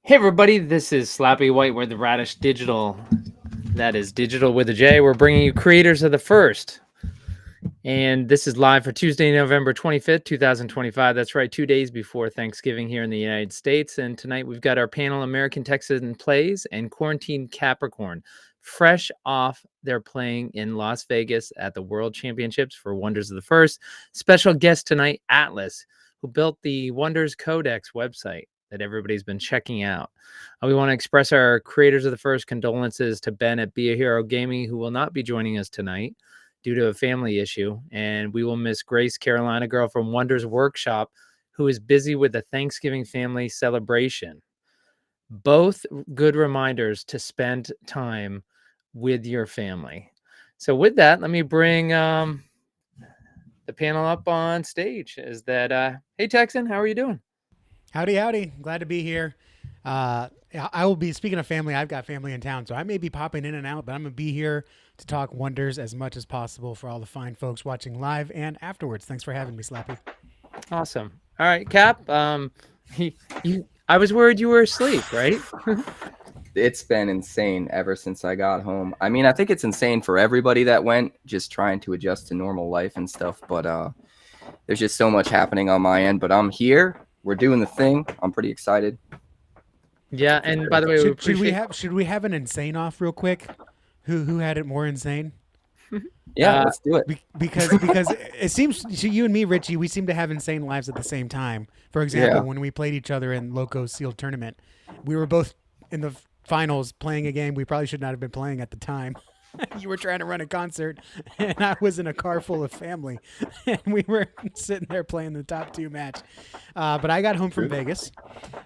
Hey everybody, this is Slappy White. We're the Radish Digital. That is Digital with a J. We're bringing you Creators of the First. And this is live for Tuesday, November 25th, 2025. That's right, 2 days before Thanksgiving here in the United States. And tonight we've got our panel American Texan Plays and Quarantine Capricorn. Fresh off their playing in Las Vegas at the World Championships for Wonders of the First. Special guest tonight, Atlas, who built the Wonders Codex website that everybody's been checking out. We want to express our Creators of the First condolences to Ben at Be a Hero Gaming, who will not be joining us tonight due to a family issue. And we will miss Grace, Carolina girl from Wonders Workshop, who is busy with the Thanksgiving family celebration. Both good reminders to spend time with your family. So with that, let me bring the panel up on stage. Is that, hey Texan, how are you doing? Howdy, howdy. Glad to be here. I will be, speaking of family, I've got family in town, so I may be popping in and out, but I'm going to be here to talk Wonders as much as possible for all the fine folks watching live and afterwards. Thanks for having me, Slappy. Awesome. All right, Cap. I was worried you were asleep, right? It's been insane ever since I got home. I mean, I think it's insane for everybody that went, just trying to adjust to normal life and stuff, but there's just so much happening on my end, but I'm here. We're doing the thing. I'm pretty excited. Yeah, and by the way, should we have an insane off real quick? Who had it more insane? Yeah, let's do it. Because it seems to you and me, Richie, we seem to have insane lives at the same time. For example, when we played each other in Loco's Sealed Tournament, we were both in the finals playing a game we probably should not have been playing at the time. You were trying to run a concert, and I was in a car full of family, and we were sitting there playing the top two match. But I got home from Vegas.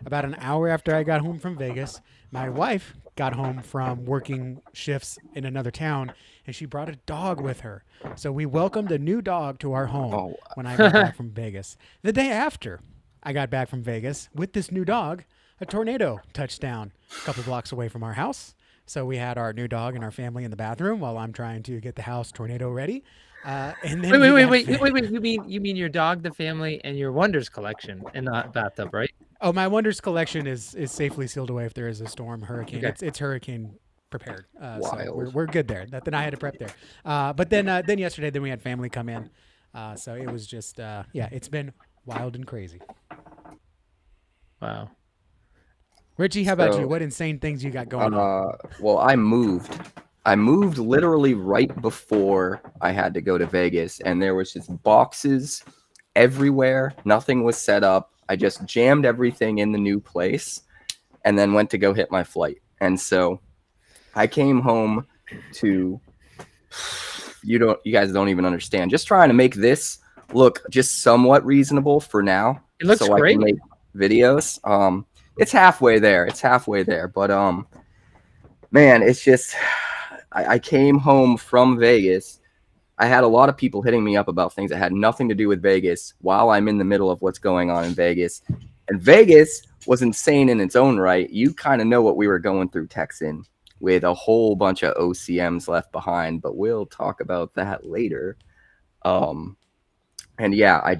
About an hour after I got home from Vegas, my wife got home from working shifts in another town, and she brought a dog with her. So we welcomed a new dog to our home when I got back from Vegas. The day after I got back from Vegas with this new dog, a tornado touched down a couple blocks away from our house. So we had our new dog and our family in the bathroom while I'm trying to get the house tornado ready. And then wait. You mean your dog, the family, and your Wonders collection in the bathtub, right? Oh, my Wonders collection is safely sealed away if there is a storm, hurricane. Okay. It's hurricane prepared. So we're good there. Then I had to prep there. But then yesterday, we had family come in. So it was just, it's been wild and crazy. Wow. Richie, how about you? What insane things you got going on? Well, I moved literally right before I had to go to Vegas, and there was just boxes everywhere. Nothing was set up. I just jammed everything in the new place and then went to go hit my flight. And so I came home to, you guys don't even understand, just trying to make this look just somewhat reasonable for now. It looks so great. I can make videos. It's halfway there. But man, it's just I came home from Vegas. I had a lot of people hitting me up about things that had nothing to do with Vegas while I'm in the middle of what's going on in Vegas. And Vegas was insane in its own right. You kind of know what we were going through, Texan, with a whole bunch of OCMs left behind, but we'll talk about that later. And yeah,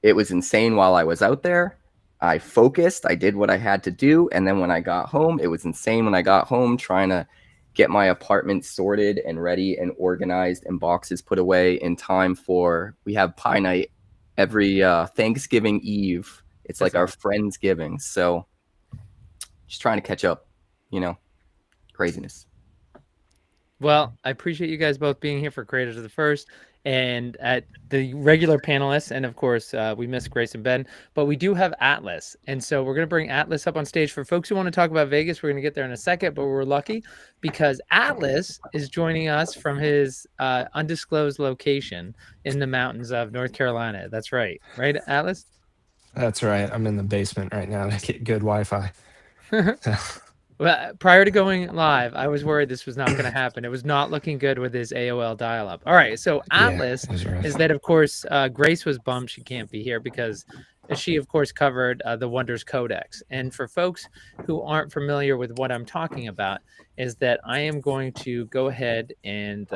it was insane while I was out there. I focused, I did what I had to do, and then when I got home, it was insane when I got home trying to get my apartment sorted and ready and organized and boxes put away in time for, we have pie night every Thanksgiving Eve. It's like our Friendsgiving, so just trying to catch up, craziness. Well, I appreciate you guys both being here for Creators of the First and at the regular panelists. And of course, we miss Grace and Ben, but we do have Atlas. And so we're going to bring Atlas up on stage. For folks who want to talk about Vegas, we're going to get there in a second, but we're lucky because Atlas is joining us from his undisclosed location in the mountains of North Carolina. That's right. Right, Atlas? That's right. I'm in the basement right now to get good Wi-Fi. Well, prior to going live, I was worried this was not going to happen. It was not looking good with his AOL dial-up. All right, so Atlas is that, of course, Grace was bummed she can't be here because she, of course, covered the Wonders Codex. And for folks who aren't familiar with what I'm talking about, is that I am going to go ahead and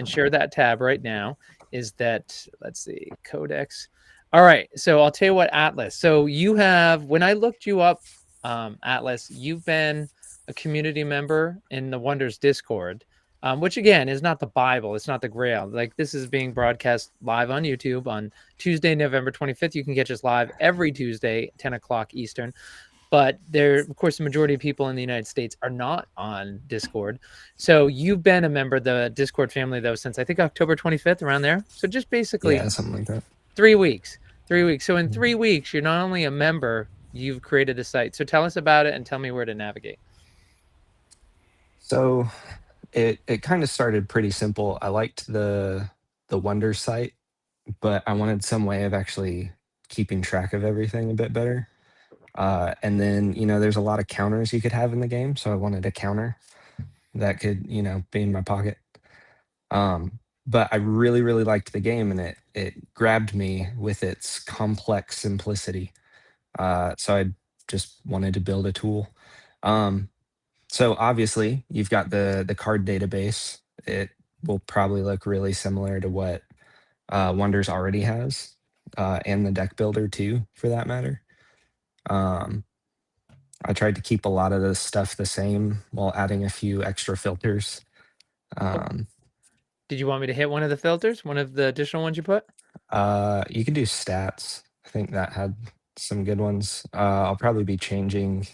share that tab right now. Is that, let's see, Codex. All right, so I'll tell you what, Atlas. So you have, when I looked you up Atlas, you've been a community member in the Wonders Discord, which again is not the Bible, it's not the Grail. Like this is being broadcast live on YouTube on Tuesday, November 25th. You can catch us live every Tuesday, 10 o'clock Eastern. But there, of course, the majority of people in the United States are not on Discord. So you've been a member of the Discord family, though, since I think October 25th, around there. So just basically Yeah, something like that. 3 weeks. 3 weeks. So in 3 weeks, you're not only a member, you've created a site. So tell us about it and tell me where to navigate. So it kind of started pretty simple. I liked the Wonder site, but I wanted some way of actually keeping track of everything a bit better. And then, there's a lot of counters you could have in the game. So I wanted a counter that could, be in my pocket. But I really, really liked the game, and it grabbed me with its complex simplicity. So I just wanted to build a tool. So obviously you've got the card database. It will probably look really similar to what Wonders already has, and the deck builder too, for that matter. I tried to keep a lot of the stuff the same while adding a few extra filters. Did you want me to hit one of the filters, one of the additional ones you put? You could do stats. I think that had some good ones. I'll probably be changing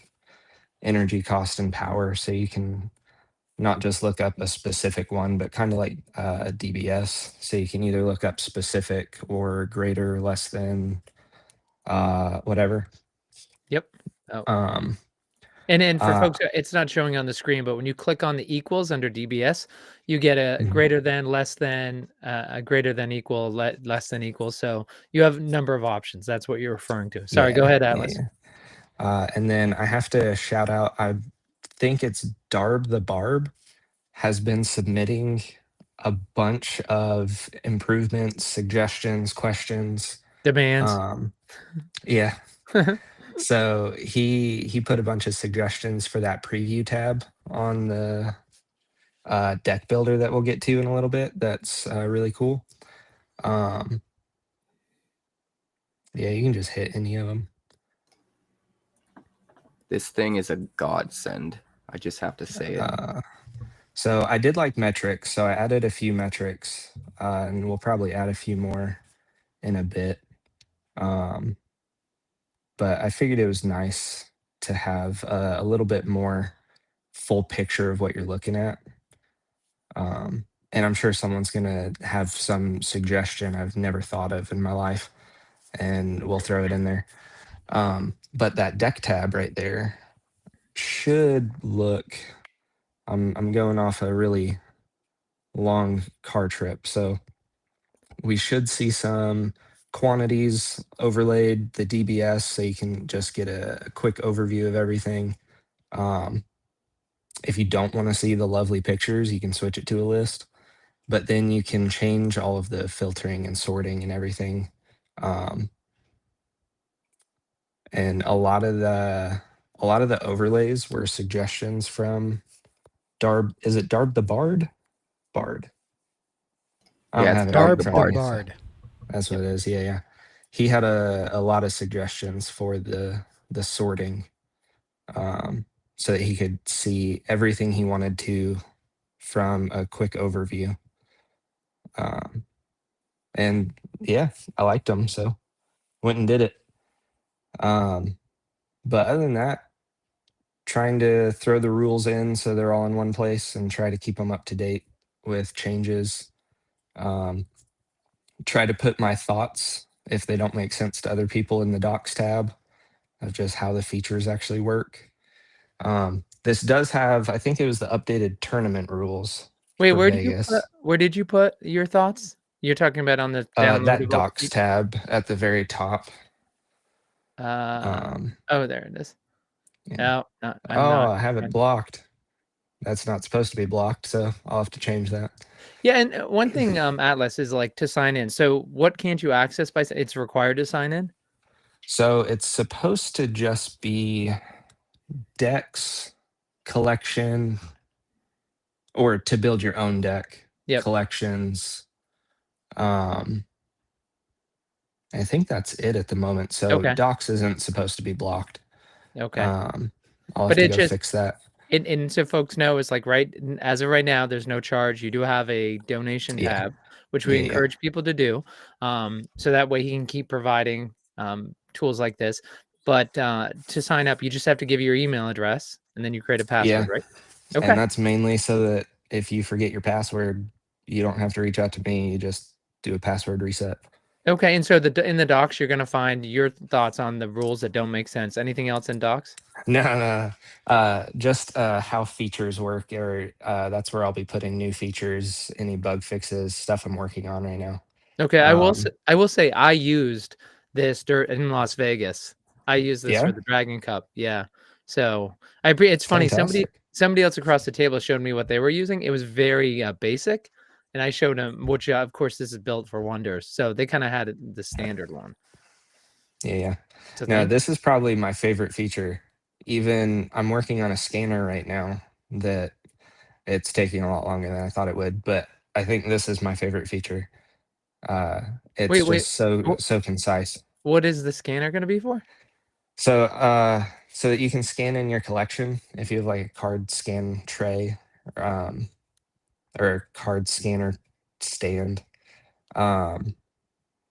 energy cost and power, so you can not just look up a specific one, but kind of like DBS. So you can either look up specific or greater, less than, whatever. Yep. Oh. Um, And then for folks, it's not showing on the screen, but when you click on the equals under DBS, you get a greater than, less than, a greater than, equal, less than, equal. So you have a number of options. That's what you're referring to. Sorry, go ahead, Atlas. And then I have to shout out, I think it's Darb the Barb has been submitting a bunch of improvements, suggestions, questions, Demands. Yeah. So he put a bunch of suggestions for that preview tab on the deck builder that we'll get to in a little bit. That's really cool. Yeah, you can just hit any of them. This thing is a godsend. I just have to say it. So I did like metrics, so I added a few metrics, and we'll probably add a few more in a bit. But I figured it was nice to have a little bit more full picture of what you're looking at. And I'm sure someone's going to have some suggestion I've never thought of in my life, and we'll throw it in there. But that deck tab right there should look, I'm going off a really long car trip, so we should see some quantities overlaid, the DBS, so you can just get a quick overview of everything. If you don't want to see the lovely pictures, you can switch it to a list, but then you can change all of the filtering and sorting and everything. And a lot of the overlays were suggestions from Darb. Is it Darb the Bard? Bard. I don't have it Darb in the front of me. Bard. That's what it is. Yeah. He had a lot of suggestions for the sorting, so that he could see everything he wanted to from a quick overview. And yeah, I liked them, so went and did it. But other than that, trying to throw the rules in so they're all in one place and try to keep them up to date with changes. Try to put my thoughts, if they don't make sense to other people, in the docs tab of just how the features actually work. This does have, I think it was the updated tournament rules. Wait, where did you put your thoughts? You're talking about on the that docs tab at the very top. Oh, there it is. Yeah. No, I have it blocked. That's not supposed to be blocked, so I'll have to change that. Yeah, and one thing, Atlas, is like to sign in. So what can't you access by? It's required to sign in? So it's supposed to just be decks, collection, or to build your own deck. Yep. Collections. I think that's it at the moment. So Okay. docs isn't supposed to be blocked. Okay. I'll have But to it go just fix that. and so folks know it's like as of right now, there's no charge. You do have a donation Yeah. tab, which we Yeah. Yeah. encourage people to do, so that way he can keep providing tools like this. But to sign up, you just have to give your email address and then you create a password, Yeah. right? Okay. And that's mainly so that if you forget your password, you don't have to reach out to me. You just do a password reset. Okay. And so in the docs, you're gonna find your thoughts on the rules that don't make sense. Anything else in docs? No, no, just how features work, or that's where I'll be putting new features, any bug fixes, stuff I'm working on right now. Okay, Um, I will say I used this in Las Vegas. I used this for yeah, the Dragon Cup. Yeah. So it's funny. fantastic. Somebody else across the table showed me what they were using. It was very basic, and I showed them, which of course this is built for Wonders. So they kind of had the standard one. Yeah, yeah. So No, thank you. this is probably my favorite feature. Even I'm working on a scanner right now that it's taking a lot longer than I thought it would, but I think this is my favorite feature. Uh, Wait, it's wait. just so wh- so concise. What is the scanner going to be for? So that you can scan in your collection if you have like a card scan tray, um, or a card scanner stand. Um,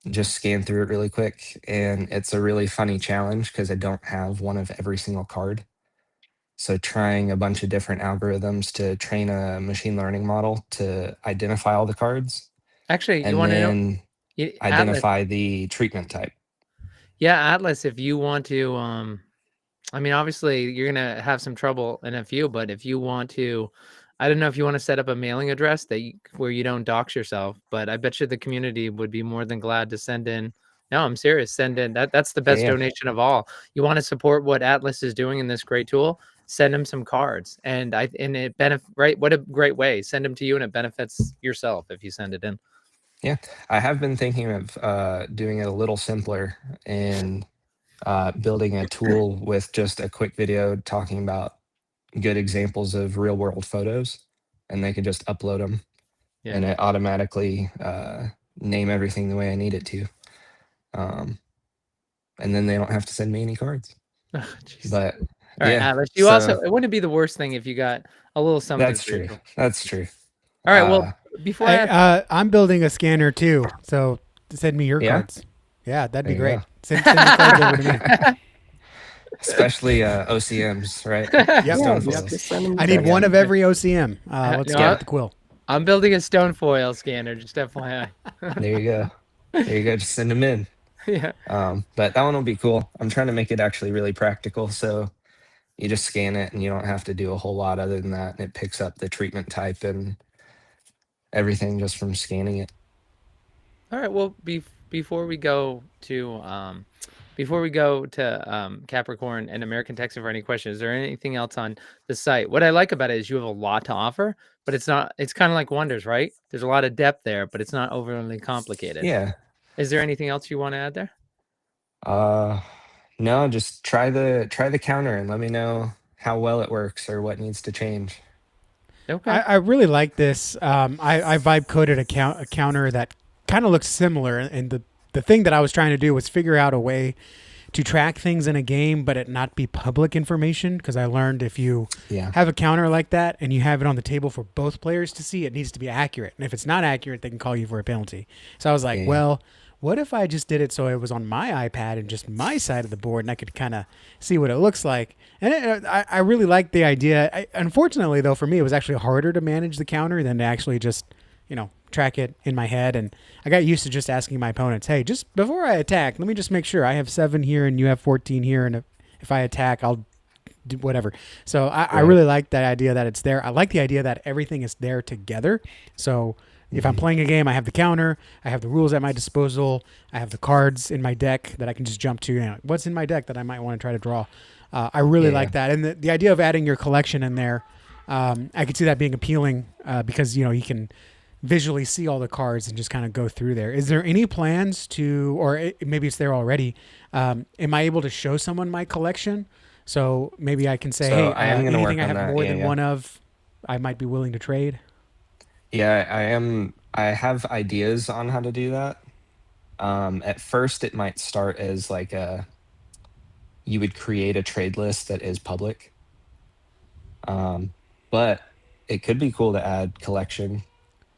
just scan through it really quick, and it's a really funny challenge because I don't have one of every single card. So trying a bunch of different algorithms to train a machine learning model to identify all the cards Actually, you and want to know then Atlas? identify the treatment type. Yeah, Atlas. If you want to, I mean, obviously, you're gonna have some trouble in a few, but if you want to, I don't know if you want to set up a mailing address where you don't dox yourself, but I bet you the community would be more than glad to send in. No, I'm serious. Send in that's the Yeah, best yeah, donation of all. You want to support what Atlas is doing in this great tool? Send them some cards, and it benefit right. What a great way! Send them to you, and it benefits yourself if you send it in. yeah. I have been thinking of doing it a little simpler and building a tool with just a quick video talking about good examples of real world photos, and they could just upload them Yeah. and it automatically name everything the way I need it to. Um, and then they don't have to send me any cards. Oh, jeez. But All right, yeah, Atlas. You so also it wouldn't be the worst thing if you got a little something that's for your true. tool. That's true. All right. Well, Uh, before I ask, I'm building a scanner too, so send me your Yeah? cards. Yeah, that'd There be you great. go. Send the cards over to me. Especially OCMs, right? Yep. Yeah, Stonefoils. just send them. I need text. one of every OCM. Let's no, start with the quill. I'm building a stone foil scanner, just FYI. There you go. There you go. Just send them in. Yeah. But that one will be cool. I'm trying to make it actually really practical. So you just scan it and you don't have to do a whole lot other than that. And it picks up the treatment type and everything just from scanning it. All right. Well, before we go to Capricorn and American Texan for any questions, is there anything else on the site? What I like about it is you have a lot to offer, but it's not. It's kind of like Wonders, right? There's a lot of depth there, but it's not overly complicated. Yeah. Is there anything else you want to add there? No, just try the counter and let me know how well it works or what needs to change. Okay. I really like this. I vibe coded a counter that kind of looks similar, and the thing that I was trying to do was figure out a way to track things in a game, but it not be public information. Because I learned if you Yeah. have a counter like that and you have it on the table for both players to see, it needs to be accurate. And if it's not accurate, they can call you for a penalty. So I was like, Yeah. well, what if I just did it so it was on my iPad and just my side of the board, and I could kind of see what it looks like? And I really like the idea. Unfortunately, though, for me, it was actually harder to manage the counter than to actually just, track it in my head. And I got used to just asking my opponents, hey, just before I attack, let me just make sure I have 7 here and you have 14 here. And if I attack, I'll do whatever. So I really like that idea that it's there. I like the idea that everything is there together. So if I'm playing a game, I have the counter, I have the rules at my disposal, I have the cards in my deck that I can just jump to. What's in my deck that I might want to try to draw? I really like that. And the idea of adding your collection in there, I could see that being appealing because, you can visually see all the cards and just kind of go through there. Is there any plans to, or maybe it's there already, am I able to show someone my collection? So maybe I can say, So hey, I am gonna anything work I on have that. more Yeah, than yeah. one of, I might be willing to trade. Yeah, I am. I have ideas on how to do that. At first, it might start as like you would create a trade list that is public. But it could be cool to add collection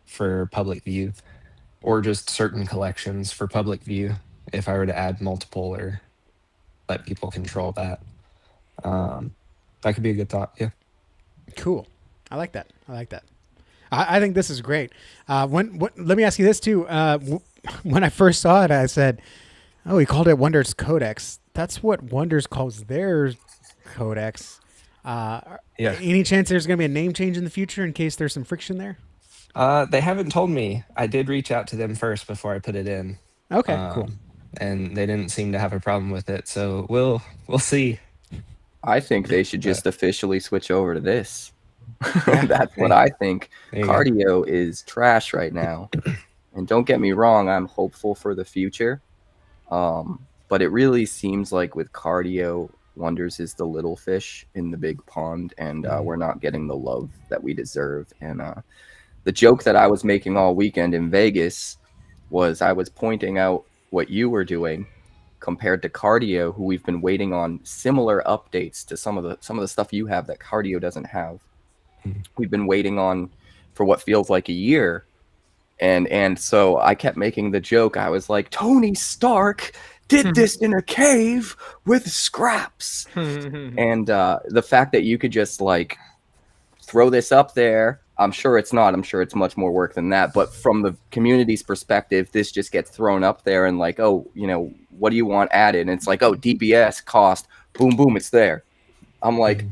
for public view, or just certain collections for public view if I were to add multiple or let people control that. That could be a good thought. Yeah. Cool. I like that. I think this is great. Let me ask you this too. When I first saw it, I said, "Oh, he called it Wonder's Codex." That's what Wonders calls their codex. Yeah. Any chance there's going to be a name change in the future in case there's some friction there? They haven't told me. I did reach out to them first before I put it in. Okay, cool. And they didn't seem to have a problem with it. So we'll see. I think they should just officially switch over to this. That's what I think. Cardio is trash right now. And don't get me wrong, I'm hopeful for the future. But it really seems like with cardio, Wonders is the little fish in the big pond, and we're not getting the love that we deserve. And the joke that I was making all weekend in Vegas was I was pointing out what you were doing compared to cardio, who we've been waiting on similar updates to some of the stuff you have that cardio doesn't have. We've been waiting on for what feels like a year. And so I kept making the joke. I was like, Tony Stark did this in a cave with scraps. And the fact that you could just like throw this up there, I'm sure it's not. I'm sure it's much more work than that. But from the community's perspective, this just gets thrown up there and like, oh, you know, what do you want added? And it's like, oh, DBS cost, boom, boom, it's there. I'm like,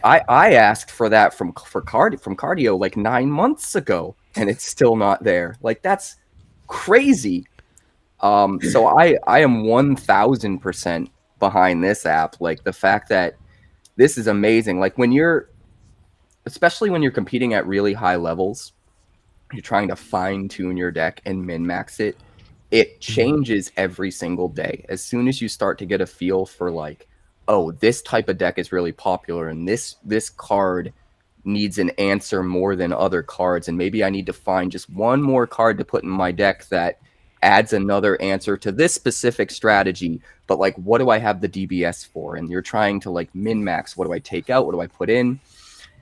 I asked for that from cardio like 9 months ago, and it's still not there. Like, that's crazy. So I am 1000% behind this app. Like, the fact that this is amazing. Like, especially when you're competing at really high levels, you're trying to fine tune your deck and min max it. It changes every single day. As soon as you start to get a feel for like, oh, this type of deck is really popular, and this card needs an answer more than other cards, and maybe I need to find just one more card to put in my deck that adds another answer to this specific strategy. But like, what do I have the DBS for? And you're trying to like min max. What do I take out? What do I put in?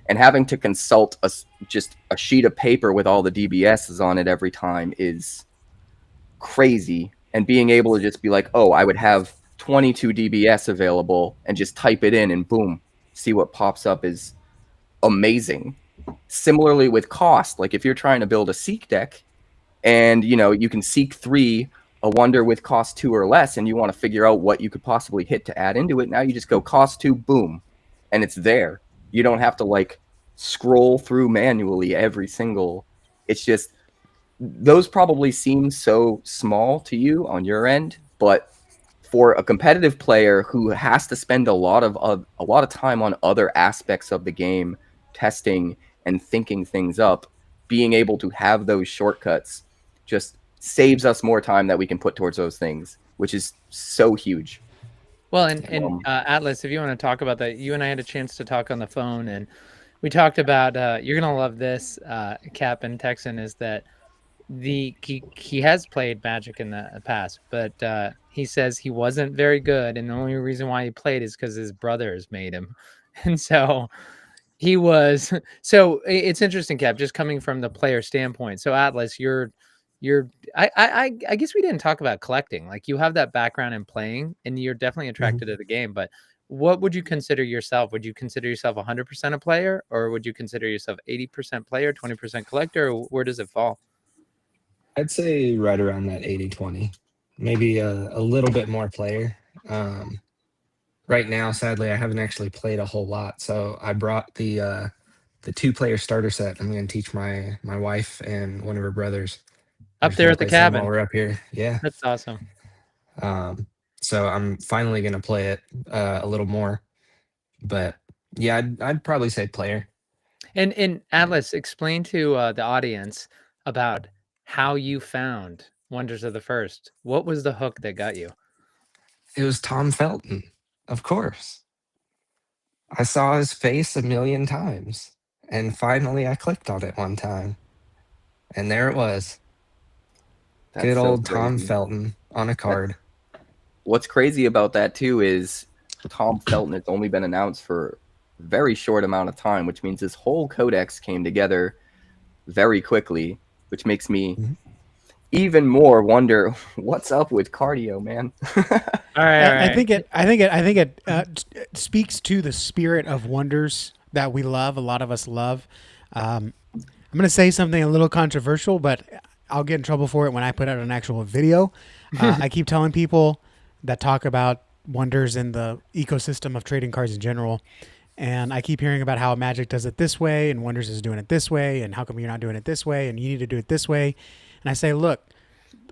And having to consult just a sheet of paper with all the DBSs on it every time is crazy. And being able to just be like, oh, I would have 22 DBS available and just type it in and boom, see what pops up is amazing. Similarly with cost, like if you're trying to build a Seek deck and you know you can Seek 3 a Wonder with cost 2 or less, and you want to figure out what you could possibly hit to add into it, now you just go cost 2, boom, and it's there. You don't have to like scroll through manually every single. It's just, those probably seem so small to you on your end, but for a competitive player who has to spend a lot of time on other aspects of the game, testing and thinking things up, being able to have those shortcuts just saves us more time that we can put towards those things, which is so huge. Well, and Atlas, if you want to talk about that, you and I had a chance to talk on the phone, and we talked about, you're going to love this, Cap and Texan, is that he has played Magic in the past, but he says he wasn't very good, and the only reason why he played is because his brothers made him. And so he was, so it's interesting, Cap, just coming from the player standpoint. So Atlas, I guess we didn't talk about collecting. Like, you have that background in playing, and you're definitely attracted to the game. But what would you consider yourself? Would you consider yourself 100% a player, or would you consider yourself 80% player, 20% collector? Or where does it fall? I'd say right around that 80-20, maybe a little bit more player. Right now, sadly, I haven't actually played a whole lot. So I brought the 2-player starter set. I'm going to teach my wife and one of her brothers. Up there at the cabin. While we're up here. Yeah. That's awesome. So I'm finally going to play it a little more. But yeah, I'd probably say player. And Atlas, explain to the audience about how you found Wonders of the First. What was the hook that got you? It was Tom Felton, of course. I saw his face a million times, and finally I clicked on it one time, and there it was. Good old Tom Felton on a card. What's crazy about that too is Tom Felton has only been announced for a very short amount of time, which means this whole codex came together very quickly, which makes me even more wonder what's up with cardio, man. All right. I think it speaks to the spirit of wonders that we love. A lot of us love. I'm going to say something a little controversial, but I'll get in trouble for it when I put out an actual video. I keep telling people that talk about wonders in the ecosystem of trading cards in general. And I keep hearing about how Magic does it this way and Wonders is doing it this way. And how come you're not doing it this way? And you need to do it this way. And I say, look,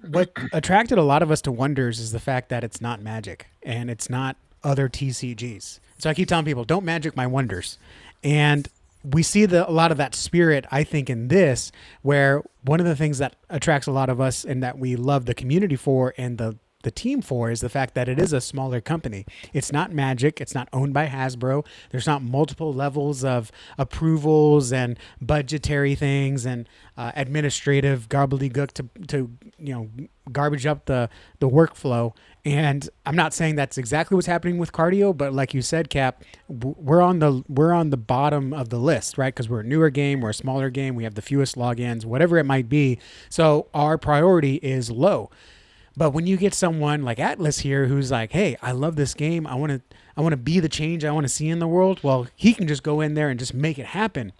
what attracted a lot of us to Wonders is the fact that it's not Magic and it's not other TCGs. So I keep telling people, don't Magic my Wonders. And we see a lot of that spirit, I think, in this, where one of the things that attracts a lot of us and that we love the community for and the team for is the fact that it is a smaller company. It's not Magic. It's not owned by Hasbro. There's not multiple levels of approvals and budgetary things and administrative gobbledygook to garbage up the workflow. And I'm not saying that's exactly what's happening with cardio, but like you said, Cap, we're on the bottom of the list, right? Because we're a newer game, we're a smaller game, we have the fewest logins, whatever it might be. So our priority is low. But when you get someone like Atlas here who's like, hey, I love this game. I want to be the change I want to see in the world. Well, he can just go in there and just make it happen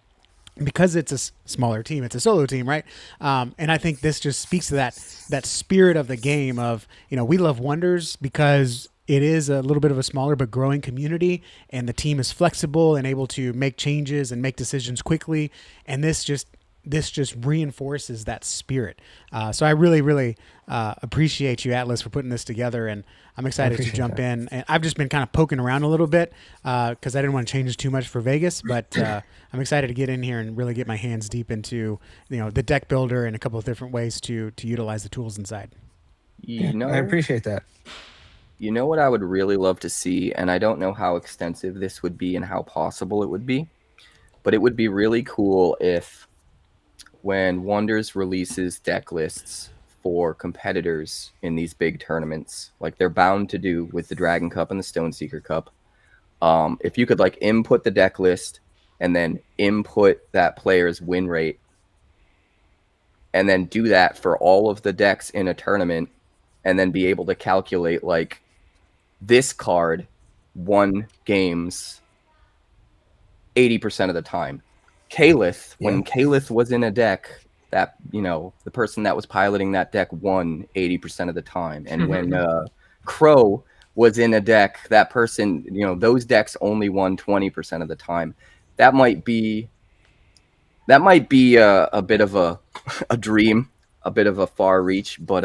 because it's a smaller team. It's a solo team, right? And I think this just speaks to that spirit of the game of, we love Wonders because it is a little bit of a smaller but growing community, and the team is flexible and able to make changes and make decisions quickly. And this just reinforces that spirit. So I really, really appreciate you, Atlas, for putting this together, and I'm excited to jump in. And I've just been kind of poking around a little bit because I didn't want to change too much for Vegas, but I'm excited to get in here and really get my hands deep into the deck builder and a couple of different ways to utilize the tools inside. I appreciate that. You know what I would really love to see, and I don't know how extensive this would be and how possible it would be, but it would be really cool if when Wonders releases deck lists for competitors in these big tournaments, like they're bound to do with the Dragon Cup and the Stoneseeker Cup, if you could input the deck list and then input that player's win rate and then do that for all of the decks in a tournament and then be able to calculate this card won games 80% of the time. Kalith, when Kalith was in a deck, that the person that was piloting that deck won 80% of the time. And when Crow was in a deck, that person, those decks only won 20% of the time. That might be a bit of a dream, a bit of a far reach, but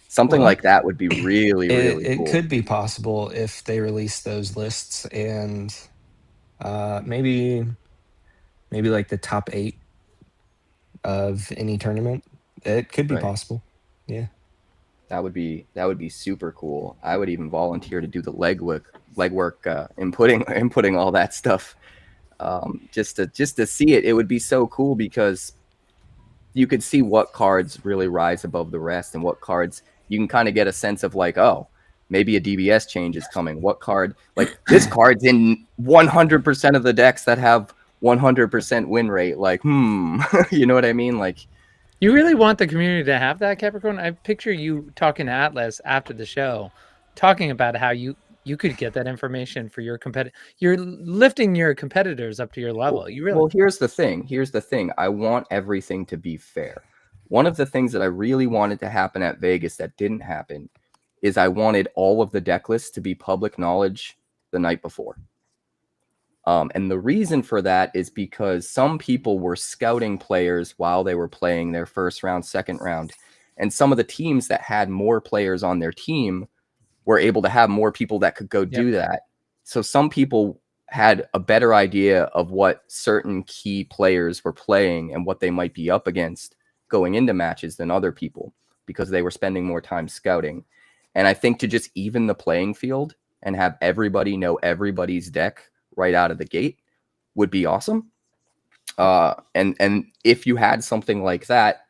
something like that would be really, really cool. It could be possible if they release those lists and maybe the top 8 of any tournament. It could be possible. Yeah. That would be super cool. I would even volunteer to do the legwork, inputting all that stuff. Just to see it. It would be so cool because you could see what cards really rise above the rest and what cards you can kind of get a sense of maybe a DBS change is coming. What card, this card's in 100% of the decks that have 100% win rate. You know what I mean? You really want the community to have that, Capricorn? I picture you talking to Atlas after the show, talking about how you could get that information for your competitor. You're lifting your competitors up to your level. Well, here's the thing. I want everything to be fair. One of the things that I really wanted to happen at Vegas that didn't happen is I wanted all of the deck lists to be public knowledge the night before. And the reason for that is because some people were scouting players while they were playing their first round, second round. And some of the teams that had more players on their team were able to have more people that could go do that. So some people had a better idea of what certain key players were playing and what they might be up against going into matches than other people because they were spending more time scouting. And I think to just even the playing field and have everybody know everybody's deck right out of the gate would be awesome. And if you had something like that,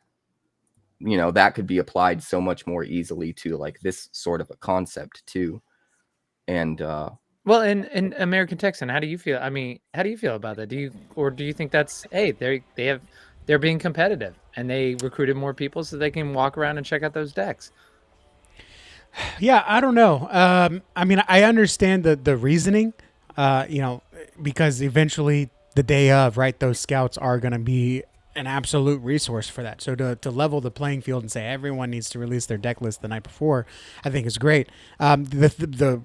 that could be applied so much more easily to this sort of a concept too. And Well, in American Texan, how do you feel? I mean, how do you feel about that? Do you think that's, hey, they're being competitive and they recruited more people so they can walk around and check out those decks? Yeah, I don't know. I mean, I understand the reasoning, because eventually the day of, right, those scouts are going to be an absolute resource for that. So to level the playing field and say everyone needs to release their deck list the night before, I think is great. The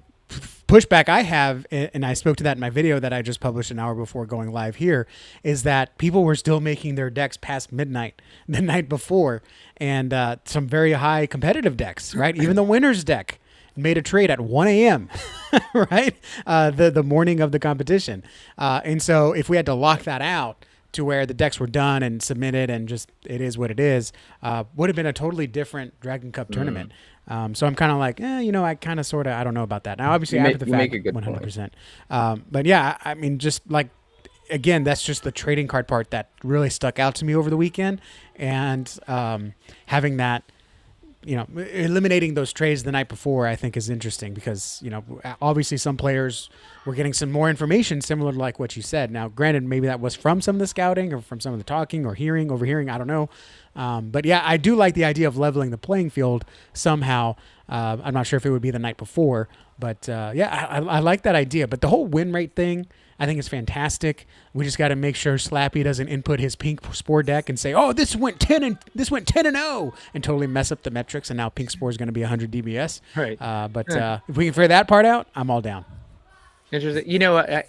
pushback I have, and I spoke to that in my video that I just published an hour before going live here, is that people were still making their decks past midnight the night before, and some very high competitive decks, right? Even the winner's deck made a trade at 1 a.m. right, the morning of the competition, and so if we had to lock that out to where the decks were done and submitted and just it is what it is, would have been a totally different Dragon Cup tournament. So I'm kind of like, I kind of sort of, I don't know about that. Now, obviously, after the fact, 100%. But yeah, I mean, just like, again, that's just the trading card part that really stuck out to me over the weekend. And having that, eliminating those trades the night before, I think is interesting because, obviously some players were getting some more information similar to like what you said. Now, granted, maybe that was from some of the scouting or from some of the talking or overhearing, I don't know. But yeah, I do like the idea of leveling the playing field somehow. I'm not sure if it would be the night before, but yeah, I like that idea. But the whole win rate thing, I think is fantastic. We just got to make sure Slappy doesn't input his pink spore deck and say, "Oh, this went 10 and 0," and totally mess up the metrics. And now pink spore is going to be 100 DBS. Right. But if we can figure that part out, I'm all down. Interesting.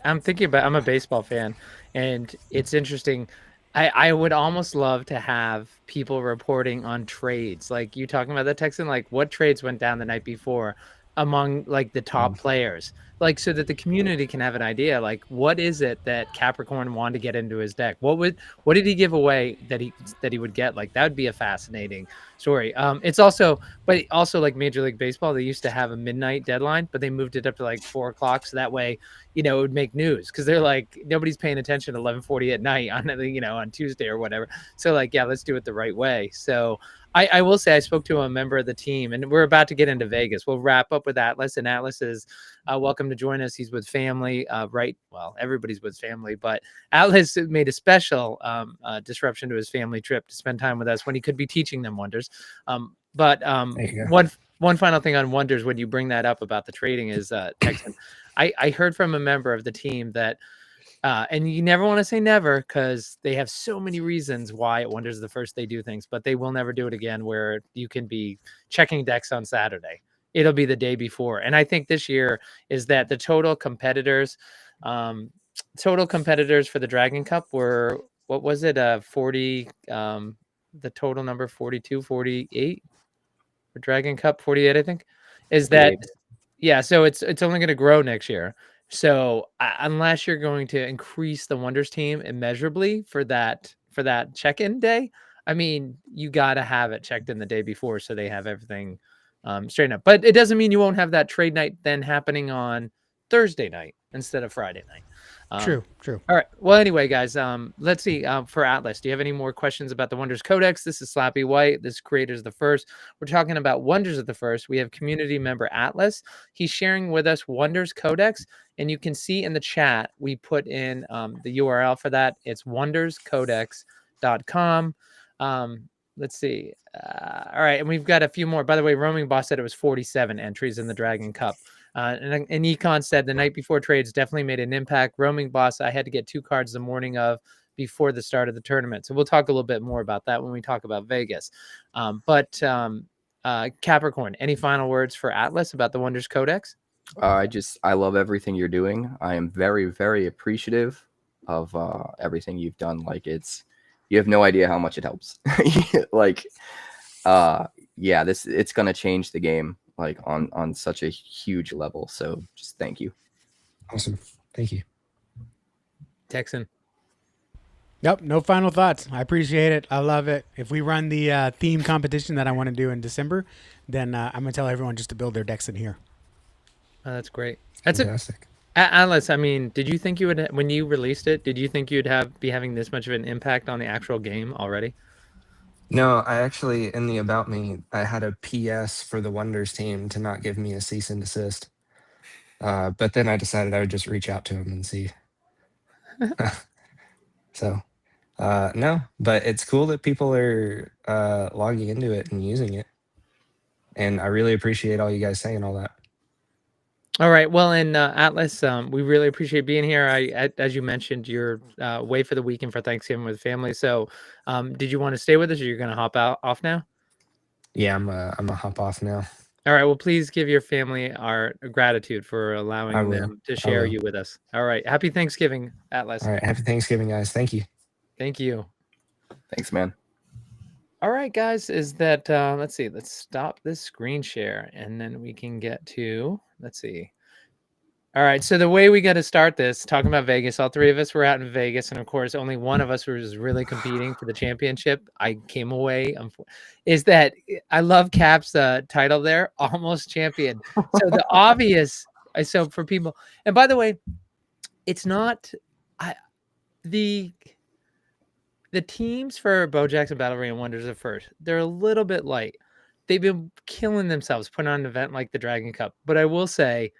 I'm thinking about. I'm a baseball fan, and it's interesting. I would almost love to have people reporting on trades, like you talking about the Texan, like what trades went down the night before among like the top players, like so that the community can have an idea, like what is it that Capricorn wanted to get into his deck? What did he give away that he would get? Like that would be a fascinating story. It's also, but also like Major League Baseball, they used to have a midnight deadline, but they moved it up to like 4 o'clock, so that way it would make news because they're like nobody's paying attention at 11:40 at night on on Tuesday or whatever. So like, yeah, let's do it the right way. So I will say I spoke to a member of the team, and we're about to get into Vegas. We'll wrap up with Atlas, and Atlas is welcome to join us. He's with family, right? Well, everybody's with family, but Atlas made a special disruption to his family trip to spend time with us when he could be teaching them wonders. But one final thing on wonders when you bring that up about the trading is Texan. I heard from a member of the team that and you never want to say never because they have so many reasons why it Wonders the first they do things, but they will never do it again where you can be checking decks on Saturday. It'll be the day before. And I think this year is that the total competitors for the Dragon Cup were, what was it? 40, the total number 42, 48 for Dragon Cup, 48, I think. Is that, yeah, so it's only going to grow next year. So unless you're going to increase the Wonders team immeasurably for that check-in day, I mean, you got to have it checked in the day before so they have everything straightened up. But it doesn't mean you won't have that trade night then happening on Thursday night instead of Friday night. True. All right. Well, anyway, guys, let's see. For Atlas, do you have any more questions about the Wonders Codex? This is Slappy White. This creator's the first. We're talking about Wonders of the First. We have community member Atlas. He's sharing with us Wonders Codex, and you can see in the chat we put in the URL for that. It's wonderscodex.com. Let's see. All right, and we've got a few more. By the way, Roaming Boss said it was 47 entries in the Dragon Cup. And Econ said the night before trades definitely made an impact. Roaming Boss, I had to get 2 cards the morning of before the start of the tournament. So we'll talk a little bit more about that when we talk about Vegas. Capricorn, any final words for Atlas about the Wonders Codex? I love everything you're doing. I am very, very appreciative of everything you've done. Like you have no idea how much it helps. Yeah, it's going to change the game like on such a huge level. So just thank you. Awesome. Thank you. Texan. Nope, no final thoughts. I appreciate it. I love it. If we run the theme competition that I want to do in December, then I'm going to tell everyone just to build their decks in here. Oh, that's great. That's fantastic. Atlas, I mean, did you think you would, when you released it, did you think you'd be having this much of an impact on the actual game already? No, I actually, in the About Me, I had a PS for the Wonders team to not give me a cease and desist. But then I decided I would just reach out to him and see. So no, but it's cool that people are logging into it and using it. And I really appreciate all you guys saying all that. All right. Well, and Atlas, we really appreciate being here. As you mentioned, you're away for the weekend for Thanksgiving with family. So, did you want to stay with us, or you're going to hop out off now? Yeah, I'm gonna hop off now. All right. Well, please give your family our gratitude for I allowing will. them to I share will. you with us. All right. Happy Thanksgiving, Atlas. All right. Happy Thanksgiving, guys. Thank you. Thank you. Thanks, man. All right, guys. Is that let's see. Let's stop this screen share, and then we can get to let's see. All right, so the way we got to start this, talking about Vegas, all three of us were out in Vegas, and of course, only one of us was really competing for the championship. I came away. Is that I love Cap's title there, almost champion. So the obvious, so for people, and by the way, it's not the teams for Bojack's and Battle Arena Wonders at first. They're a little bit light. They've been killing themselves putting on an event like the Dragon Cup, but I will say,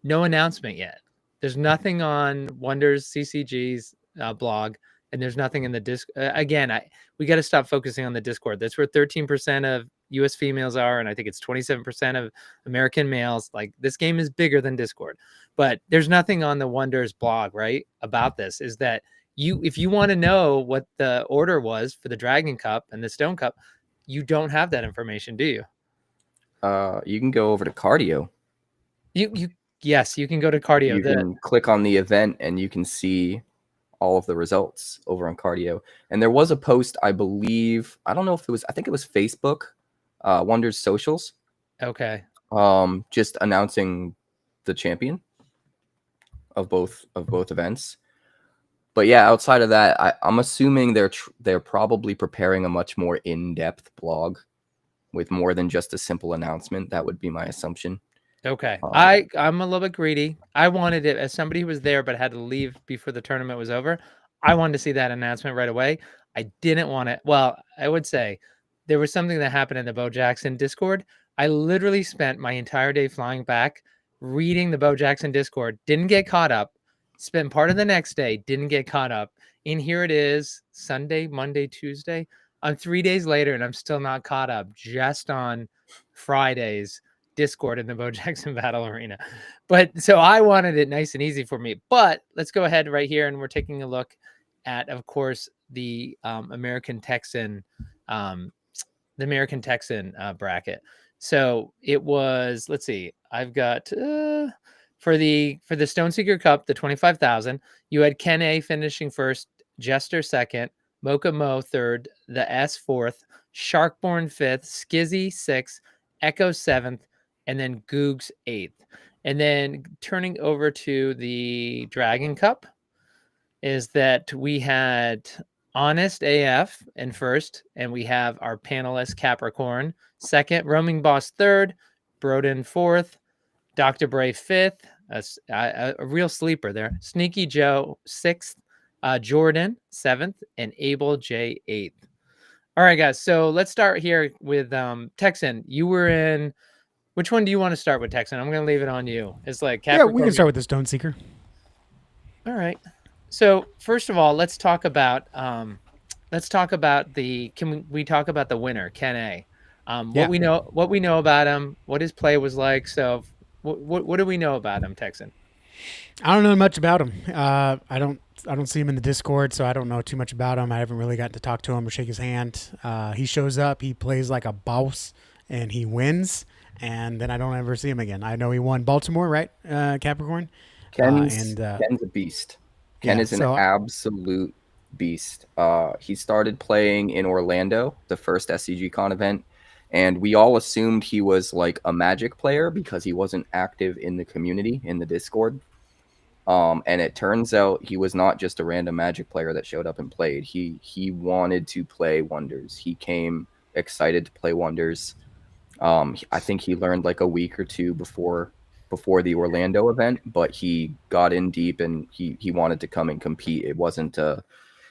no announcement yet. There's nothing on Wonders CCG's blog, and there's nothing in the disc. Again, we got to stop focusing on the Discord. That's where 13% of U.S. females are, and I think it's 27% of American males. Like, this game is bigger than Discord, but there's nothing on the Wonders blog, right, about this. Is that if you want to know what the order was for the Dragon Cup and the Stone Cup, you don't have that information, do you? You can go over to Cardio. Yes, you can go to Cardio. You can click on the event and you can see all of the results over on Cardio. And there was a post, I believe, I don't know if it was, I think it was Facebook, Wonders Socials. Okay. Just announcing the champion of both events. But yeah, outside of that, I'm assuming they're probably preparing a much more in-depth blog with more than just a simple announcement. That would be my assumption. Okay. I'm a little bit greedy. I wanted it as somebody who was there but had to leave before the tournament was over. I wanted to see that announcement right away. I didn't want it. Well, I would say there was something that happened in the Bo Jackson Discord. I literally spent my entire day flying back, reading the Bo Jackson Discord, didn't get caught up, spent part of the next day, didn't get caught up. And here it is, Sunday, Monday, Tuesday. I'm 3 days later and I'm still not caught up, just on Friday's Discord in the Bo Jackson Battle Arena. But so I wanted it nice and easy for me. But let's go ahead right here, and we're taking a look at, of course, the American Texan, bracket. So it was, let's see, I've got for the Stoneseeker Cup, the 25,000. You had Ken A finishing first, Jester second, Mocha Mo third, the S fourth, Sharkborn fifth, Skizzy sixth, Echo seventh, and then Googs eighth. And then turning over to the Dragon Cup is that we had Honest AF in first, and we have our panelist Capricorn second, Roaming Boss third, Broden fourth, Dr. Bray fifth, a real sleeper there, Sneaky Joe sixth, Jordan seventh, and Abel J eighth. All right, guys. So let's start here with Texan. You were in. Which one do you want to start with, Texan? I'm going to leave it on you. It's like Capricorn. Yeah, we can start with the Stoneseeker. All right. So first of all, let's talk about the. Can we talk about the winner, Ken A? What we know about him, what his play was like. So, what do we know about him, Texan? I don't know much about him. I don't see him in the Discord, so I don't know too much about him. I haven't really gotten to talk to him or shake his hand. He shows up, he plays like a boss, and he wins. And then I don't ever see him again. I know he won Baltimore, right, Capricorn? Ken's a beast. Ken is an absolute beast. He started playing in Orlando, the first SCG-Con event, and we all assumed he was like a Magic player because he wasn't active in the community, in the Discord. And it turns out he was not just a random Magic player that showed up and played. He wanted to play Wonders. He came excited to play Wonders. I think he learned like a week or two before the Orlando event, but he got in deep and he wanted to come and compete. It wasn't a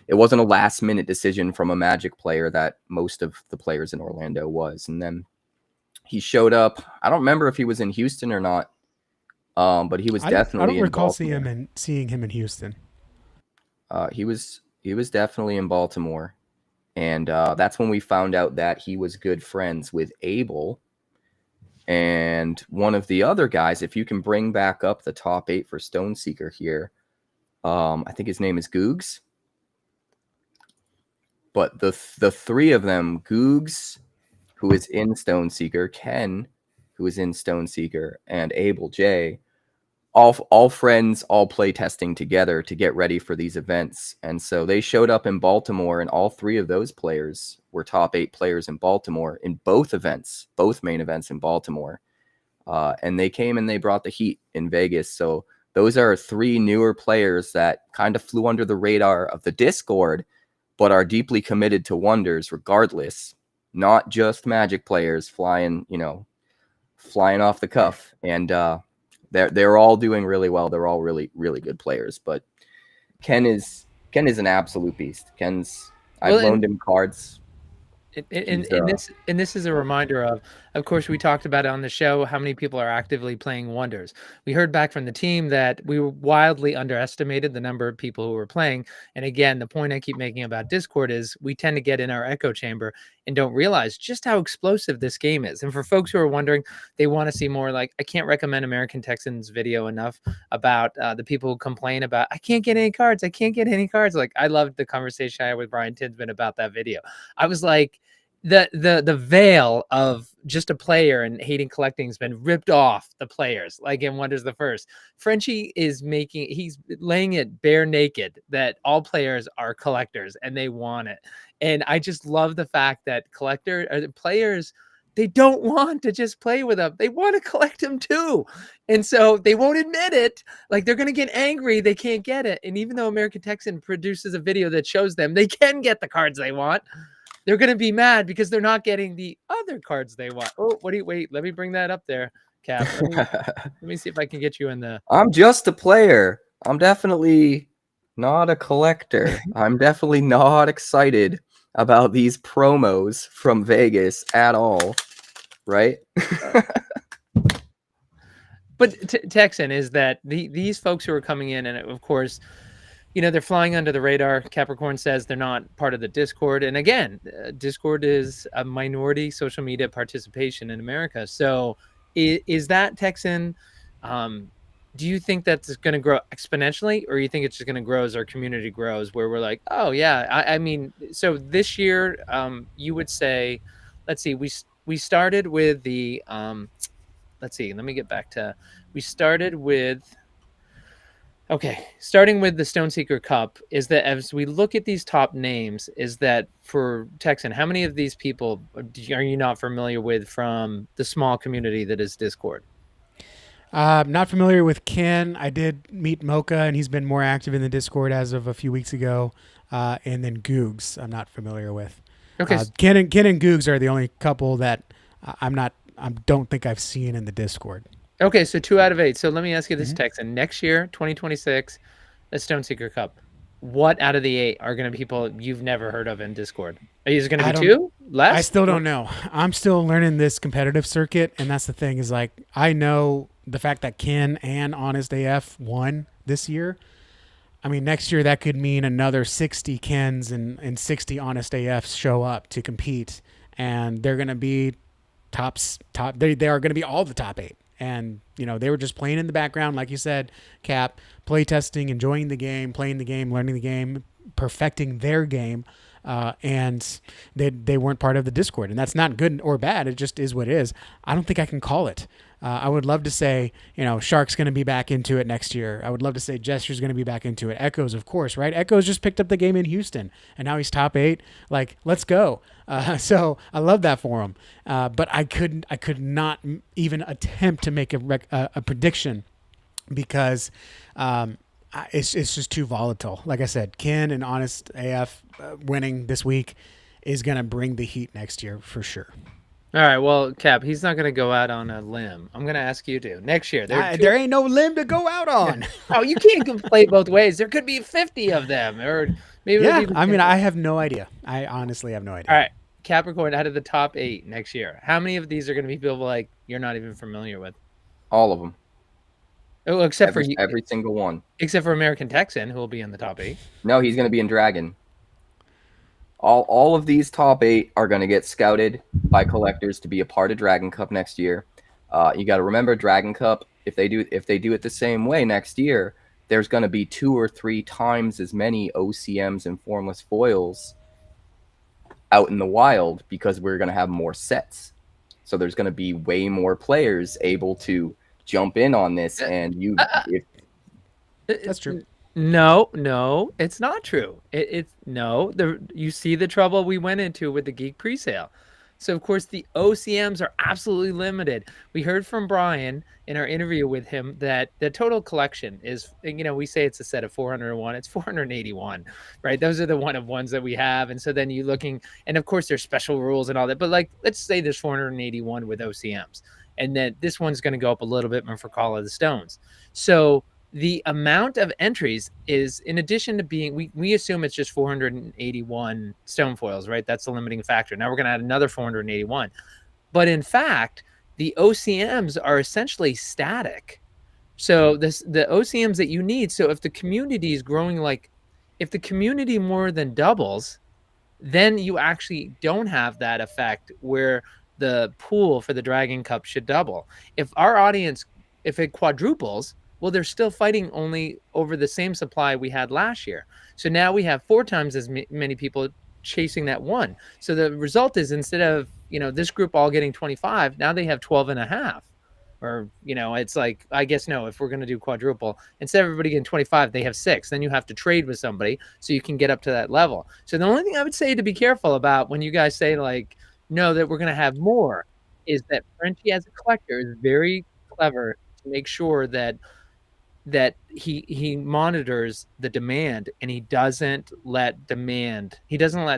last minute decision from a Magic player that most of the players in Orlando was. And then he showed up. I don't remember if he was in Houston or not But he was I definitely don't in recall Baltimore. seeing him in Houston. He was definitely in Baltimore, and that's when we found out that he was good friends with Abel and one of the other guys. If you can bring back up the top 8 for Stoneseeker here, I think his name is Googs. But the three of them, Googs, who is in Stoneseeker, Ken, who is in Stoneseeker, and Abel J, all friends, all play testing together to get ready for these events. And so they showed up in Baltimore, and all 3 of those players were top 8 players in Baltimore in both events, both main events in Baltimore. And they came and they brought the heat in Vegas. So those are 3 newer players that kind of flew under the radar of the Discord, but are deeply committed to Wonders regardless. Not just Magic players flying off the cuff. And they're all doing really well. They're all really, really good players. But Ken is an absolute beast. I've loaned him cards. And this is a reminder of course, we talked about it on the show, how many people are actively playing Wonders. We heard back from the team that we were wildly underestimated the number of people who were playing. And again, the point I keep making about Discord is we tend to get in our echo chamber and don't realize just how explosive this game is. And for folks who are wondering, they want to see more, like, I can't recommend American Texans video enough about the people who complain about, I can't get any cards. I can't get any cards. Like, I loved the conversation I had with Brian Tinsman about that video. I was like, the veil of just a player and hating collecting has been ripped off the players, like in Wonders the First. Frenchie he's laying it bare naked that all players are collectors and they want it. And I just love the fact that players, they don't want to just play with them. They want to collect them too. And so they won't admit it. Like, they're going to get angry. They can't get it. And even though American Texan produces a video that shows them they can get the cards they want, they're going to be mad because they're not getting the other cards they want. Oh, wait, let me bring that up there, Cap. Let me see if I can get you in the... I'm just a player. I'm definitely not a collector. I'm definitely not excited about these promos from Vegas at all, right? But Texan is that these folks who are coming in, and of course, they're flying under the radar. Capricorn says they're not part of the Discord. And again, Discord is a minority social media participation in America. So is that, Texan, do you think that's going to grow exponentially, or you think it's just going to grow as our community grows, where we're like, oh yeah, I mean, so this year, you would say, let's see, we started with the, let's see, let me get back to, we started with, okay, starting with the Stoneseeker Cup, is that as we look at these top names, is that for Texan, how many of these people are you not familiar with from the small community that is Discord? Not familiar with Ken. I did meet Mocha, and he's been more active in the Discord as of a few weeks ago. And then Googs, I'm not familiar with. Okay, Ken and Googs are the only couple that I don't think I've seen in the Discord. Okay, so 2 out of 8. So let me ask you this, Texan. Next year, 2026, the Stoneseeker Cup, what out of the 8 are going to be people you've never heard of in Discord? Is it going to be 2? Less? I still don't know. I'm still learning this competitive circuit, and that's the thing, is like, I know the fact that Ken and Honest AF won this year. I mean, next year that could mean another 60 Kens and 60 Honest AFs show up to compete, and they're going to be top. They are going to be all the top 8. And, they were just playing in the background, like you said, Cap, play testing, enjoying the game, playing the game, learning the game, perfecting their game. And they weren't part of the Discord. And that's not good or bad. It just is what it is. I don't think I can call it. I would love to say, Shark's going to be back into it next year. I would love to say Gesture's going to be back into it. Echoes, of course, right? Echoes just picked up the game in Houston, and now he's top 8. Like, let's go. So I love that for him. But I could not even attempt to make a prediction because it's just too volatile. Like I said, Ken and Honest AF winning this week is going to bring the heat next year for sure. All right, well, Cap, he's not going to go out on a limb. I'm going to ask you to. Next year. There ain't no limb to go out on. Oh, you can't play both ways. There could be 50 of them. Or maybe. Yeah, I mean, I have no idea. I honestly have no idea. All right, Capricorn, out of the top 8 next year, how many of these are going to be people like you're not even familiar with? All of them. Oh, except for every single one. except for American Texan, who will be in the top 8. No, he's going to be in Dragon. All of these top 8 are going to get scouted by collectors to be a part of Dragon Cup next year. You got to remember, Dragon Cup, if they do it the same way next year, there's going to be 2 or 3 times as many OCMs and formless foils out in the wild, because we're going to have more sets. So there's going to be way more players able to jump in on this, and That's true. No, it's not true. It's no. You see the trouble we went into with the Geek presale. So of course the OCMs are absolutely limited. We heard from Brian in our interview with him that the total collection is, we say it's a set of 401. It's 481, right? Those are the one of ones that we have. And so then you looking, and of course there's special rules and all that. But like, let's say there's 481 with OCMs, and then this one's going to go up a little bit more for Call of the Stones. So the amount of entries is, in addition to being, we assume it's just 481 stone foils, right? That's the limiting factor. Now we're going to add another 481. But in fact, the OCMs are essentially static. So the OCMs that you need, so if the community is growing, like if the community more than doubles, then you actually don't have that effect where the pool for the Dragon Cup should double. If our audience, if it quadruples, well, they're still fighting only over the same supply we had last year. So now we have 4 times as many people chasing that one. So the result is, instead of, this group all getting 25, now they have 12 and a half. Or, it's like, I guess, no, if we're going to do quadruple, instead of everybody getting 25, they have 6. Then you have to trade with somebody so you can get up to that level. So the only thing I would say to be careful about when you guys say, like, no, that we're going to have more, is that Frenchie as a collector is very clever to make sure that he monitors the demand, and he doesn't let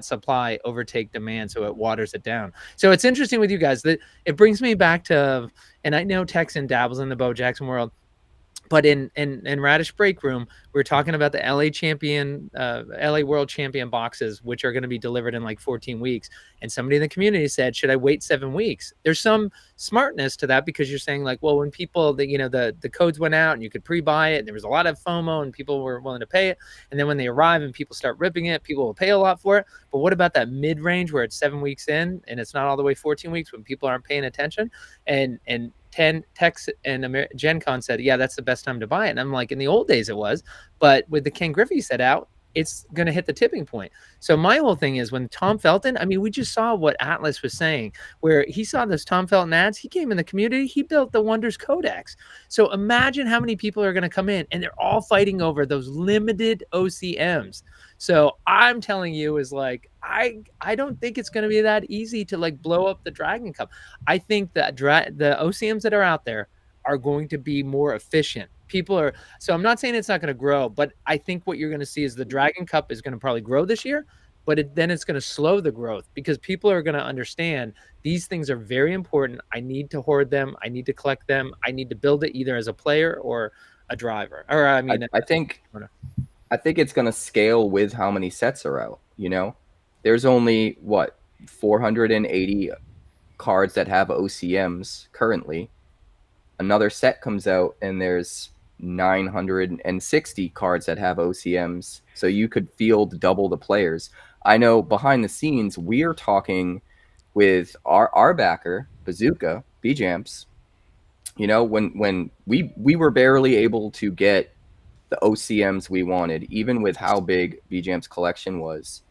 supply overtake demand, so it waters it down. So it's interesting with you guys that it brings me back to, and I know Texan dabbles in the Bo Jackson world, but in Radish Break Room, we're talking about the LA World Champion boxes, which are going to be delivered in like 14 weeks. And somebody in the community said, should I wait 7 weeks? There's some smartness to that, because you're saying, like, well, when people, the codes went out and you could pre-buy it, and there was a lot of FOMO and people were willing to pay it. And then when they arrive and people start ripping it, people will pay a lot for it. But what about that mid-range where it's 7 weeks in and it's not all the way 14 weeks, when people aren't paying attention? And 10 Tex and Gen Con said, yeah, that's the best time to buy it. And I'm like, in the old days it was, but with the Ken Griffey set out, it's going to hit the tipping point. So my whole thing is, when Tom Felton, I mean, we just saw what Atlas was saying, where he saw those Tom Felton ads. He came in the community. He built the Wonders Codex. So imagine how many people are going to come in, and they're all fighting over those limited OCMs. So I'm telling you, is like, I don't think it's going to be that easy to like blow up the Dragon Cup. I think that the OCMs that are out there are going to be more efficient. So I'm not saying it's not going to grow, but I think what you're going to see is the Dragon Cup is going to probably grow this year, but then it's going to slow the growth, because people are going to understand these things are very important. I need to hoard them. I need to collect them. I need to build it either as a player or a driver. Or I think it's going to scale with how many sets are out. There's only 480 cards that have OCMs currently. Another set comes out and there's 960 cards that have OCMs. So you could field double the players. I know behind the scenes, we're talking with our backer, Bazooka, B-Jamps. When we were barely able to get the OCMs we wanted, even with how big B-Jamps collection was.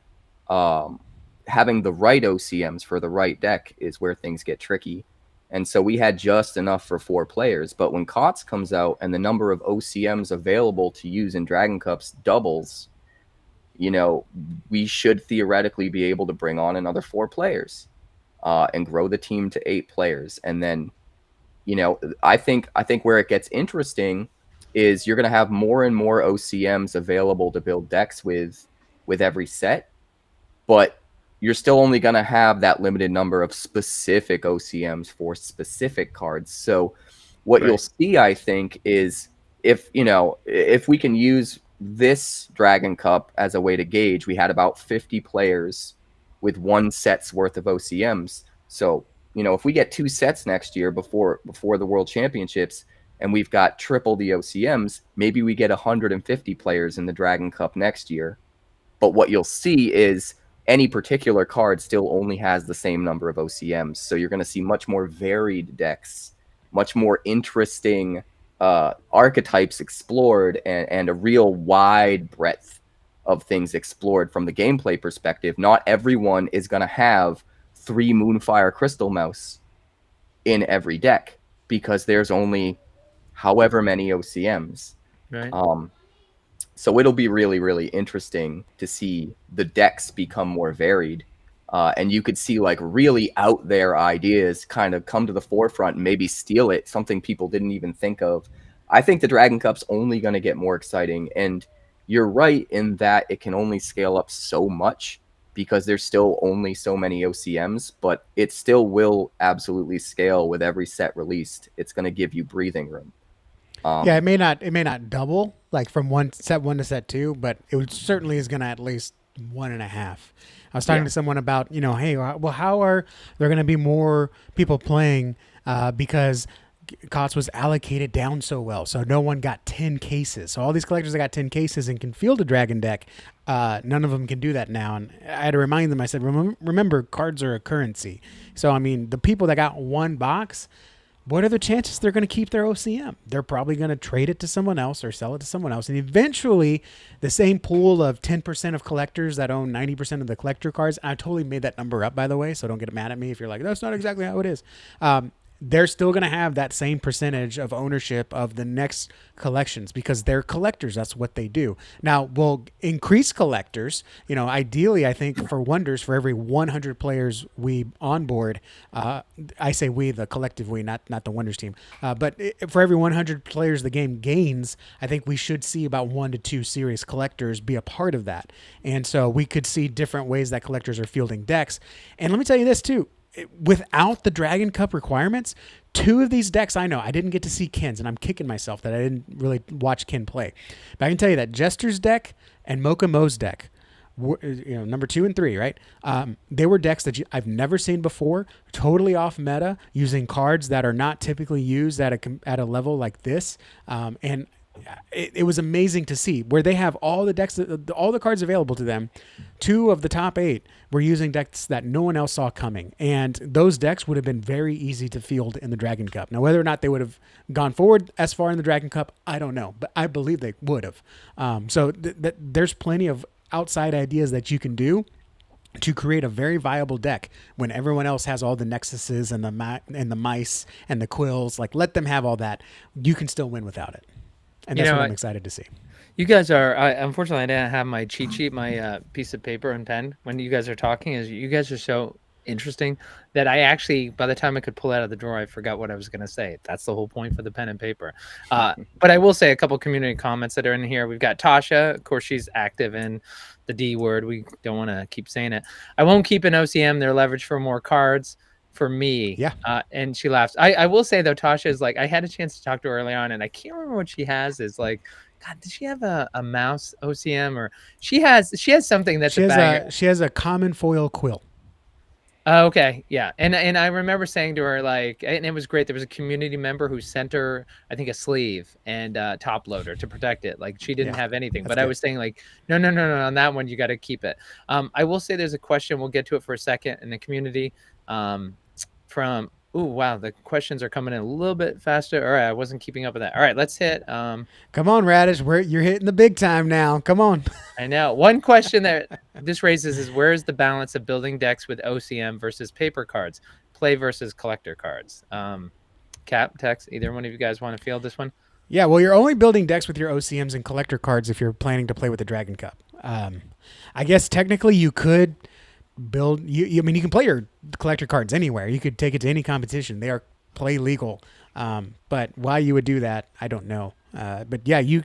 Having the right OCMs for the right deck is where things get tricky. And so we had just enough for 4 players. But when COTS comes out and the number of OCMs available to use in Dragon Cups doubles, we should theoretically be able to bring on another 4 players and grow the team to 8 players. And then, I think where it gets interesting is you're going to have more and more OCMs available to build decks with every set. But you're still only going to have that limited number of specific OCMs for specific cards. So what you'll see, I think, is if we can use this Dragon Cup as a way to gauge, we had about 50 players with 1 set's worth of OCMs. So, if we get 2 sets next year before the World Championships, and we've got triple the OCMs, maybe we get 150 players in the Dragon Cup next year. But what you'll see is any particular card still only has the same number of OCMs. So you're going to see much more varied decks, much more interesting archetypes explored, and a real wide breadth of things explored from the gameplay perspective. Not everyone is going to have 3 Moonfire Crystal Mouse in every deck because there's only however many OCMs. Right. So it'll be really, really interesting to see the decks become more varied. And you could see like really out there ideas kind of come to the forefront and maybe steal it, something people didn't even think of. I think the Dragon Cup's only going to get more exciting. And you're right in that it can only scale up so much because there's still only so many OCMs, but it still will absolutely scale with every set released. It's going to give you breathing room. Yeah, it may not double like from set one to set 2, but it certainly is going to at least 1.5. I was talking to someone about, hey, well, how are there going to be more people playing because COTS was allocated down so well, so no one got 10 cases. So all these collectors that got 10 cases and can field a dragon deck, none of them can do that now. And I had to remind them. I said, remember, cards are a currency. So I mean, the people that got 1 box, what are the chances they're going to keep their OCM? They're probably going to trade it to someone else or sell it to someone else. And eventually, the same pool of 10% of collectors that own 90% of the collector cards, I totally made that number up, by the way, so don't get mad at me if you're like, that's not exactly how it is. They're still going to have that same percentage of ownership of the next collections because they're collectors. That's what they do. Now, we'll increase collectors. Ideally, I think for Wonders, for every 100 players we onboard, I say we, the collective we, not the Wonders team, but for every 100 players the game gains, I think we should see about 1 to 2 serious collectors be a part of that. And so we could see different ways that collectors are fielding decks. And let me tell you this too. Without the Dragon Cup requirements, 2 of these decks I know. I didn't get to see Ken's, and I'm kicking myself that I didn't really watch Ken play. But I can tell you that Jester's deck and Mocha Mo's deck, number 2 and 3, right? They were decks that I've never seen before, totally off meta, using cards that are not typically used at a level like this. And it was amazing to see where they have all the decks, all the cards available to them. 2 of the top 8 were using decks that no one else saw coming. And those decks would have been very easy to field in the Dragon Cup. Now, whether or not they would have gone forward as far in the Dragon Cup, I don't know, but I believe they would have. So there's plenty of outside ideas that you can do to create a very viable deck when everyone else has all the nexuses and the mice and the quills. Like, let them have all that. You can still win without it. And that's what I'm excited to see. You guys are, unfortunately, I didn't have my cheat sheet, my piece of paper and pen when you guys are talking. You guys are so interesting that I actually, by the time I could pull it out of the drawer, I forgot what I was going to say. That's the whole point for the pen and paper. But I will say a couple community comments that are in here. We've got Tasha. Of course, she's active in the D word. We don't want to keep saying it. I won't keep an OCM. They're leveraged for more cards. For me, and she laughs. I will say though, Tasha is like, I had a chance to talk to her early on, and I can't remember what she has. Is like, God, does she have a mouse OCM or she has something that's she has a common foil quill. Okay, yeah, and I remember saying to her like, and it was great. There was a community member who sent her, I think, a sleeve and top loader to protect it. Like she didn't have anything, but I was saying like, no, on that one you got to keep it. I will say there's a question. We'll get to it for a second in the community. From the questions are coming in a little bit faster. All right, I wasn't keeping up with that. All right, let's hit. Come on, Radish, you're hitting the big time now. Come on. I know. One question that this raises is where is the balance of building decks with OCM versus paper cards, play versus collector cards? Cap, Tex, either one of you guys want to field this one? Yeah, well, you're only building decks with your OCMs and collector cards if you're planning to play with the Dragon Cup. I guess technically you could build you can play your collector cards anywhere. You could take it to any competition. They are play legal. But why you would do that, I don't know. But yeah, you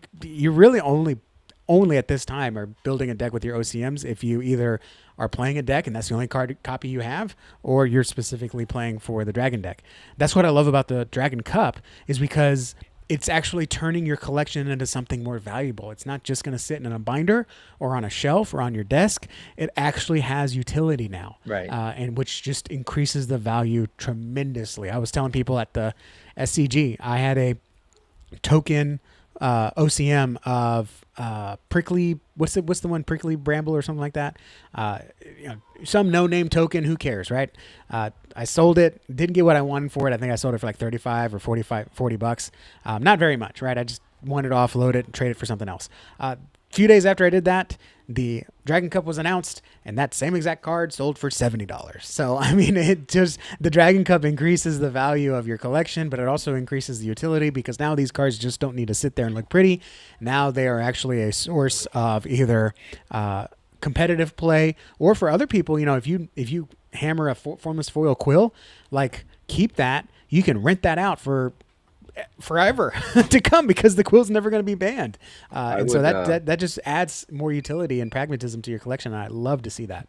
really only at this time are building a deck with your OCMs if you either are playing a deck and that's the only card copy you have, or you're specifically playing for the Dragon deck. That's what I love about the Dragon Cup is because it's actually turning your collection into something more valuable. It's not just going to sit in a binder or on a shelf or on your desk. It actually has utility now, right? And which just increases the value tremendously. I was telling people at the SCG, I had a token OCM of prickly. What's the one, prickly bramble or something like that? Some no name token. Who cares, right? I sold it. Didn't get what I wanted for it. I think I sold it for like 35 or 40 bucks. Not very much, right? I just wanted to offload it and trade it for something else. Few days after I did that, the Dragon Cup was announced, and that same exact card sold for $70. So, I mean, the Dragon Cup increases the value of your collection, but it also increases the utility because now these cards just don't need to sit there and look pretty. Now they are actually a source of either competitive play, or for other people, if you hammer a formless foil quill, like, keep that. You can rent that out for forever to come because the quill's never going to be banned, so that just adds more utility and pragmatism to your collection, and I love to see that.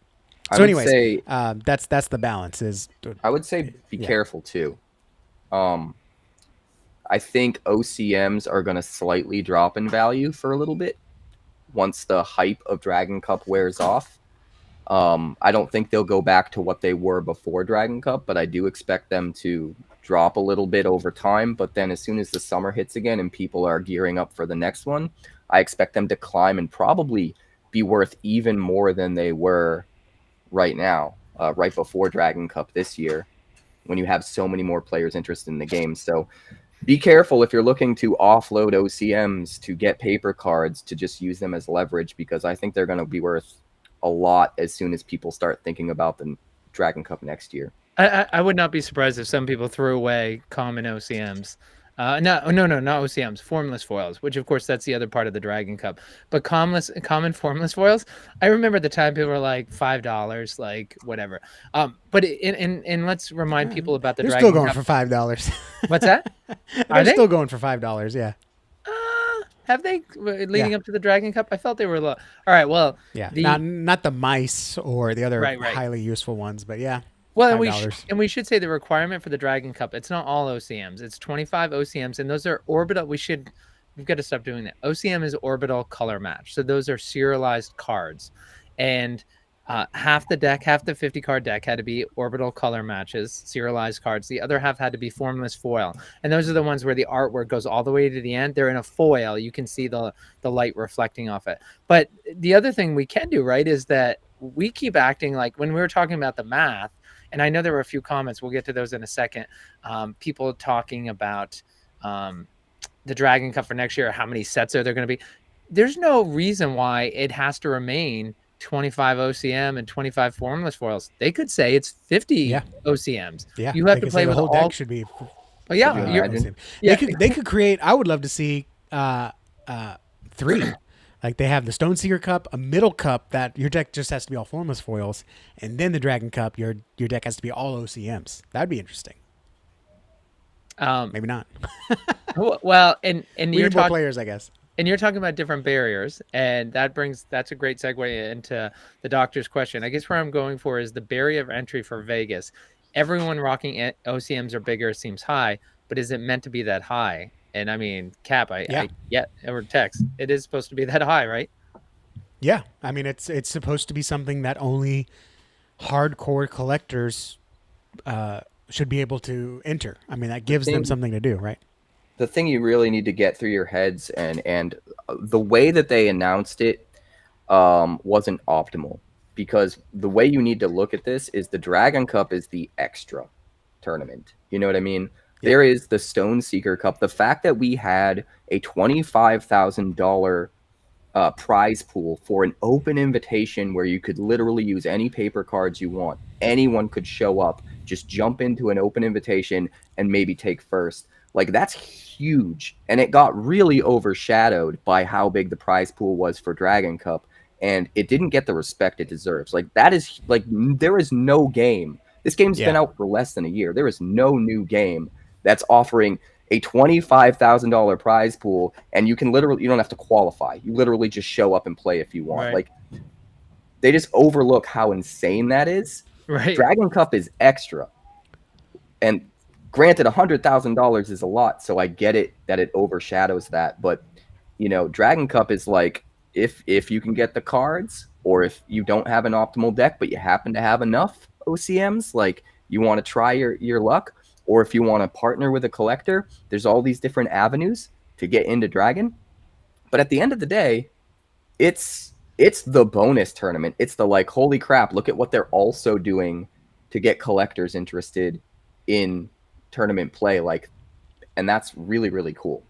So anyways, that's the balance. I would say be careful too. I think OCMs are going to slightly drop in value for a little bit once the hype of Dragon Cup wears off. I don't think they'll go back to what they were before Dragon Cup, but I do expect them to drop a little bit over time. But then as soon as the summer hits again and people are gearing up for the next one, I expect them to climb and probably be worth even more than they were right now, right before Dragon Cup this year, when you have so many more players interested in the game. So be careful if you're looking to offload OCMs to get paper cards, to just use them as leverage, because I think they're going to be worth a lot as soon as people start thinking about the Dragon Cup next year. I would not be surprised if some people threw away common OCMs. No, not OCMs, formless foils, which of course that's the other part of the Dragon Cup. But common formless foils, I remember the time people were like $5, like whatever. But let's remind people about the Dragon Cup. They're still going for $5. What's that? They're still going for $5, yeah. Have they leading up to the Dragon Cup? I felt they were low. All right, well, yeah, not the mice or the other highly useful ones, but yeah. Well, and we should say the requirement for the Dragon Cup, it's not all OCMs. It's 25 OCMs, and those are orbital. We've got to stop doing that. OCM is orbital color match. So those are serialized cards. And half the 50-card deck had to be orbital color matches, serialized cards. The other half had to be formless foil. And those are the ones where the artwork goes all the way to the end. They're in a foil. You can see the light reflecting off it. But the other thing we can do, right, is that we keep acting like when we were talking about the math, and I know there were a few comments, we'll get to those in a second, people talking about the Dragon Cup for next year, how many sets are there going to be. There's no reason why it has to remain 25 OCM and 25 formless foils. They could say it's 50 OCMs. Yeah, you have to play with the whole deck should be. Oh yeah, they could create. I would love to see 3. Like they have the Stoneseeker Cup, a middle cup that your deck just has to be all formless foils, and then the Dragon Cup, your deck has to be all OCMs. That'd be interesting. Maybe not. Well, and we need more players, I guess. And you're talking about different barriers, and that's a great segue into the doctor's question. I guess where I'm going for is the barrier of entry for Vegas. Everyone rocking OCMs or bigger seems high, but is it meant to be that high? And I mean, Cap, or Tex, it is supposed to be that high, right? Yeah, I mean, it's supposed to be something that only hardcore collectors should be able to enter. I mean, that gives them something to do, right? The thing you really need to get through your heads, and the way that they announced it wasn't optimal, because the way you need to look at this is the Dragon Cup is the extra tournament. You know what I mean? There is the Stoneseeker Cup. The fact that we had a $25,000 prize pool for an open invitation where you could literally use any paper cards you want. Anyone could show up, just jump into an open invitation and maybe take first. Like, that's huge. And it got really overshadowed by how big the prize pool was for Dragon Cup. And it didn't get the respect it deserves. Like, that is, like, there is no game. This game's been out for less than a year. There is no new game that's offering a $25,000 prize pool, and you don't have to qualify. You literally just show up and play if you want. Right. Like, they just overlook how insane that is. Right. Dragon Cup is extra. And granted, $100,000 is a lot, so I get it that it overshadows that. But, Dragon Cup is like, if you can get the cards, or if you don't have an optimal deck, but you happen to have enough OCMs, like you want to try your luck, or if you want to partner with a collector, there's all these different avenues to get into Dragon. But at the end of the day, it's the bonus tournament. It's the like, holy crap, look at what they're also doing to get collectors interested in tournament play. Like, and that's really, really cool.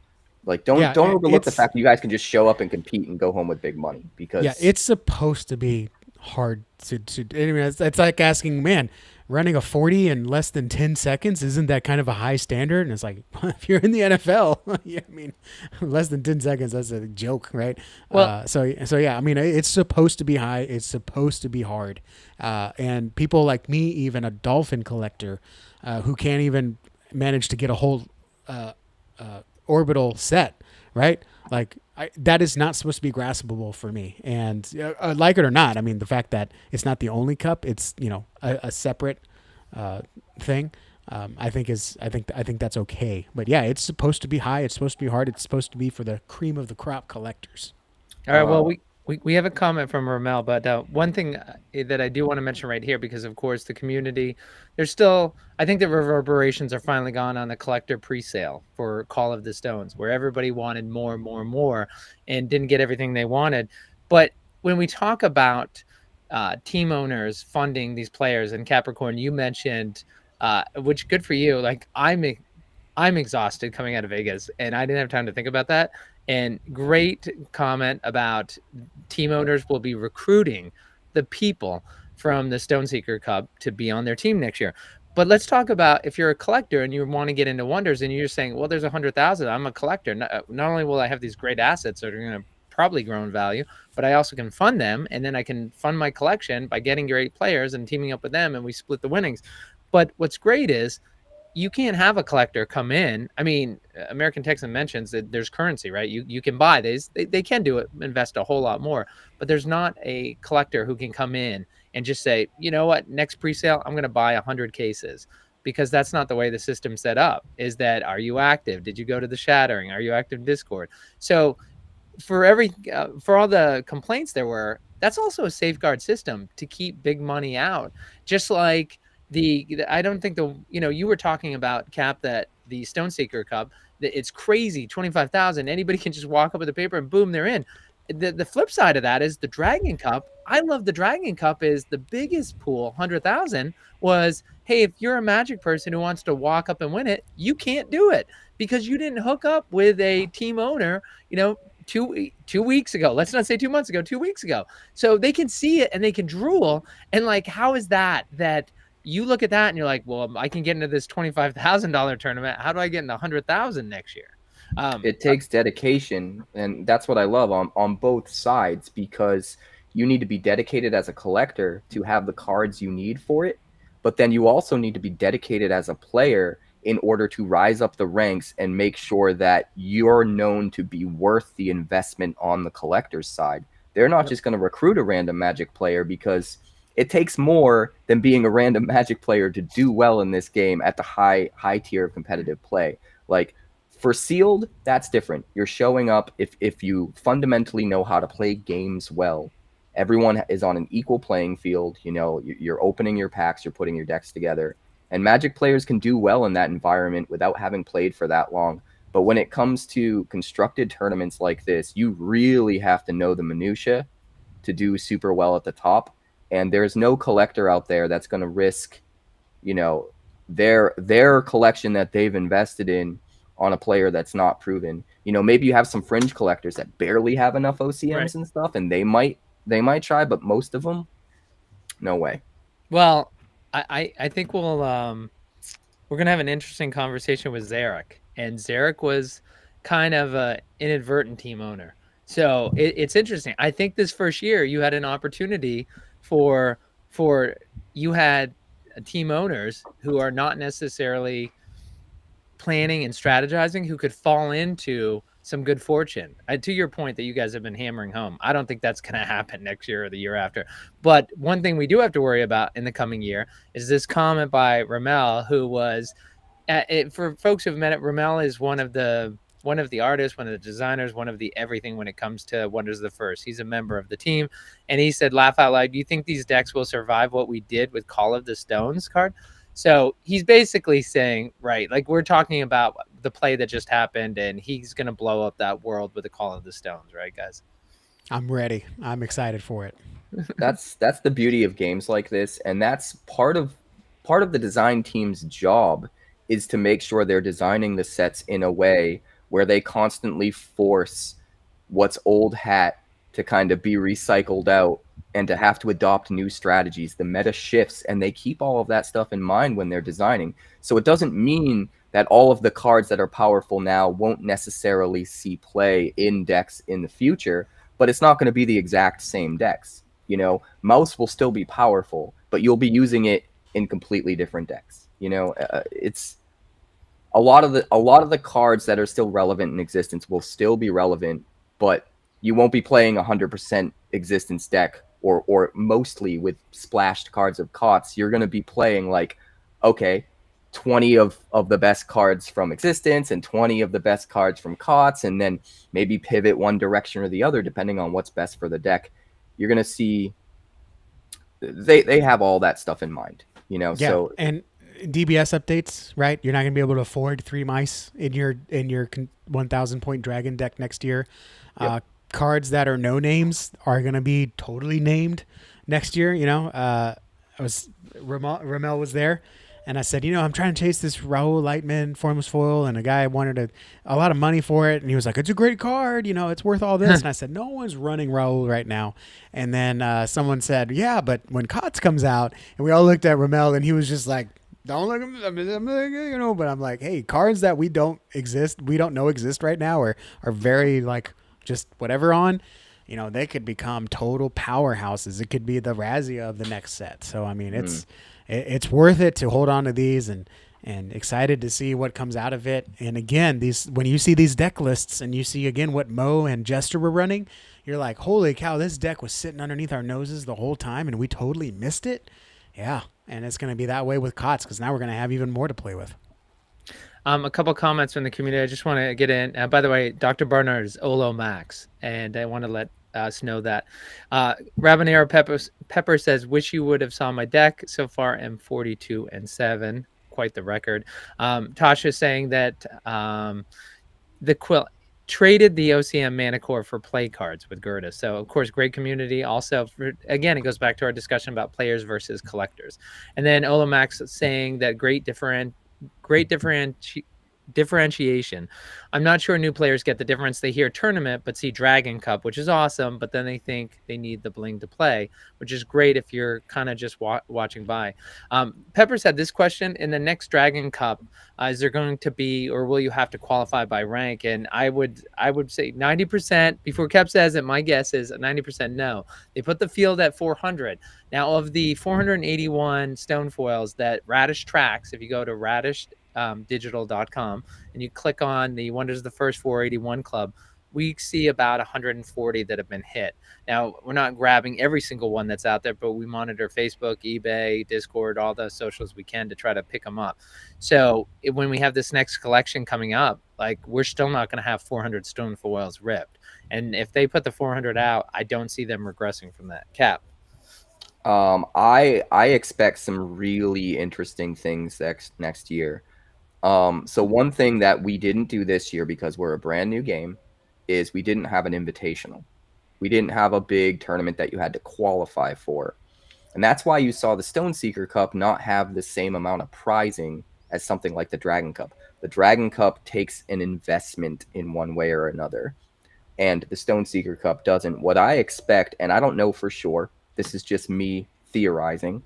Like, don't overlook the fact that you guys can just show up and compete and go home with big money, because it's supposed to be hard to I mean, it's like asking, man, running a 40 in less than 10 seconds, isn't that kind of a high standard? And it's like, if you're in the NFL, yeah, I mean, less than 10 seconds, that's a joke, right? Well, so yeah, I mean, it's supposed to be high, it's supposed to be hard, and people like me, even a dolphin collector, who can't even manage to get a whole orbital set, right? Like, that is not supposed to be graspable for me. And like it or not, I mean, the fact that it's not the only cup, it's, you know, a separate thing, I think that's okay. But yeah, it's supposed to be high. It's supposed to be hard. It's supposed to be for the cream of the crop collectors. all right. Well, we have a comment from Ramel, but one thing that I do want to mention right here, because of course the community, there's still, I think the reverberations are finally gone on the collector pre-sale for Call of the Stones, where everybody wanted more and more and more and didn't get everything they wanted. But when we talk about team owners funding these players, and Capricorn, you mentioned, which good for you. Like, I'm exhausted coming out of Vegas, and I didn't have time to think about that. And great comment about team owners will be recruiting the people from the Stoneseeker Cup to be on their team next year. But let's talk about, if you're a collector and you want to get into Wonders and you're saying, well, there's 100,000, I'm a collector. Not only will I have these great assets that are going to probably grow in value, but I also can fund them, and then I can fund my collection by getting great players and teaming up with them, and we split the winnings. But what's great is, you can't have a collector come in. I mean, American Texan mentions that there's currency, right? You can buy these. They can do it, invest a whole lot more, but there's not a collector who can come in and just say, you know what, next pre-sale, I'm going to buy 100 cases, because that's not the way the system's set up. Is that, are you active? Did you go to the Shattering? Are you active in Discord? So for all the complaints there were, that's also a safeguard system to keep big money out. Just like I don't think you were talking about, Cap, that the Stoneseeker Cup, it's crazy, 25,000. Anybody can just walk up with a paper and boom, they're in. The flip side of that is the Dragon Cup. I love the Dragon Cup is the biggest pool, 100,000, was, hey, if you're a Magic person who wants to walk up and win it, you can't do it because you didn't hook up with a team owner, 2 weeks ago. Let's not say 2 months ago, 2 weeks ago. So they can see it and they can drool. And like, how is that you look at that and you're like, well, I can get into this $25,000 tournament. How do I get into 100,000 next year? It takes dedication, and that's what I love on both sides, because you need to be dedicated as a collector to have the cards you need for it, but then you also need to be dedicated as a player in order to rise up the ranks and make sure that you're known to be worth the investment on the collector's side. They're not just going to recruit a random Magic player, because it takes more than being a random Magic player to do well in this game at the high tier of competitive play. Like, for sealed, that's different. You're showing up if you fundamentally know how to play games well. Everyone is on an equal playing field. You're opening your packs, you're putting your decks together. And Magic players can do well in that environment without having played for that long. But when it comes to constructed tournaments like this, you really have to know the minutia to do super well at the top. And there's no collector out there that's going to risk, their collection that they've invested in on a player that's not proven. Maybe you have some fringe collectors that barely have enough OCMs right. and stuff, and they might try, but most of them, no way. Well, I think we're gonna have an interesting conversation with Zarek, and Zarek was kind of an inadvertent team owner. So it's interesting. I think this first year you had an opportunity for you had team owners who are not necessarily planning and strategizing, who could fall into some good fortune. To your point that you guys have been hammering home, I don't think that's going to happen next year or the year after. But one thing we do have to worry about in the coming year is this comment by Ramel, who was, for folks who've met it, Ramel is one of the artists, one of the designers, one of the everything when it comes to Wonders of the First. He's a member of the team, and he said, laugh out loud, do you think these decks will survive what we did with Call of the Stones card? So he's basically saying, right, like we're talking about the play that just happened, and he's going to blow up that world with the Call of the Stones, right, guys? I'm ready. I'm excited for it. That's the beauty of games like this, and that's part of the design team's job, is to make sure they're designing the sets in a way where they constantly force what's old hat to kind of be recycled out and to have to adopt new strategies. The meta shifts, and they keep all of that stuff in mind when they're designing. So it doesn't mean that all of the cards that are powerful now won't necessarily see play in decks in the future, but it's not going to be the exact same decks. You know, Mouse will still be powerful, but you'll be using it in completely different decks. You know, it's a lot of the cards that are still relevant in existence will still be relevant, but you won't be playing 100% existence deck or mostly with splashed cards of COTS. You're going to be playing like, okay, 20 of the best cards from existence and 20 of the best cards from COTS, and then maybe pivot one direction or the other depending on what's best for the deck. You're going to see they have all that stuff in mind, you know. Yeah, so and DBS updates, right? You're not going to be able to afford 3 mice in your 1,000 point dragon deck next year. Yep. Cards that are no names are going to be totally named next year. You know, Ramel was there, and I said, you know, I'm trying to chase this Raul Lightman Formless Foil, and a guy wanted a lot of money for it, and he was like, it's a great card, you know, it's worth all this. And I said, no one's running Raul right now. And then someone said, yeah, but when COTS comes out, and we all looked at Ramel, and he was just like, don't look at me, you know. But I'm like, hey, cards that we don't know exist right now, are very like just whatever on, you know, they could become total powerhouses. It could be the Razia of the next set. So I mean, it's worth it to hold on to these, and excited to see what comes out of it. And again, when you see these deck lists and you see again what Mo and Jester were running, you're like, holy cow, this deck was sitting underneath our noses the whole time and we totally missed it. Yeah, and it's going to be that way with COTS, because now we're going to have even more to play with. A couple comments from the community. I just want to get in. By the way, Dr. Barnard is Olo Max, and I want to let us know that. Rabanero Pepper says, wish you would have saw my deck. So far, M42 and 7. Quite the record. Tasha saying that the Quill traded the OCM Mana Core for play cards with Gerda. So, of course, great community. Also, again, it goes back to our discussion about players versus collectors. And then Olo Max saying that great differentiation. I'm not sure new players get the difference. They hear tournament but see Dragon Cup, which is awesome, but then they think they need the bling to play, which is great if you're kind of just watching by. Pepper said this question: in the next Dragon Cup, is there going to be, or will you have to qualify by rank? And I would say 90%. Before Kep says it, my guess is 90% no. They put the field at 400. Now, of the 481 stone foils that Radish tracks, if you go to Radish digital.com and you click on the Wonders of the First 481 Club, we see about 140 that have been hit. Now, we're not grabbing every single one that's out there, but we monitor Facebook, eBay, Discord, all the socials we can to try to pick them up. So when we have this next collection coming up, like, we're still not going to have 400 stone foils ripped. And if they put the 400 out, I don't see them regressing from that. Cap. I expect some really interesting things next year. So one thing that we didn't do this year, because we're a brand new game, is we didn't have an invitational. We didn't have a big tournament that you had to qualify for. And that's why you saw the Stoneseeker Cup not have the same amount of prizing as something like the Dragon Cup. The Dragon Cup takes an investment in one way or another, and the Stoneseeker Cup doesn't. What I expect, and I don't know for sure, this is just me theorizing,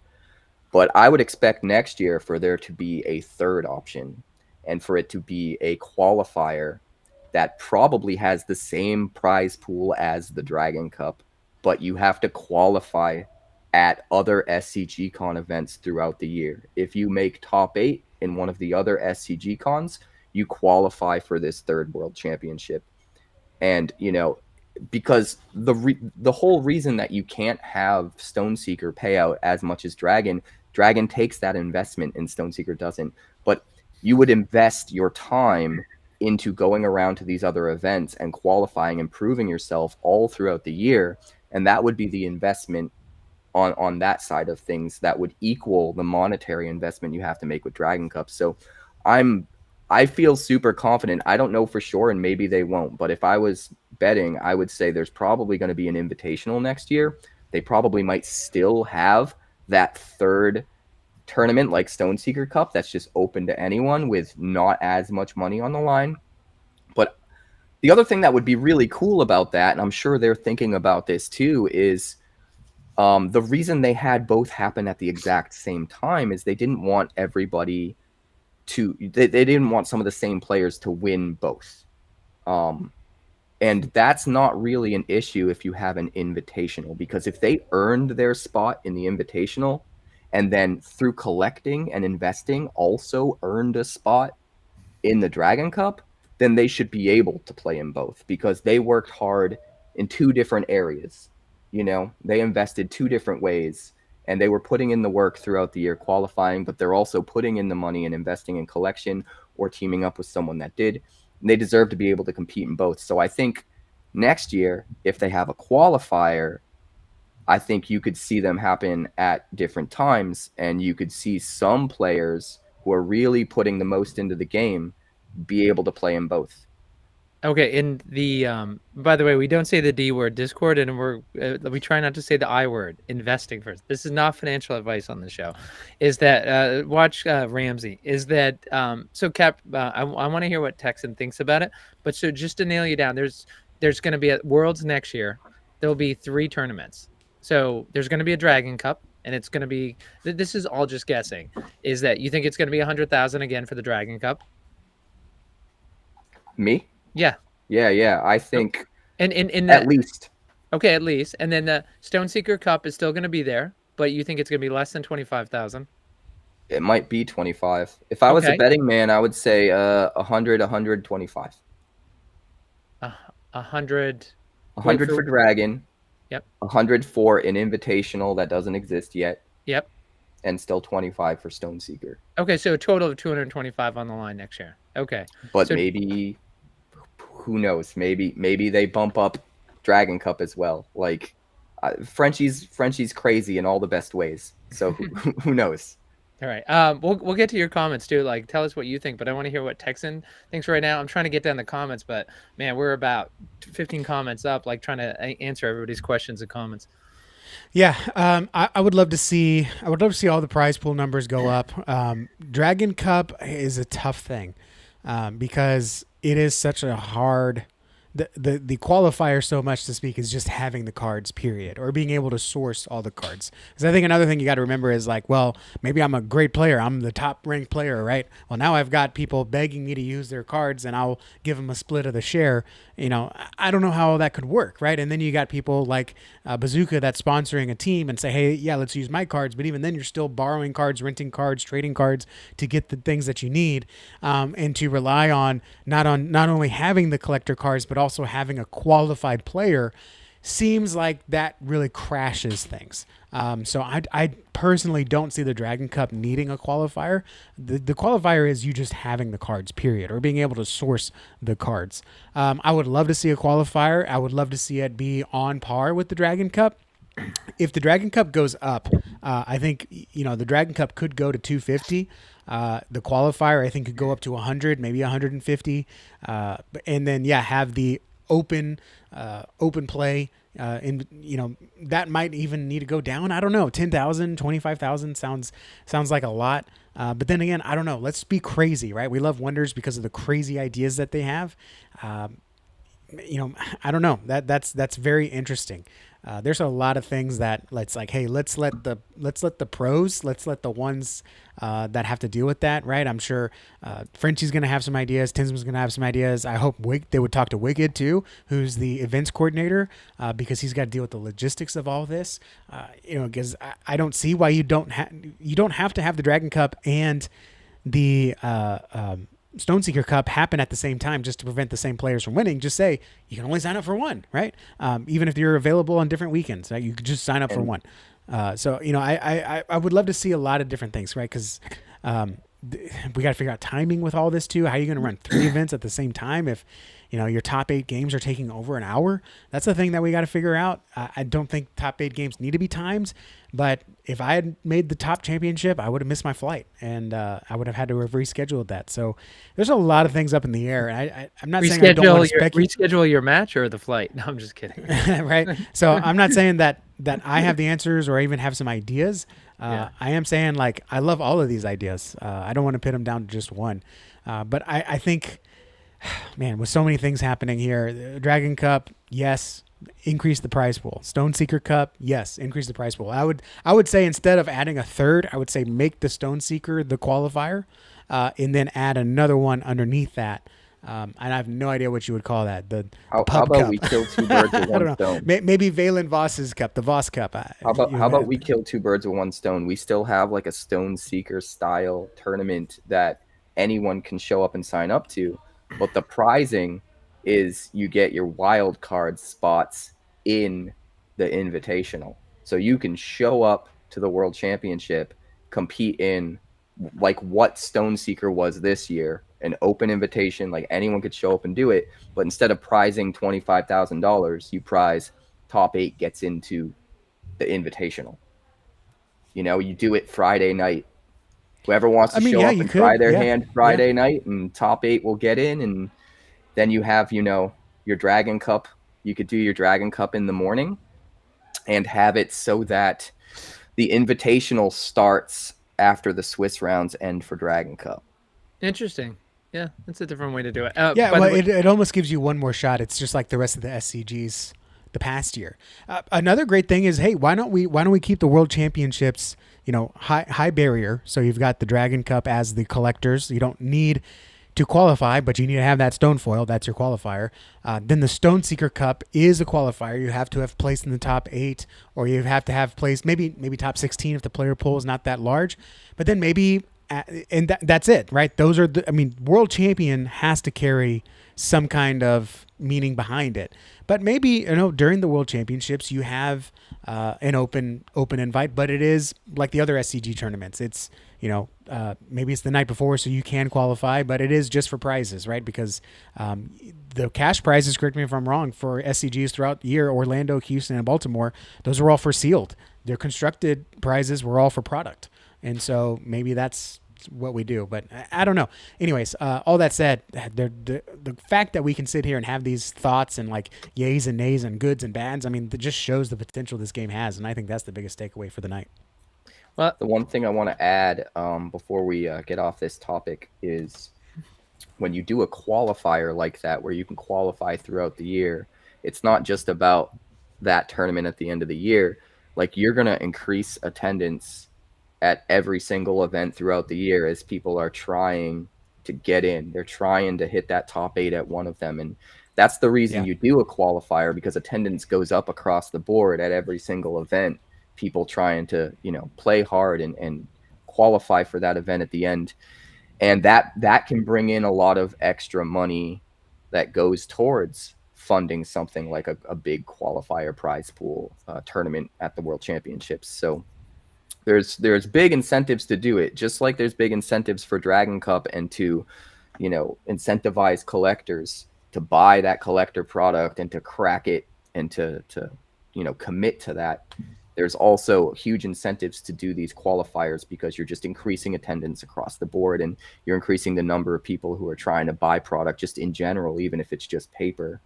but I would expect next year for there to be a third option, and for it to be a qualifier that probably has the same prize pool as the Dragon Cup, but you have to qualify at other SCG Con events throughout the year. If you make top 8 in one of the other SCG Cons, you qualify for this third World Championship. And, you know, because the whole reason that you can't have Stoneseeker pay out as much as Dragon takes that investment and Stoneseeker doesn't. But you would invest your time into going around to these other events and qualifying and proving yourself all throughout the year, and that would be the investment on that side of things that would equal the monetary investment you have to make with Dragon Cup. So I'm I feel super confident. I don't know for sure, and maybe they won't. But if I was betting, I would say there's probably going to be an invitational next year. They probably might still have that third tournament like Stoneseeker Cup that's just open to anyone with not as much money on the line. But the other thing that would be really cool about that, and I'm sure they're thinking about this too, is the reason they had both happen at the exact same time is they didn't want everybody to they didn't want some of the same players to win both. And that's not really an issue if you have an invitational, because if they earned their spot in the invitational and then through collecting and investing also earned a spot in the Dragon Cup, then they should be able to play in both because they worked hard in two different areas. You know, they invested two different ways and they were putting in the work throughout the year qualifying, but they're also putting in the money and investing in collection or teaming up with someone that did. And they deserve to be able to compete in both. So I think next year, if they have a qualifier, I think you could see them happen at different times, and you could see some players who are really putting the most into the game be able to play in both. Okay, and the by the way, we don't say the D word, Discord, and we try not to say the I word, investing first. This is not financial advice on the show. Is that watch Ramsey? Is that so? Cap, I want to hear what Texan thinks about it. But so just to nail you down, there's going to be at Worlds next year. There'll be 3 tournaments. So there's going to be a Dragon Cup, and it's going to be. This is all just guessing. Is that you think it's going to be 100,000 again for the Dragon Cup? Me? Yeah. Yeah. I think and at least. Okay, at least. And then the Stoneseeker Cup is still going to be there, but you think it's going to be less than 25,000? It might be 25. If I was a betting man, I would say 100, 125. 100. 100 for Dragon. Yep. 100 for an invitational that doesn't exist yet. Yep. And still 25 for Stoneseeker. Okay, so a total of 225 on the line next year. Okay. But so, maybe, who knows? Maybe they bump up Dragon Cup as well. Like, Frenchie's crazy in all the best ways. So who knows? All right. We'll get to your comments too. Like, tell us what you think, but I want to hear what Texan thinks right now. I'm trying to get down the comments, but man, we're about 15 comments up, like trying to answer everybody's questions and comments. Yeah, I would love to see. I would love to see all the prize pool numbers go up. Dragon Cup is a tough thing because it is such a hard. The qualifier, so much to speak, is just having the cards, period, or being able to source all the cards. Because I think another thing you got to remember is like, well, maybe I'm a great player. I'm the top ranked player, right? Well, now I've got people begging me to use their cards and I'll give them a split of the share. You know, I don't know how that could work, right? And then you got people like Bazooka that's sponsoring a team and say, hey, yeah, let's use my cards. But even then you're still borrowing cards, renting cards, trading cards to get the things that you need, and to rely on not only having the collector cards, but also having a qualified player seems like that really crashes things. So I personally don't see the Dragon Cup needing a qualifier. The qualifier is you just having the cards, period, or being able to source the cards. I would love to see a qualifier. I would love to see it be on par with the Dragon Cup. If the Dragon Cup goes up, I think, the Dragon Cup could go to 250. The qualifier, I think, could go up to 100, maybe 150. And then, have the open play. And that might even need to go down. I don't know. 10,000, 25,000 sounds like a lot. But then again, I don't know. Let's be crazy, right? We love Wonders because of the crazy ideas that they have. I don't know. That's very interesting. There's a lot of things that let's let the pros, let's let the ones that have to deal with that, right? I'm sure Frenchie's going to have some ideas. Tinsman's going to have some ideas. I hope they would talk to Wicked too, who's the events coordinator, because he's got to deal with the logistics of all this. Because I don't see why you don't have to have the Dragon Cup and the Stoneseeker Cup happen at the same time just to prevent the same players from winning. Just say you can only sign up for one, right? Even if you're available on different weekends, right? You could just sign up for one. So I would love to see a lot of different things, right? Because we got to figure out timing with all this too. How are you going to run 3 events at the same time? If your top 8 games are taking over an hour. That's the thing that we got to figure out. I don't think top 8 games need to be timed, but if I had made the top championship, I would have missed my flight, and I would have had to have rescheduled that. So there's a lot of things up in the air. And I'm not saying I don't want to speculate. Reschedule your match or the flight. No, I'm just kidding. Right. So I'm not saying that I have the answers or even have some ideas. I am saying, like, I love all of these ideas. I don't want to pin them down to just one. But I think, man, with so many things happening here, Dragon Cup, yes, increase the prize pool. Stoneseeker Cup, yes, increase the prize pool. I would say instead of adding a third, I would say make the Stoneseeker the qualifier, and then add another one underneath that. And I have no idea what you would call that. How about cup. we kill 2 birds with one stone? Maybe Valen Voss's cup, the Voss Cup. How about we kill 2 birds with one stone? We still have like a Stoneseeker style tournament that anyone can show up and sign up to, but the prizing is you get your wild card spots in the invitational. So you can show up to the World Championship, compete in like what Stoneseeker was this year, an open invitation, like anyone could show up and do it. But instead of prizing $25,000, you prize top 8 gets into the invitational. You do it Friday night. Whoever wants to show up and try their hand Friday night, and top 8 will get in. And then you have, your Dragon Cup. You could do your Dragon Cup in the morning and have it so that the invitational starts after the Swiss rounds end for Dragon Cup. Interesting. Yeah, that's a different way to do it. It almost gives you one more shot. It's just like the rest of the SCGs the past year. Another great thing is, hey, why don't we keep the World Championships, high barrier? So you've got the Dragon Cup as the collectors. You don't need to qualify, but you need to have that stone foil. That's your qualifier. Then the Stoneseeker Cup is a qualifier. You have to have placed in the top 8, or you have to have placed maybe top 16 if the player pool is not that large. But then maybe, and that's it, right? Those are World Champion has to carry some kind of meaning behind it. But maybe, during the World Championships, you have an open invite, but it is like the other SCG tournaments. It's, maybe it's the night before, so you can qualify, but it is just for prizes, right? Because the cash prizes, correct me if I'm wrong, for SCGs throughout the year, Orlando, Houston, and Baltimore, those are all for sealed. Their constructed prizes were all for product. And so maybe that's what we do, but I don't know. Anyways, all that said, the fact that we can sit here and have these thoughts and like yays and nays and goods and bads, it just shows the potential this game has, and I think that's the biggest takeaway for the night. Well, the one thing I want to add before we get off this topic is when you do a qualifier like that, where you can qualify throughout the year, it's not just about that tournament at the end of the year. Like, you're going to increase attendance at every single event throughout the year as people are trying to get in. They're trying to hit that top 8 at one of them. And that's the reason you do a qualifier, because attendance goes up across the board at every single event. People trying to, play hard and qualify for that event at the end. And that can bring in a lot of extra money that goes towards funding something like a big qualifier prize pool tournament at the World Championships. So there's big incentives to do it, just like there's big incentives for Dragon Cup and to, incentivize collectors to buy that collector product and to crack it and to commit to that. There's also huge incentives to do these qualifiers, because you're just increasing attendance across the board, and you're increasing the number of people who are trying to buy product just in general, even if it's just paper,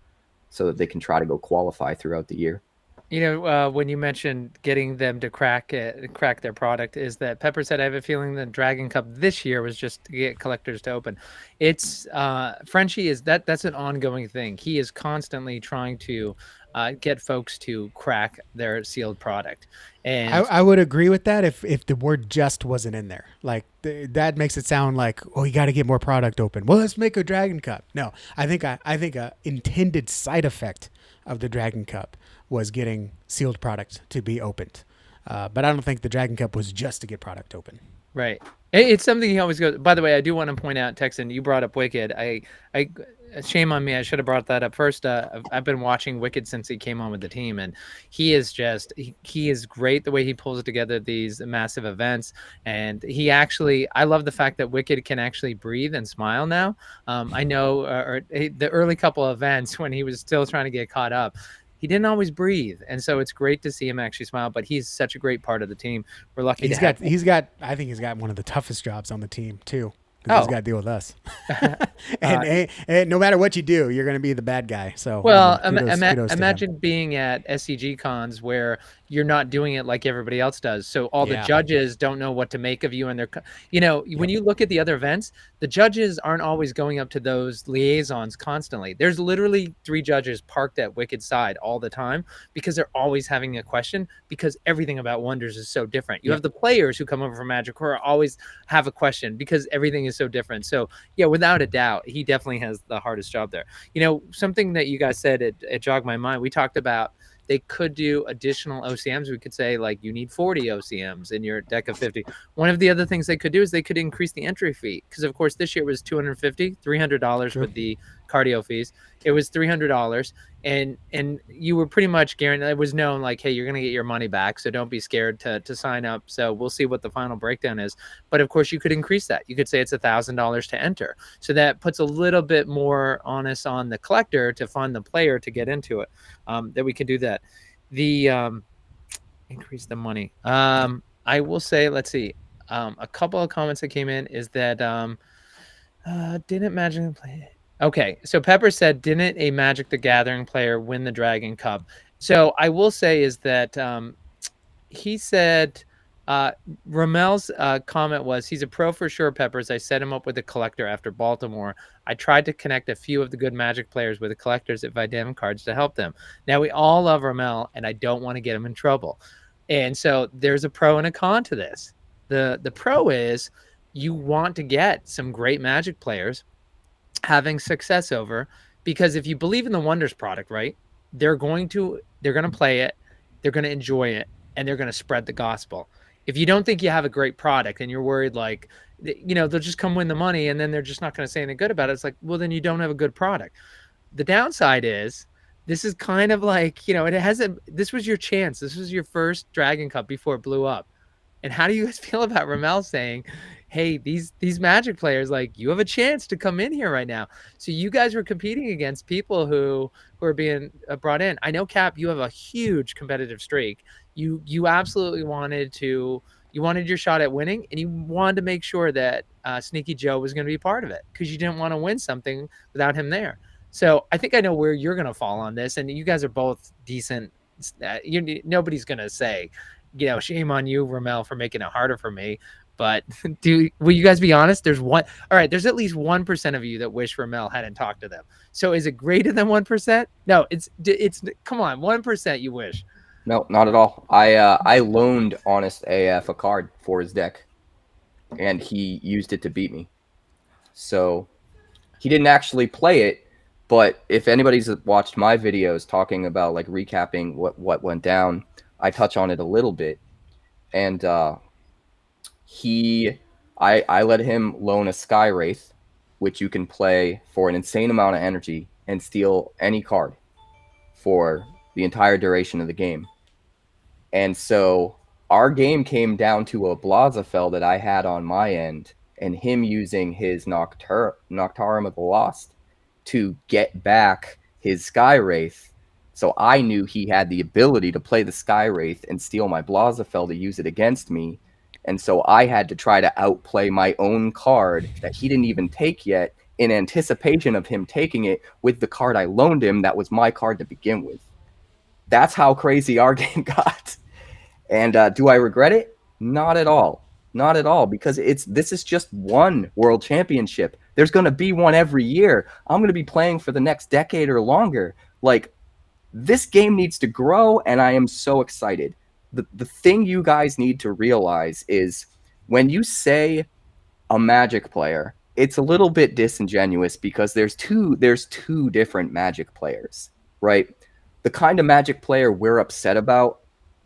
so that they can try to go qualify throughout the year. When you mentioned getting them to crack their product, is that Pepper said, I have a feeling the Dragon Cup this year was just to get collectors to open. It's Frenchie that's an ongoing thing. He is constantly trying to get folks to crack their sealed product. And I would agree with that if the word just wasn't in there. Like that makes it sound like, oh, you got to get more product open. Well, let's make a Dragon Cup. No, I think a intended side effect of the Dragon Cup was getting sealed product to be opened. But I don't think the Dragon Cup was just to get product open. Right. It's something he always goes. By the way, I do want to point out, Texan, you brought up Wicked. shame on me. I should have brought that up first. I've been watching Wicked since he came on with the team, and he is just he is great the way he pulls together these massive events. And he actually, I love the fact that Wicked can actually breathe and smile now. I know the early couple of events when he was still trying to get caught up, he didn't always breathe, and so it's great to see him actually smile. But he's such a great part of the team. We're lucky He's to have. I think he's got one of the toughest jobs on the team too. Oh. He's got to deal with us, and no matter what you do, you're going to be the bad guy. So, well, kudos to him. imagine being at SCG cons where you're not doing it like everybody else does. So all the Yeah. judges don't know what to make of you, and they're, when you look at the other events, the judges aren't always going up to those liaisons constantly. There's literally 3 judges parked at Wicked side all the time because they're always having a question, because everything about Wonders is so different. You have the players who come over from Magic who are always have a question because everything is so different. So yeah, without a doubt, he definitely has the hardest job there. Something that you guys said, it jogged my mind. We talked about they could do additional OCMs. We could say, like, you need 40 OCMs in your deck of 50. One of the other things they could do is they could increase the entry fee, because of course this year was $250, $300 with the cardio fees. It was $300, and you were pretty much guaranteed. It was known, like, hey, you're going to get your money back, so don't be scared to sign up. So we'll see what the final breakdown is. But of course, you could increase that. You could say it's $1,000 to enter. So that puts a little bit more onus on the collector to fund the player to get into it. That we can do that. The increase the money. I will say, let's see. A couple of comments that came in is that didn't Magic play? Okay, so Pepper said, didn't a Magic the Gathering player win the Dragon Cup? So I will say is that he said Ramel's comment was, he's a pro for sure, Peppers. I set him up with a collector after Baltimore. I tried to connect a few of the good Magic players with the collectors at Vidam cards to help them. Now, we all love Ramel, and I don't want to get him in trouble. And so there's a pro and a con to this. The pro is you want to get some great Magic players having success over, because if you believe in the Wonders product, right, they're going to play it, they're going to enjoy it, and they're going to spread the gospel. If you don't think you have a great product and you're worried, like, they'll just come win the money and then they're just not going to say anything good about it, it's like, well, then you don't have a good product. The downside is this is kind of like, this was your chance. This was your first Dragon Cup before it blew up. And how do you guys feel about Ramel saying, hey, these Magic players, like, you have a chance to come in here right now? So you guys were competing against people who are being brought in. I know, Cap, you have a huge competitive streak. You absolutely wanted your shot at winning, and you wanted to make sure that Sneaky Joe was going to be part of it, because you didn't want to win something without him there. So I think I know where you're going to fall on this, and you guys are both decent. Nobody's going to say, shame on you, Ramel, for making it harder for me. But will you guys be honest? There's at least 1% of you that wish Ramel hadn't talked to them. So is it greater than 1%? No, it's come on, 1% you wish. No, not at all. I loaned Honest AF a card for his deck, and he used it to beat me. So he didn't actually play it, but if anybody's watched my videos talking about, like, recapping what went down, I touch on it a little bit. And I let him loan a Sky Wraith, which you can play for an insane amount of energy and steal any card for the entire duration of the game. And so our game came down to a Blazafell that I had on my end, and him using his Noctarum of the Lost to get back his Sky Wraith. So I knew he had the ability to play the Sky Wraith and steal my Blazafell to use it against me. And so I had to try to outplay my own card that he didn't even take yet, in anticipation of him taking it with the card I loaned him that was my card to begin with. That's how crazy our game got. And do I regret it? Not at all. Not at all, because this is just one World Championship. There's going to be one every year. I'm going to be playing for the next decade or longer. Like, this game needs to grow, and I am so excited. The thing you guys need to realize is, when you say a Magic player, it's a little bit disingenuous, because there's two different Magic players, right? The kind of Magic player we're upset about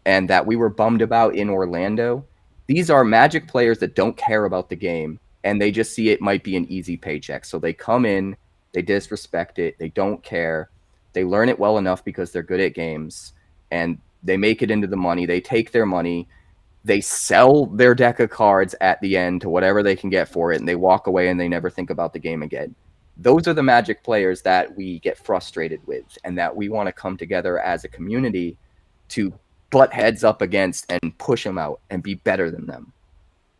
and that we were bummed about in Orlando, these are Magic players that don't care about the game, and they just see it might be an easy paycheck. So they come in They disrespect it. They don't care. They learn it well enough because they're good at games, and they make it into the money. They take their money. They sell their deck of cards at the end to whatever they can get for it, and they walk away and they never think about the game again. Those are the Magic players that we get frustrated with, and that we want to come together as a community to butt heads up against and push them out and be better than them.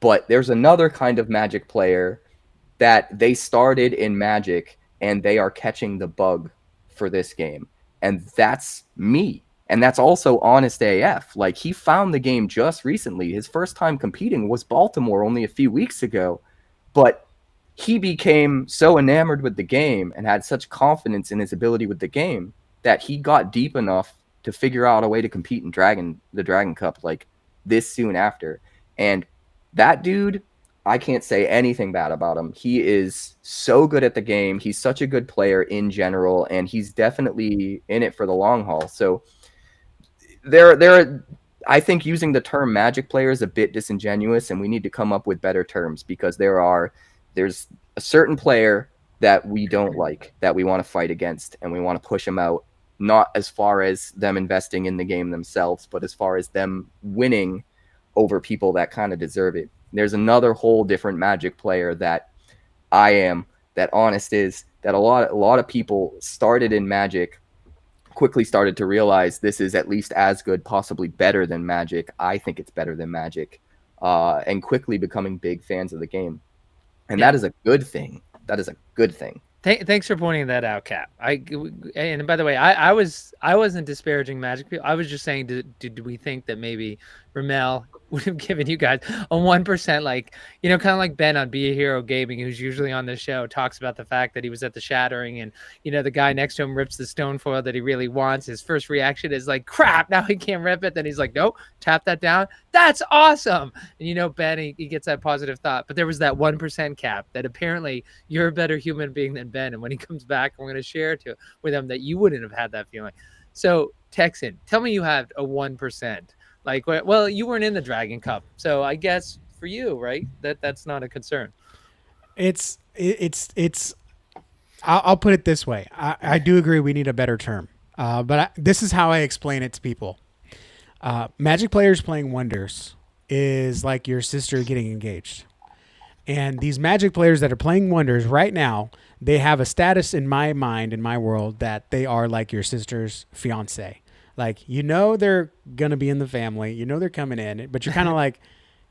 But there's another kind of Magic player that they started in Magic and they are catching the bug for this game. And that's me. And that's also Honest AF. Like, he found the game just recently. His first time competing was Baltimore only a few weeks ago. But he became so enamored with the game and had such confidence in his ability with the game that he got deep enough to figure out a way to compete in the Dragon Cup like this soon after. And that dude, I can't say anything bad about him. He is so good at the game. He's such a good player in general, and he's definitely in it for the long haul. So I think using the term Magic player is a bit disingenuous, and we need to come up with better terms, because there's a certain player that we don't like, that we want to fight against, and we want to push them out, not as far as them investing in the game themselves, but as far as them winning over people that kind of deserve it. There's another whole different Magic player that Honest is, that a lot of people started in Magic, quickly started to realize this is at least as good, possibly better than Magic. I think it's better than Magic, and quickly becoming big fans of the game. And that is a good thing. That is a good thing. Thanks for pointing that out, Cap. And by the way, I wasn't disparaging Magic people. I was just saying, did we think that maybe Ramel would have given you guys a 1%, like, kind of like Ben on Be a Hero Gaming, who's usually on the show, talks about the fact that he was at the Shattering, and the guy next to him rips the stone foil that he really wants. His first reaction is like, crap, now he can't rip it. Then he's like, nope, tap that down. That's awesome. And Ben, he gets that positive thought. But there was that 1%, Cap, that apparently you're a better human being than Ben. And when he comes back, we're going to share it with him that you wouldn't have had that feeling. So Texan, tell me you had a 1%. Like, well, you weren't in the Dragon Cup, so I guess for you, right, that's not a concern. I'll put it this way. I do agree we need a better term, but this is how I explain it to people. Magic players playing Wonders is like your sister getting engaged. And these Magic players that are playing Wonders right now, they have a status in my mind, in my world, that they are like your sister's fiance. Like, they're going to be in the family. They're coming in, but you're kind of like,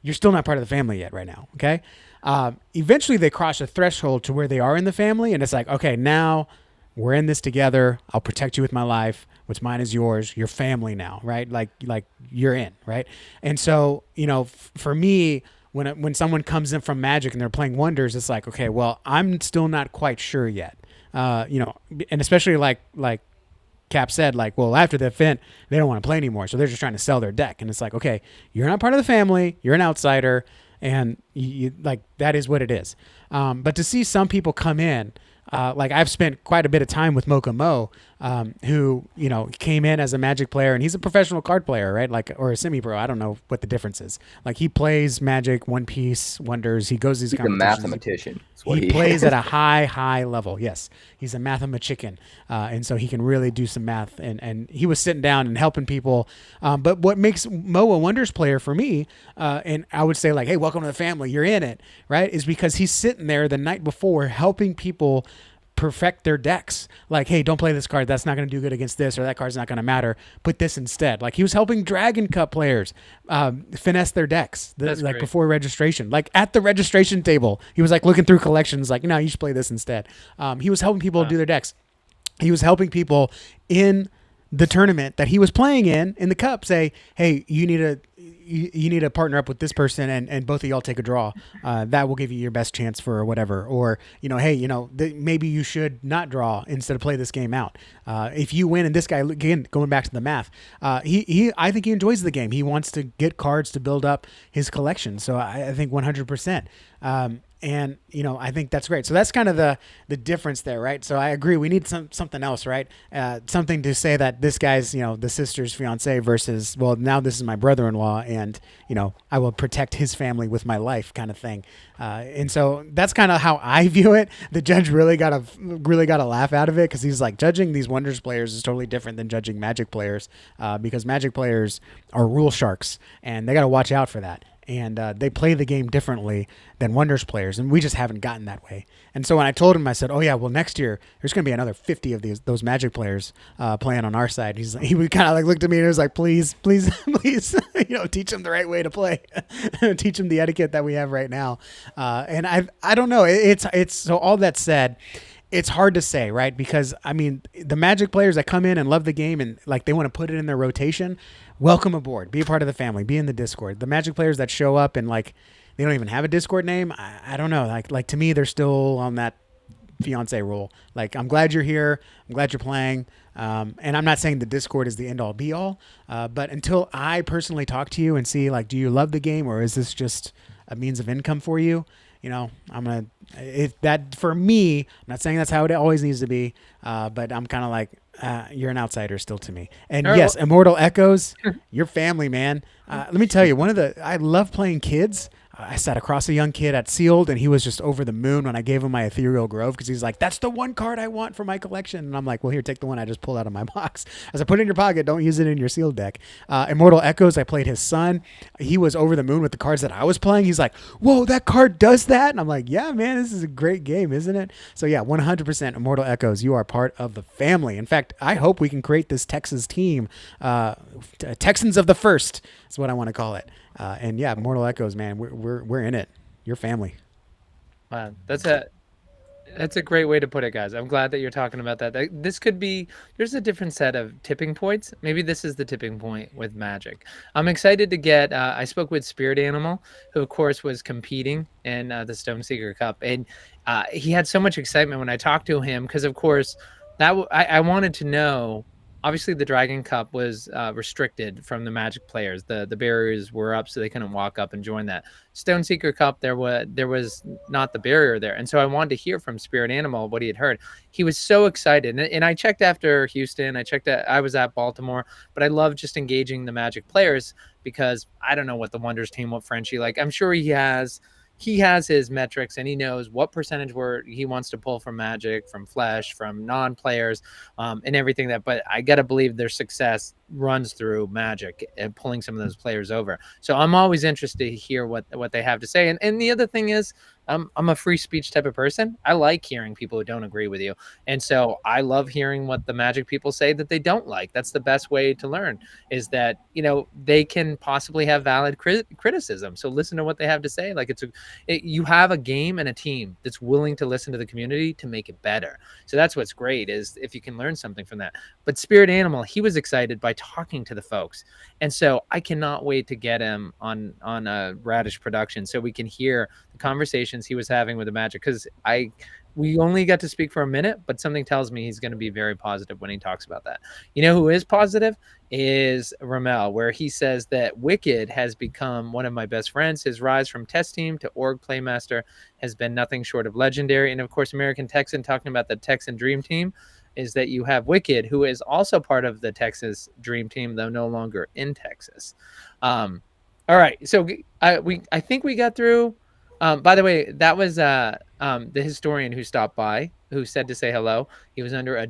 you're still not part of the family yet right now, okay? Eventually, they cross a threshold to where they are in the family, and it's like, okay, now we're in this together. I'll protect you with my life. What's mine is yours. You're family now, right? Like you're in, right? And so, for me, when someone comes in from Magic and they're playing Wonders, it's like, okay, well, I'm still not quite sure yet, and especially like Cap said, like, well, after the event, they don't want to play anymore, so they're just trying to sell their deck. And it's like, okay, you're not part of the family, you're an outsider, and you like, that is what it is. But to see some people come in, like, I've spent quite a bit of time with Mocha Mo, who came in as a Magic player, and he's a professional card player, right? Like, or a semi-pro. I don't know what the difference is. Like, he plays Magic, One Piece, Wonders. He goes to these competitions. He's a mathematician. He plays at a high level. Yes, he's a mathematician, and so he can really do some math. And he was sitting down and helping people. But what makes Mo a Wonders player for me, and I would say, like, hey, welcome to the family. You're in it, right? Is because he's sitting there the night before helping people perfect their decks. Like, hey, don't play this card. That's not going to do good against this, or that card's not going to matter. Put this instead. Like, he was helping Dragon Cup players finesse their decks before registration. Like, at the registration table, he was like looking through collections, like, no, you should play this instead. He was helping people do their decks. He was helping people in the tournament that he was playing in the cup, say, hey, you need to partner up with this person, and both of y'all take a draw. That will give you your best chance for whatever. Or, hey, maybe you should not draw instead of play this game out. If you win, and this guy, again, going back to the math, I think he enjoys the game. He wants to get cards to build up his collection. So I think 100%. And, I think that's great. So that's kind of the difference there, right? So I agree. We need something else, right? Something to say that this guy's, the sister's fiance versus, well, now this is my brother-in-law. son-in-law, and I will protect his family with my life, kind of thing. And so that's kind of how I view it. The judge really got a laugh out of it, because he's like, judging these Wonders players is totally different than judging Magic players, because Magic players are rule sharks, and they got to watch out for that. And they play the game differently than Wonders players, and we just haven't gotten that way. And so when I told him, I said, "Oh yeah, well next year there's going to be another 50 of those Magic players playing on our side." He kind of like looked at me and was like, "Please, please, please, teach them the right way to play, teach them the etiquette that we have right now." And I don't know. It's so all that said, it's hard to say, right? Because I mean, the Magic players that come in and love the game and like they want to put it in their rotation, welcome aboard. Be a part of the family. Be in the Discord. The Magic players that show up and like they don't even have a Discord name, I don't know. Like to me, they're still on that fiance rule. Like, I'm glad you're here. I'm glad you're playing. And I'm not saying the Discord is the end all be all. But until I personally talk to you and see like, do you love the game, or is this just a means of income for you? For me, I'm not saying that's how it always needs to be, but I'm kind of like, you're an outsider still to me. And yes, Immortal Echoes, your family, man. Let me tell you, I love playing kids. I sat across a young kid at Sealed, and he was just over the moon when I gave him my Ethereal Grove, because he's like, that's the one card I want for my collection. And I'm like, well, here, take the one I just pulled out of my box. I said, put it in your pocket. Don't use it in your Sealed deck. Immortal Echoes, I played his son. He was over the moon with the cards that I was playing. He's like, whoa, that card does that? And I'm like, yeah, man, this is a great game, isn't it? So yeah, 100% Immortal Echoes. You are part of the family. In fact, I hope we can create this Texas team. Texans of the First is what I want to call it. And yeah, Immortal Echoes, man, we're in it. Your family. Wow, that's a great way to put it, guys. I'm glad that you're talking about that. This could be, there's a different set of tipping points. Maybe this is the tipping point with Magic. I'm excited to get, I spoke with Spirit Animal, who of course was competing in the Stoneseeker Cup. And he had so much excitement when I talked to him, because of course I wanted to know, obviously the Dragon Cup was restricted from the Magic players. The barriers were up, so they couldn't walk up and join that. Stoneseeker Cup, there was not the barrier there. And so I wanted to hear from Spirit Animal what he had heard. He was so excited. And I checked after Houston. I was at Baltimore, but I love just engaging the Magic players, because I don't know what the Wonders team, what Frenchie, like, I'm sure he has his metrics, and he knows what percentage he wants to pull from Magic, from Flesh, from non-players, and everything that. But I got to believe their success runs through Magic and pulling some of those players over. So I'm always interested to hear what they have to say. And the other thing is, I'm a free speech type of person. I like hearing people who don't agree with you. And so I love hearing what the Magic people say that they don't like. That's the best way to learn, is that, they can possibly have valid criticism. So listen to what they have to say. Like, you have a game and a team that's willing to listen to the community to make it better. So that's what's great, is if you can learn something from that. But Spirit Animal, he was excited by talking to the folks. And so I cannot wait to get him on a Radish production, so we can hear the conversations he was having with the Magic, because we only got to speak for a minute, but something tells me he's going to be very positive when he talks about that. You know who is positive is Ramel, where he says that Wicked has become one of my best friends. His rise from test team to org playmaster has been nothing short of legendary. And of course, American Texan, talking about the Texan Dream Team, is that you have Wicked, who is also part of the Texas Dream Team, though no longer in Texas. All right, so I think we got through. By the way, that was the historian who stopped by, who said to say hello. He was under his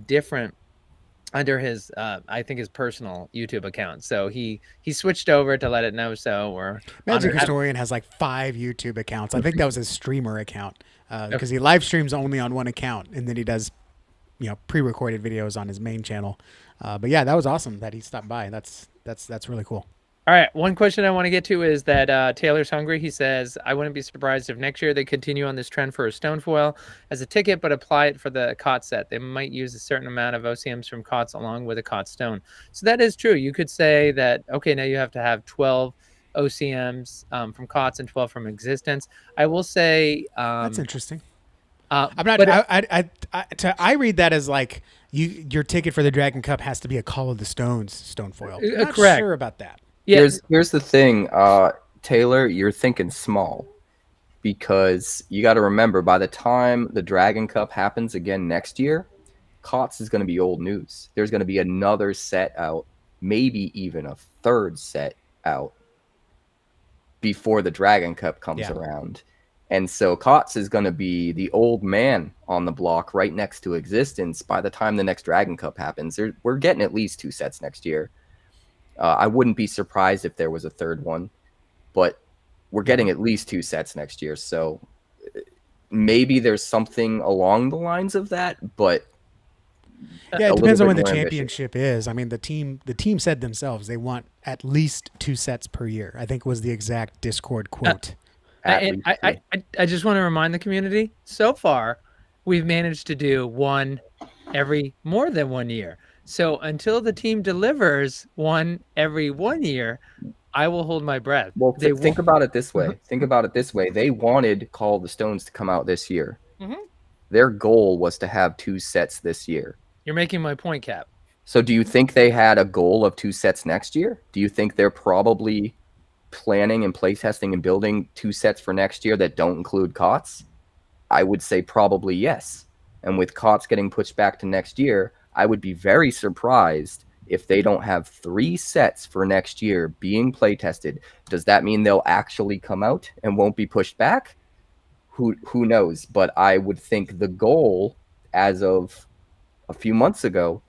I think his personal YouTube account, so he switched over to let it know. So we're Magic Historian has like 5 YouTube accounts. I think that was his streamer account, because he live streams only on one account, and then he does pre-recorded videos on his main channel. But yeah, that was awesome that he stopped by. That's really cool. All right, one question I want to get to is that Taylor's Hungry. He says, I wouldn't be surprised if next year they continue on this trend for a Stonefoil as a ticket, but apply it for the COT set. They might use a certain amount of OCMs from COTs along with a COT stone. So that is true. You could say that, okay, now you have to have 12 OCMs from COTs and 12 from Existence. I will say... that's interesting. I'm not. I read that as like your ticket for the Dragon Cup has to be a Call of the Stones Stonefoil. I'm not correct. sure about that. Yeah. Here's the thing, Taylor, you're thinking small, because you got to remember, by the time the Dragon Cup happens again next year, COTS is going to be old news. There's going to be another set out, maybe even a third set out. before the Dragon Cup comes Yeah. around. And so COTS is going to be the old man on the block right next to Existence by the time the next Dragon Cup happens. We're getting at least 2 sets next year. I wouldn't be surprised if there was a third one, but we're getting at least 2 sets next year. So maybe there's something along the lines of that, but Yeah, a it depends on little when bit the more ambitious. championship is. I mean, the team said themselves they want at least 2 sets per year, I think was the exact Discord quote. At And least two. I just want to remind the community, so far, we've managed to do one every more than 1 year. So until the team delivers one every 1 year, I will hold my breath. Well, They think will- about it this way. Think about it this way. They wanted Call of the Stones to come out this year. Mhm. Their goal was to have 2 sets this year. You're making my point, Cap. So do you think they had a goal of 2 sets next year? Do you think they're probably planning and playtesting and building 2 sets for next year that don't include COTS? I would say probably yes. And with COTS getting pushed back to next year, I would be very surprised if they don't have 3 sets for next year being playtested. Does that mean they'll actually come out and won't be pushed back? Who knows? But I would think the goal as of a few months ago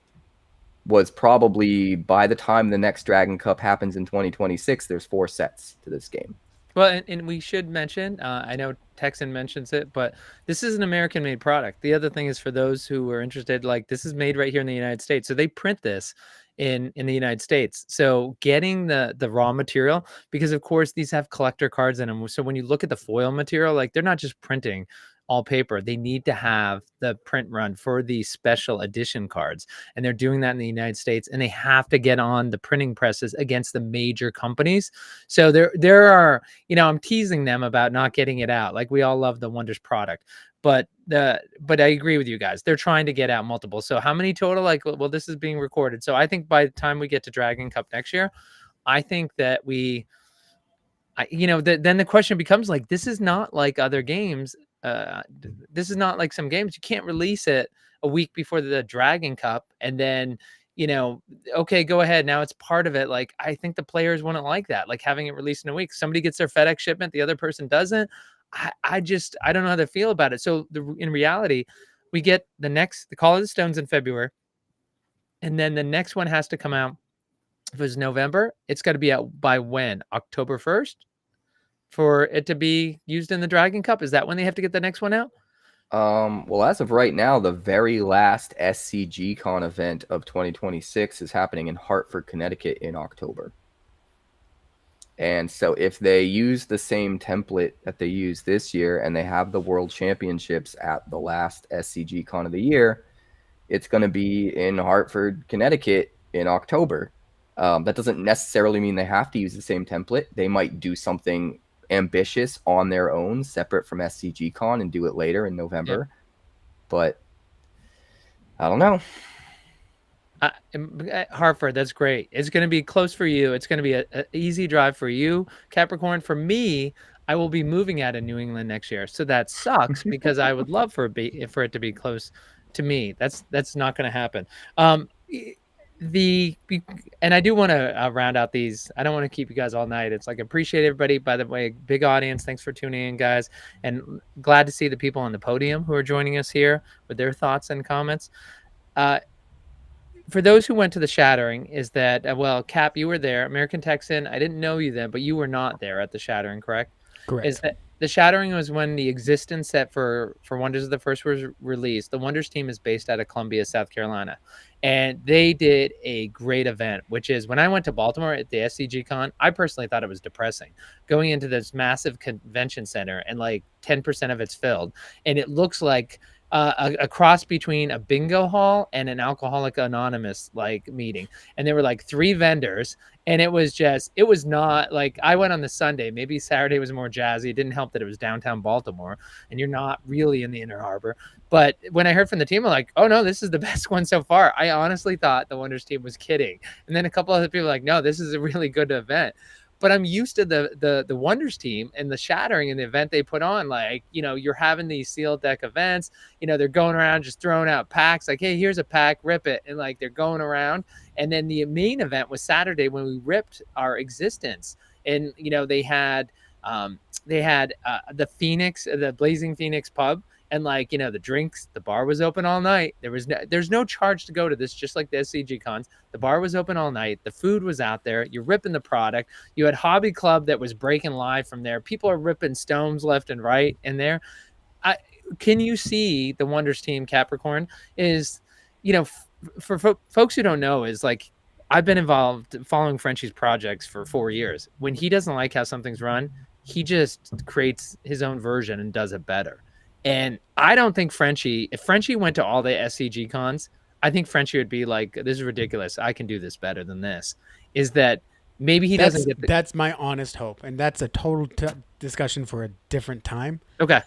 was probably by the time the next Dragon Cup happens in 2026, there's 4 sets to this game. Well, and we should mention, I know Texan mentions it, but this is an American-made product. The other thing is for those who are interested, like this is made right here in the United States. So they print this in the United States. So getting the raw material, because of course these have collector cards in them. So when you look at the foil material, like they're not just printing all paper. They need to have the print run for the special edition cards. And they're doing that in the United States, and they have to get on the printing presses against the major companies. So there are, I'm teasing them about not getting it out. Like we all love the Wonders product, but I agree with you guys. They're trying to get out multiple. So how many total? Like, well, this is being recorded. So I think by the time we get to Dragon Cup next year, I think that then the question becomes like, this is not like other games. This is not like some games. You can't release it a week before the Dragon Cup and then, okay, go ahead. Now it's part of it. Like, I think the players wouldn't like that, like having it released in a week. Somebody gets their FedEx shipment, the other person doesn't. I don't know how to feel about it. So in reality, we get the Call of the Stones in February, and then the next one has to come out. If it was November, it's got to be out by when? October 1st? For it to be used in the Dragon Cup? Is that when they have to get the next one out? Well, as of right now, the very last SCG Con event of 2026 is happening in Hartford, Connecticut in October. And so if they use the same template that they used this year and they have the World Championships at the last SCG Con of the year, it's going to be in Hartford, Connecticut in October. That doesn't necessarily mean they have to use the same template. They might do something ambitious on their own, separate from SCG Con, and do it later in November. Yeah. But I don't know. Hartford, that's great. It's going to be close for you. It's going to be an easy drive for you, Capricorn. For me, I will be moving out of New England next year, so that sucks because I would love for it to be close to me. That's not going to happen. And I do want to round out these. I don't want to keep you guys all night. It's like, appreciate everybody. By the way, big audience. Thanks for tuning in, guys. And glad to see the people on the podium who are joining us here with their thoughts and comments. For those who went to the Shattering, is that, well, Cap, you were there. American Texan, I didn't know you then, but you were not there at the Shattering, correct? Correct. Is that the Shattering was when the Existence set for Wonders of the First was released. The Wonders team is based out of Columbia, South Carolina. And they did a great event, which is when I went to Baltimore at the SCG Con, I personally thought it was depressing. Going into this massive convention center and like 10% of it's filled. And it looks like a cross between a bingo hall and an Alcoholic Anonymous like meeting. And there were like 3 vendors. And it was not like, I went on the Sunday, maybe Saturday was more jazzy. It didn't help that it was downtown Baltimore and you're not really in the Inner Harbor. But when I heard from the team, I'm like, oh no, this is the best one so far. I honestly thought the Wonders team was kidding. And then a couple other people were like, no, this is a really good event. But I'm used to the Wonders team and the Shattering and the event they put on. Like, you're having these sealed deck events, they're going around just throwing out packs like, hey, here's a pack, rip it. And like, they're going around. And then the main event was Saturday when we ripped our Existence. And, they had They had the Phoenix, the Blazing Phoenix pub, and like the drinks, the bar was open all night. There's no charge to go to this, just like the SCG cons. The bar was open all night. The food was out there. You're ripping the product. You had Hobby Club that was breaking live from there. People are ripping stones left and right in there. Can you see the Wonders team Capricorn is, for folks who don't know, is like, I've been involved following Frenchie's projects for 4 years. When he doesn't like how something's run, he just creates his own version and does it better. And I don't think if Frenchie went to all the SCG cons, I think Frenchie would be like, this is ridiculous. I can do this better than this. Is that maybe he doesn't get that's my honest hope. And that's a total discussion for a different time. Okay.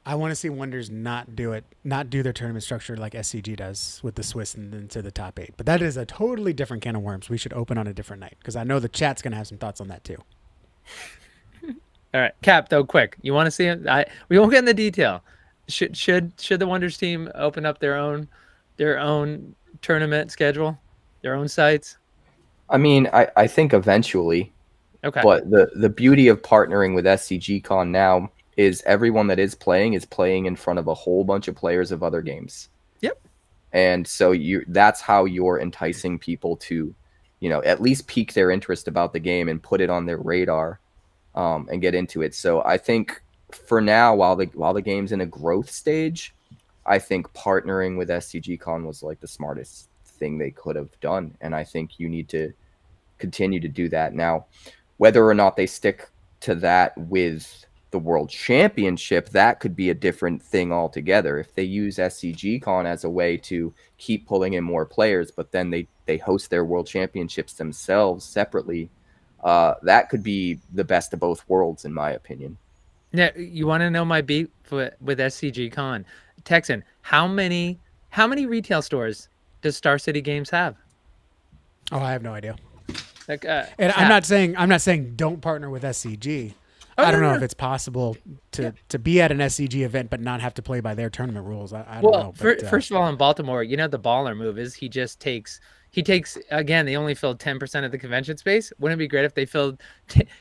I want to see Wonders not do their tournament structure like SCG does with the Swiss and into the top 8. But that is a totally different can of worms. We should open on a different night because I know the chat's going to have some thoughts on that too. All right, Cap, though, quick. You want to see it? We won't get in the detail. Should the Wonders team open up their own tournament schedule, their own sites? I mean, I think eventually. Okay. But the beauty of partnering with SCG Con now is everyone that is playing in front of a whole bunch of players of other games. Yep. And so that's how you're enticing people to, at least pique their interest about the game and put it on their radar, and get into it. So I think for now, while the game's in a growth stage, I think partnering with SCG Con was like the smartest thing they could have done. And I think you need to continue to do that. Now, whether or not they stick to that with the World Championship, that could be a different thing altogether. If they use SCG Con as a way to keep pulling in more players, but then they host their World Championships themselves separately, that could be the best of both worlds, in my opinion. Now, you want to know my beat with SCG Con? Texan, how many retail stores does Star City Games have? Oh, I have no idea. Like, and I'm not saying don't partner with SCG. I don't know if it's possible to be at an SCG event but not have to play by their tournament rules. I don't know. But, first of all, in Baltimore, the baller move is he takes again, they only filled 10% of the convention space. Wouldn't it be great if they filled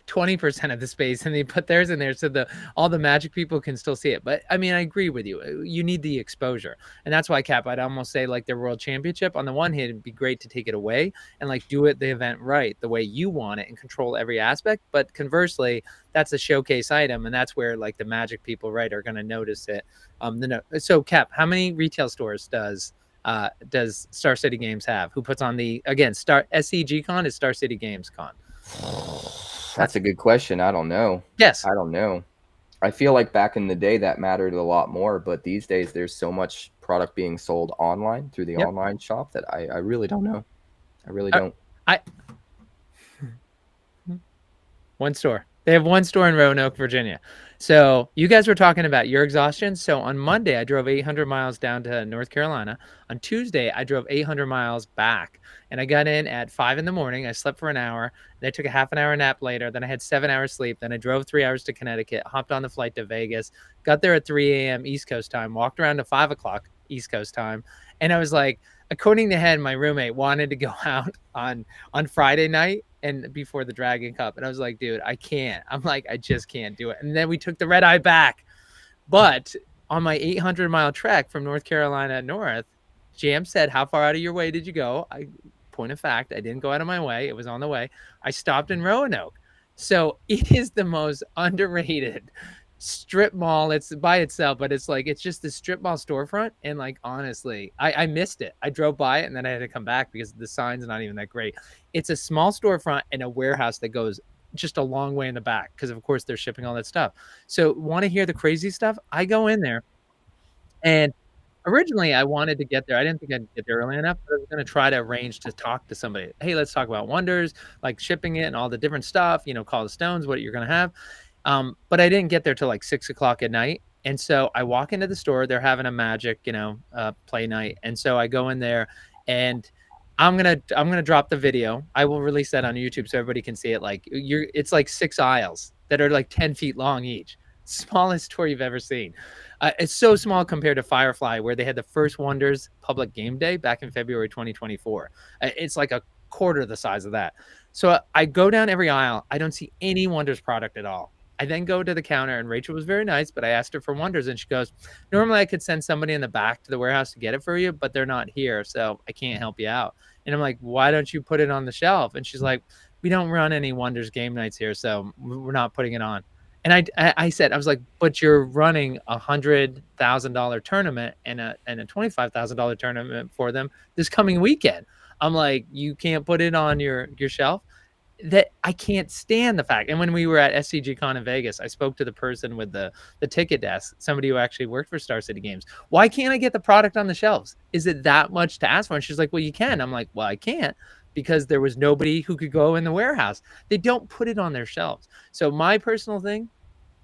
20% of the space and they put theirs in there so all the Magic people can still see it? But I mean, I agree with you. You need the exposure. And that's why, Cap, I'd almost say like their World Championship, on the one hand, it'd be great to take it away and like do the event right, the way you want it and control every aspect. But conversely, that's a showcase item. And that's where like the Magic people, right, are going to notice it. So Cap, how many retail stores does Star City Games have? Who puts on SCG Con is Star City Games Con? That's a good question. I don't know. Yes. I don't know. I feel like back in the day that mattered a lot more, but these days there's so much product being sold online through the online shop that I really don't know. I really don't. One store. They have one store in Roanoke, Virginia. So you guys were talking about your exhaustion. So on Monday, I drove 800 miles down to North Carolina. On Tuesday, I drove 800 miles back. And I got in at 5 in the morning. I slept for an hour. Then I took a half an hour nap later. Then I had 7 hours sleep. Then I drove 3 hours to Connecticut, hopped on the flight to Vegas, got there at 3 a.m. East Coast time, walked around to 5 o'clock East Coast time. And I was like, according to Hen, my roommate wanted to go out on Friday night and before the Dragon Cup. And I was like, dude, I can't. I'm like, I just can't do it. And then we took the red eye back. But on my 800-mile trek from North Carolina north, Jam said, how far out of your way did you go? Point of fact, I didn't go out of my way. It was on the way. I stopped in Roanoke. So it is the most underrated strip mall. It's by itself, but it's just the strip mall storefront. And like, honestly, I missed it. I drove by it and then I had to come back because the sign's not even that great. It's a small storefront and a warehouse that goes just a long way in the back because of course they're shipping all that stuff. So want to hear the crazy stuff? I go in there, and originally I wanted to get there. I didn't think I'd get there early enough, but I was going to try to arrange to talk to somebody. Hey, let's talk about Wonders, like shipping it and all the different stuff, call the stones, what you're going to have. But I didn't get there till like 6 o'clock at night. And so I walk into the store, they're having a Magic, play night. And so I go in there and I'm going to drop the video. I will release that on YouTube so everybody can see it. It's like 6 aisles that are like 10 feet long each. Smallest store you've ever seen. It's so small compared to Firefly, where they had the first Wonders public game day back in February 2024. It's like a quarter the size of that. So I go down every aisle. I don't see any Wonders product at all. I then go to the counter, and Rachel was very nice, but I asked her for Wonders, and she goes, normally I could send somebody in the back to the warehouse to get it for you, but they're not here, so I can't help you out. And I'm like, why don't you put it on the shelf? And she's like, we don't run any Wonders game nights here, so we're not putting it on. And I said, I was like, but you're running $100,000 tournament and a $25,000 tournament for them this coming weekend. I'm like, you can't put it on your shelf. That I can't stand the fact. And when we were at SCG Con in Vegas, I spoke to the person with the ticket desk, somebody who actually worked for Star City Games. Why can't I get the product on the shelves? Is it that much to ask for? And she's like, well, you can. I'm like, well, I can't, because there was nobody who could go in the warehouse. They don't put it on their shelves. So my personal thing,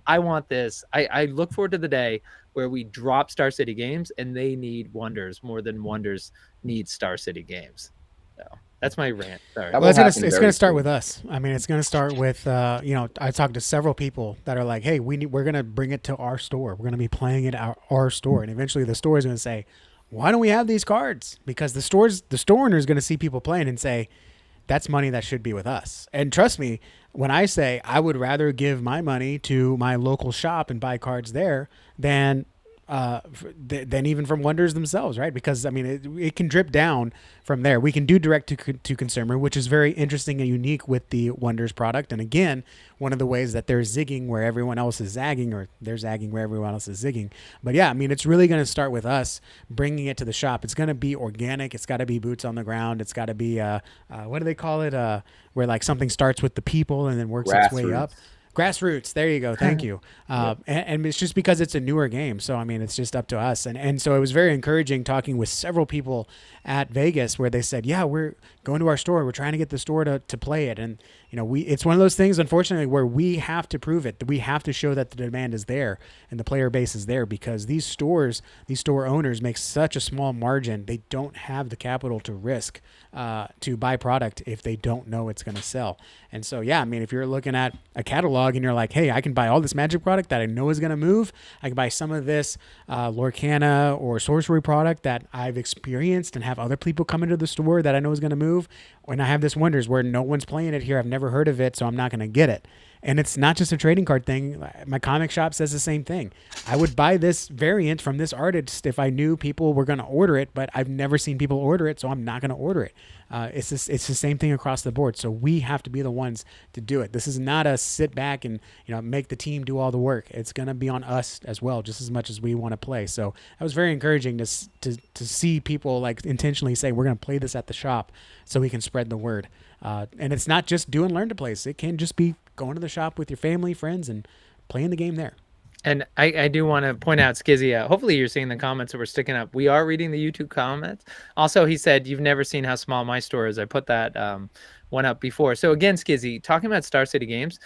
I want this. I look forward to the day where we drop Star City Games and they need Wonders more than Wonders need Star City Games. So that's my rant. Sorry. That Well, will happen it's very gonna start soon. with us. I mean, it's gonna start with I talked to several people that are like, hey, we're gonna bring it to our store. We're gonna be playing it at our store, and eventually the store is gonna say, why don't we have these cards? Because the store owner is gonna see people playing and say, that's money that should be with us. And trust me, when I say I would rather give my money to my local shop and buy cards there than even from Wonders themselves, right? Because I mean, it can drip down from there. We can do direct to consumer, which is very interesting and unique with the Wonders product. And again, one of the ways that they're zigging where everyone else is zagging, or they're zagging where everyone else is zigging. But yeah, I mean, it's really going to start with us bringing it to the shop. It's going to be organic. It's got to be boots on the ground. It's got to be what do they call it? Where like something starts with the people and then works its way up. Grassroots. There you go. Thank you. And it's just because it's a newer game. So, I mean, it's just up to us. And so it was very encouraging talking with several people at Vegas where they said, yeah, we're going to our store. We're trying to get the store to play it. And, it's one of those things, unfortunately, where we have to prove it. We have to show that the demand is there and the player base is there, because these store owners make such a small margin. They don't have the capital to risk to buy product if they don't know it's going to sell. And so, yeah, I mean, if you're looking at a catalog and you're like, hey, I can buy all this Magic product that I know is going to move. I can buy some of this Lorcana or Sorcery product that I've experienced and have other people come into the store that I know is going to move. And I have this Wonders where no one's playing it here. I've never heard of it, so I'm not going to get it. And it's not just a trading card thing. My comic shop says the same thing. I would buy this variant from this artist if I knew people were going to order it, but I've never seen people order it, so I'm not going to order it. It's the same thing across the board. So we have to be the ones to do it. This is not a sit back and make the team do all the work. It's going to be on us as well, just as much as we want to play. So that was very encouraging to see people like intentionally say, we're going to play this at the shop so we can spread the word. And it's not just do and learn to plays. It can just be going to the shop with your family, friends, and playing the game there. And I do want to point out, Skizzy, hopefully you're seeing the comments that we're sticking up. We are reading the YouTube comments. Also, he said, you've never seen how small my store is. I put that one up before. So again, Skizzy, talking about Star City Games,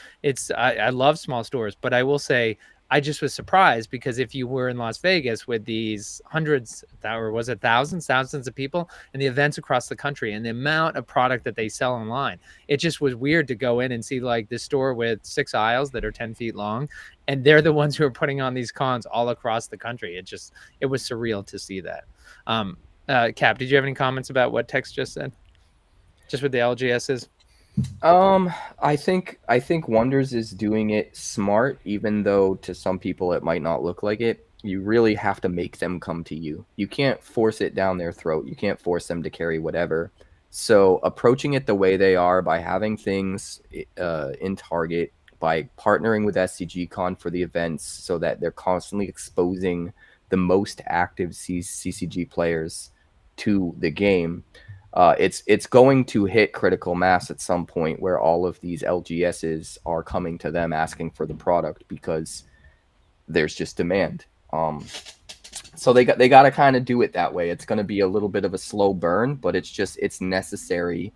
I love small stores, but I will say, I just was surprised because if you were in Las Vegas with these hundreds, or was it thousands of people and the events across the country and the amount of product that they sell online, it just was weird to go in and see like this store with 6 aisles that are 10 feet long. And they're the ones who are putting on these cons all across the country. It was surreal to see that. Cap, did you have any comments about what Tex just said? Just with the LGSs? I think Wonders is doing it smart, even though to some people it might not look like it. You really have to make them come to you. You can't force it down their throat. You can't force them to carry whatever. So approaching it the way they are, by having things in Target, by partnering with SCG Con for the events so that they're constantly exposing the most active CCG players to the game, it's going to hit critical mass at some point where all of these LGSs are coming to them asking for the product because there's just demand. So they got to kind of do it that way. It's going to be a little bit of a slow burn, but it's necessary.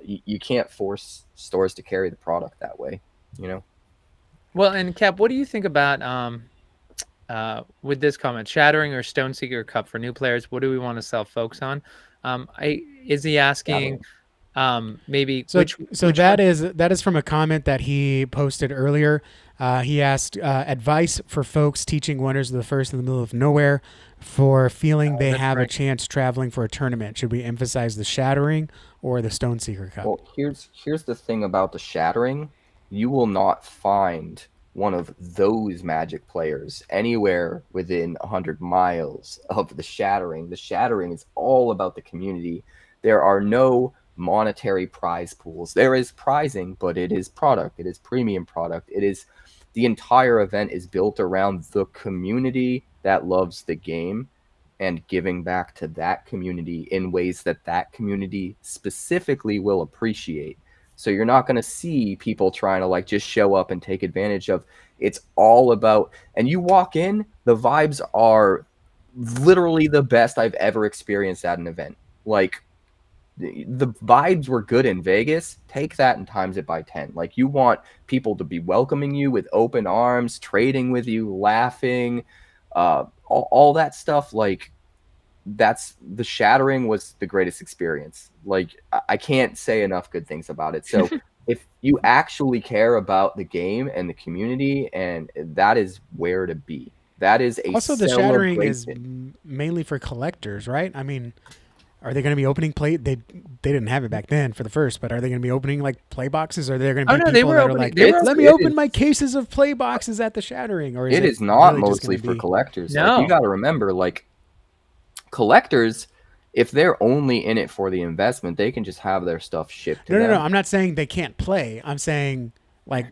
You can't force stores to carry the product that way, Well, and Cap, what do you think about with this comment, Shattering or Stoneseeker Cup for new players? What do we want to sell folks on? Is he asking maybe which that is from a comment that he posted earlier. He asked advice for folks teaching Wonders of the First in the middle of nowhere for feeling they have a chance traveling for a tournament. Should we emphasize the Shattering or the Stoneseeker Cup? Well, here's the thing about the Shattering. You will not find one of those Magic players anywhere within 100 miles of the Shattering. The Shattering is all about the community. There are no monetary prize pools. There is prizing, but it is product. It is premium product. It is the entire event is built around the community that loves the game and giving back to that community in ways that that community specifically will appreciate. So you're not going to see people trying to like just show up and take advantage of. It's all about, and you walk in, the vibes are literally the best I've ever experienced at an event. Like the vibes were good in Vegas. Take that and times it by 10. Like you want people to be welcoming you with open arms, trading with you, laughing, all that stuff. Like that's the Shattering was the greatest experience. Like I can't say enough good things about it. So if you actually care about the game and the community, and that is where to be. That is a Also, the Shattering is celebration. mainly for collectors, right? I mean, are they going to be opening play? They didn't have it back then for the first, but are they going to be opening like play boxes? Or are there going to Oh be no, people they were that are opening. like, They were. let me It open is- my cases of play boxes at the Shattering? Or is It is not really just mostly gonna for be- collectors. Like, No. you got to remember, like collectors, if they're only in it for the investment, they can just have their stuff shipped to No, them. no, no. I'm not saying they can't play. I'm saying like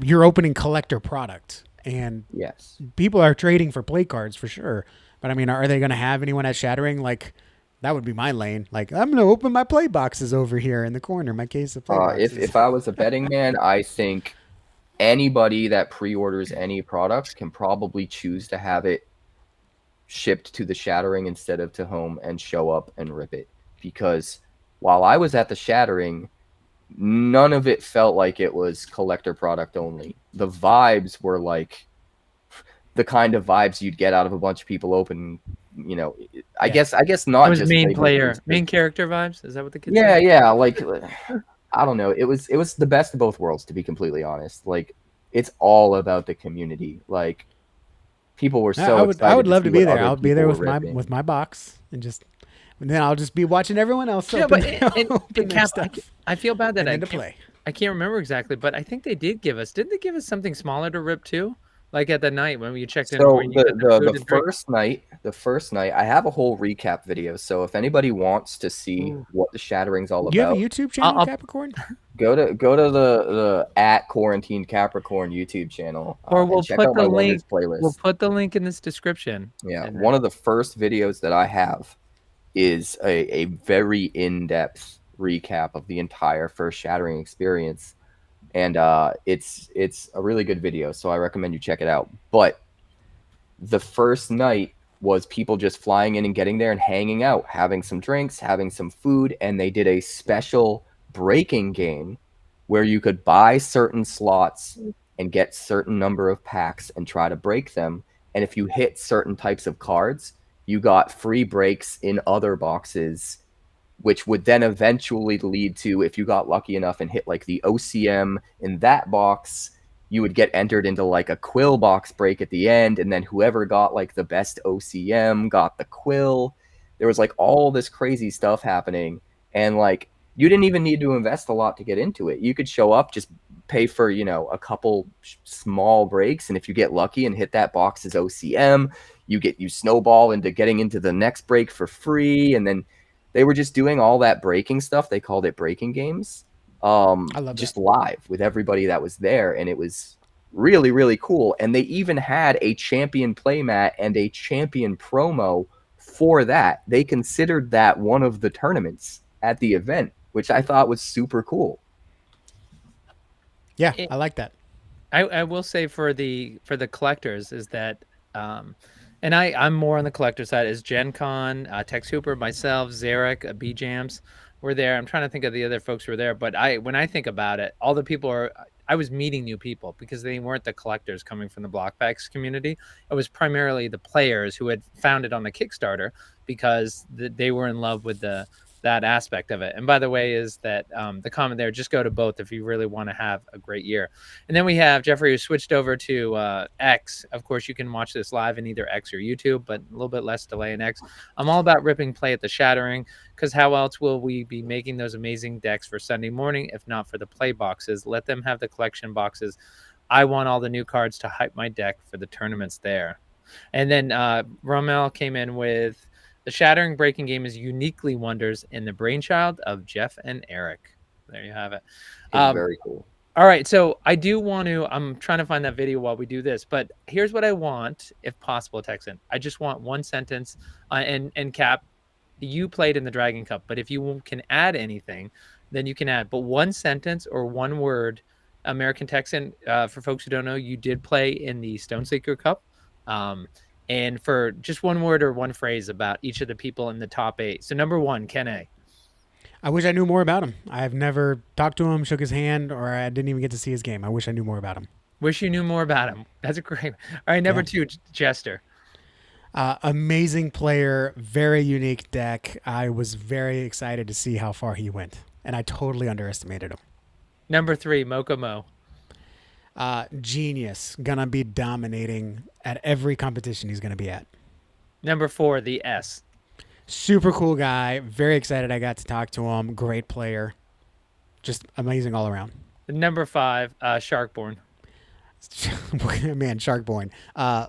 you're opening collector product, and Yes. people are trading for play cards for sure. But I mean, are they going to have anyone at Shattering? Like that would be my lane. Like I'm going to open my play boxes over here in the corner, my case of play boxes. If I was a betting man, I think anybody that pre-orders any product can probably choose to have it shipped to the Shattering instead of to home and show up and rip it. Because while I was at the Shattering, none of it felt like it was collector product only. The vibes were like the kind of vibes you'd get out of a bunch of people open. You know, I Yeah. guess not It was just main playmakers, but- main character vibes. Is that what the kids Yeah, say? yeah. Like I don't know. It was the best of both worlds, to be completely honest. Like it's all about the community. Like people were so excited. I would love see to be what there. other I'll be people there were with ripping. my box and then I'll just be watching everyone else Yeah, open, but open their Cap, stuff I feel bad that and I then to can't, play. I can't remember exactly, but I think they did give us. Didn't they give us something smaller to rip too? Like at the night when you checked in, where So you got the food the and drink. first night, I have a whole recap video. So if anybody wants to see Ooh. what the Shattering's all You have a about, YouTube channel, I'll- Capricorn? go to the at Quarantine Capricorn YouTube channel Or we'll and check put out the my link. Wonders playlist. We'll put the link in this description. Yeah, And one of the first videos that I have is a very in-depth recap of the entire first Shattering experience, and it's a really good video, so I recommend you check it out. But the first night was people just flying in and getting there and hanging out, having some drinks, having some food, and they did a special breaking game where you could buy certain slots and get certain number of packs and try to break them. And if you hit certain types of cards, you got free breaks in other boxes, which would then eventually lead to, if you got lucky enough and hit like the OCM in that box, you would get entered into like a quill box break at the end, and then whoever got like the best OCM got the quill. There was like all this crazy stuff happening, and like you didn't even need to invest a lot to get into it. You could show up, just pay for, you know, a couple small breaks, and if you get lucky and hit that box as OCM, you snowball into getting into the next break for free. And then they were just doing all that breaking stuff. They called it breaking games. love Just that. live with everybody that was there, and it was really, really cool. And they even had a champion playmat and a champion promo for that. They considered that one of the tournaments at the event, which I thought was super cool. Yeah, It- I like that. I will say for the collectors is that, and I'm more on the collector side, is Gen Con, Tex Hooper, myself, Zarek, B Jams were there. I'm trying to think of the other folks who were there, but when I think about it, all the people I was meeting new people because they weren't the collectors coming from the block packs community. It was primarily the players who had found it on the Kickstarter because they were in love with that aspect of it. And by the way, is that the comment there, just go to both if you really want to have a great year. And then we have Jeffrey, who switched over to X. Of course, you can watch this live in either X or YouTube, but a little bit less delay in X. I'm all about ripping play at the Shattering, because how else will we be making those amazing decks for Sunday morning if not for the play boxes? Let them have the collection boxes. I want all the new cards to hype my deck for the tournaments there. And then Rommel came in with the Shattering Breaking Game is uniquely Wonders in the brainchild of Jeff and Eric. There you have it. It's very cool. All right, so I do want to. I'm trying to find that video while we do this, but here's what I want, if possible, Texan. I just want one sentence, and Cap, you played in the Dragon Cup, but if you can add anything, then you can add. But one sentence or one word, American Texan. For folks who don't know, you did play in the Stoneseeker Cup, and for just one word or one phrase about each of the people in the top 8. So number 1, Ken A. I wish I knew more about him. I've never talked to him, shook his hand, or I didn't even get to see his game. I wish I knew more about him. Wish you knew more about him. That's a great. All right, number 2, Jester. Amazing player, very unique deck. I was very excited to see how far he went, and I totally underestimated him. Number 3, Mocha Mo. Genius. Gonna be dominating at every competition he's gonna be at. Number 4, the S. Super cool guy. Very excited I got to talk to him. Great player. Just amazing all around. Number 5, Sharkborn. Man, Sharkborn.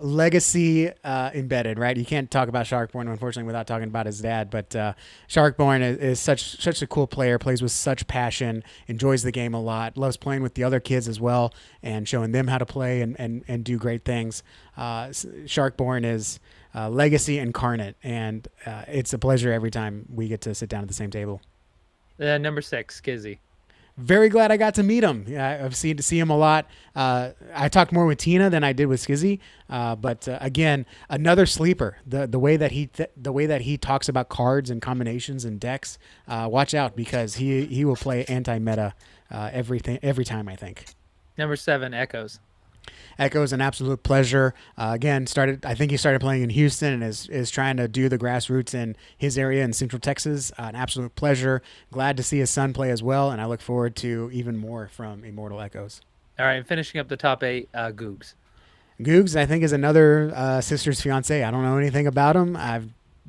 Legacy embedded, right? You can't talk about Sharkborn, unfortunately, without talking about his dad. But Sharkborn is such a cool player, plays with such passion, enjoys the game a lot, loves playing with the other kids as well, and showing them how to play and do great things. Sharkborn is legacy incarnate, and it's a pleasure every time we get to sit down at the same table. Number 6, Skizzy. Very glad I got to meet him. I've seen to see him a lot. I talked more with Tina than I did with Skizzy, but again, another sleeper. The way that he talks about cards and combinations and decks. Watch out, because he will play anti-meta every time, I think. Number 7, Echoes. Echo's an absolute pleasure. Again, I think he started playing in Houston and is trying to do the grassroots in his area in Central Texas. An absolute pleasure. Glad to see his son play as well, and I look forward to even more from Immortal Echoes. All right, finishing up the top 8, Googs. Googs, I think, is another sister's fiance. I don't know anything about him. I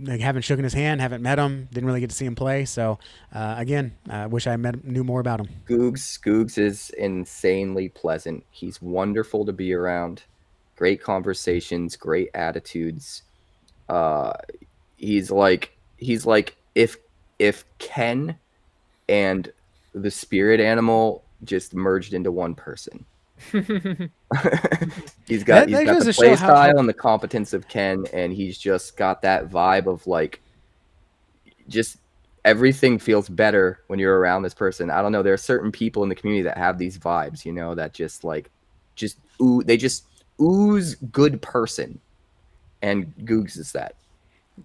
haven't shaken his hand, haven't met him, didn't really get to see him play. So, again, I wish I knew more about him. Googs is insanely pleasant. He's wonderful to be around. Great conversations, great attitudes. He's like if Ken and the spirit animal just merged into one person. he's got the play style and the competence of Ken, and he's just got that vibe of like, just everything feels better when you're around this person. I don't know. There are certain people in the community that have these vibes, you know, that they just ooze good person, and Googs is that.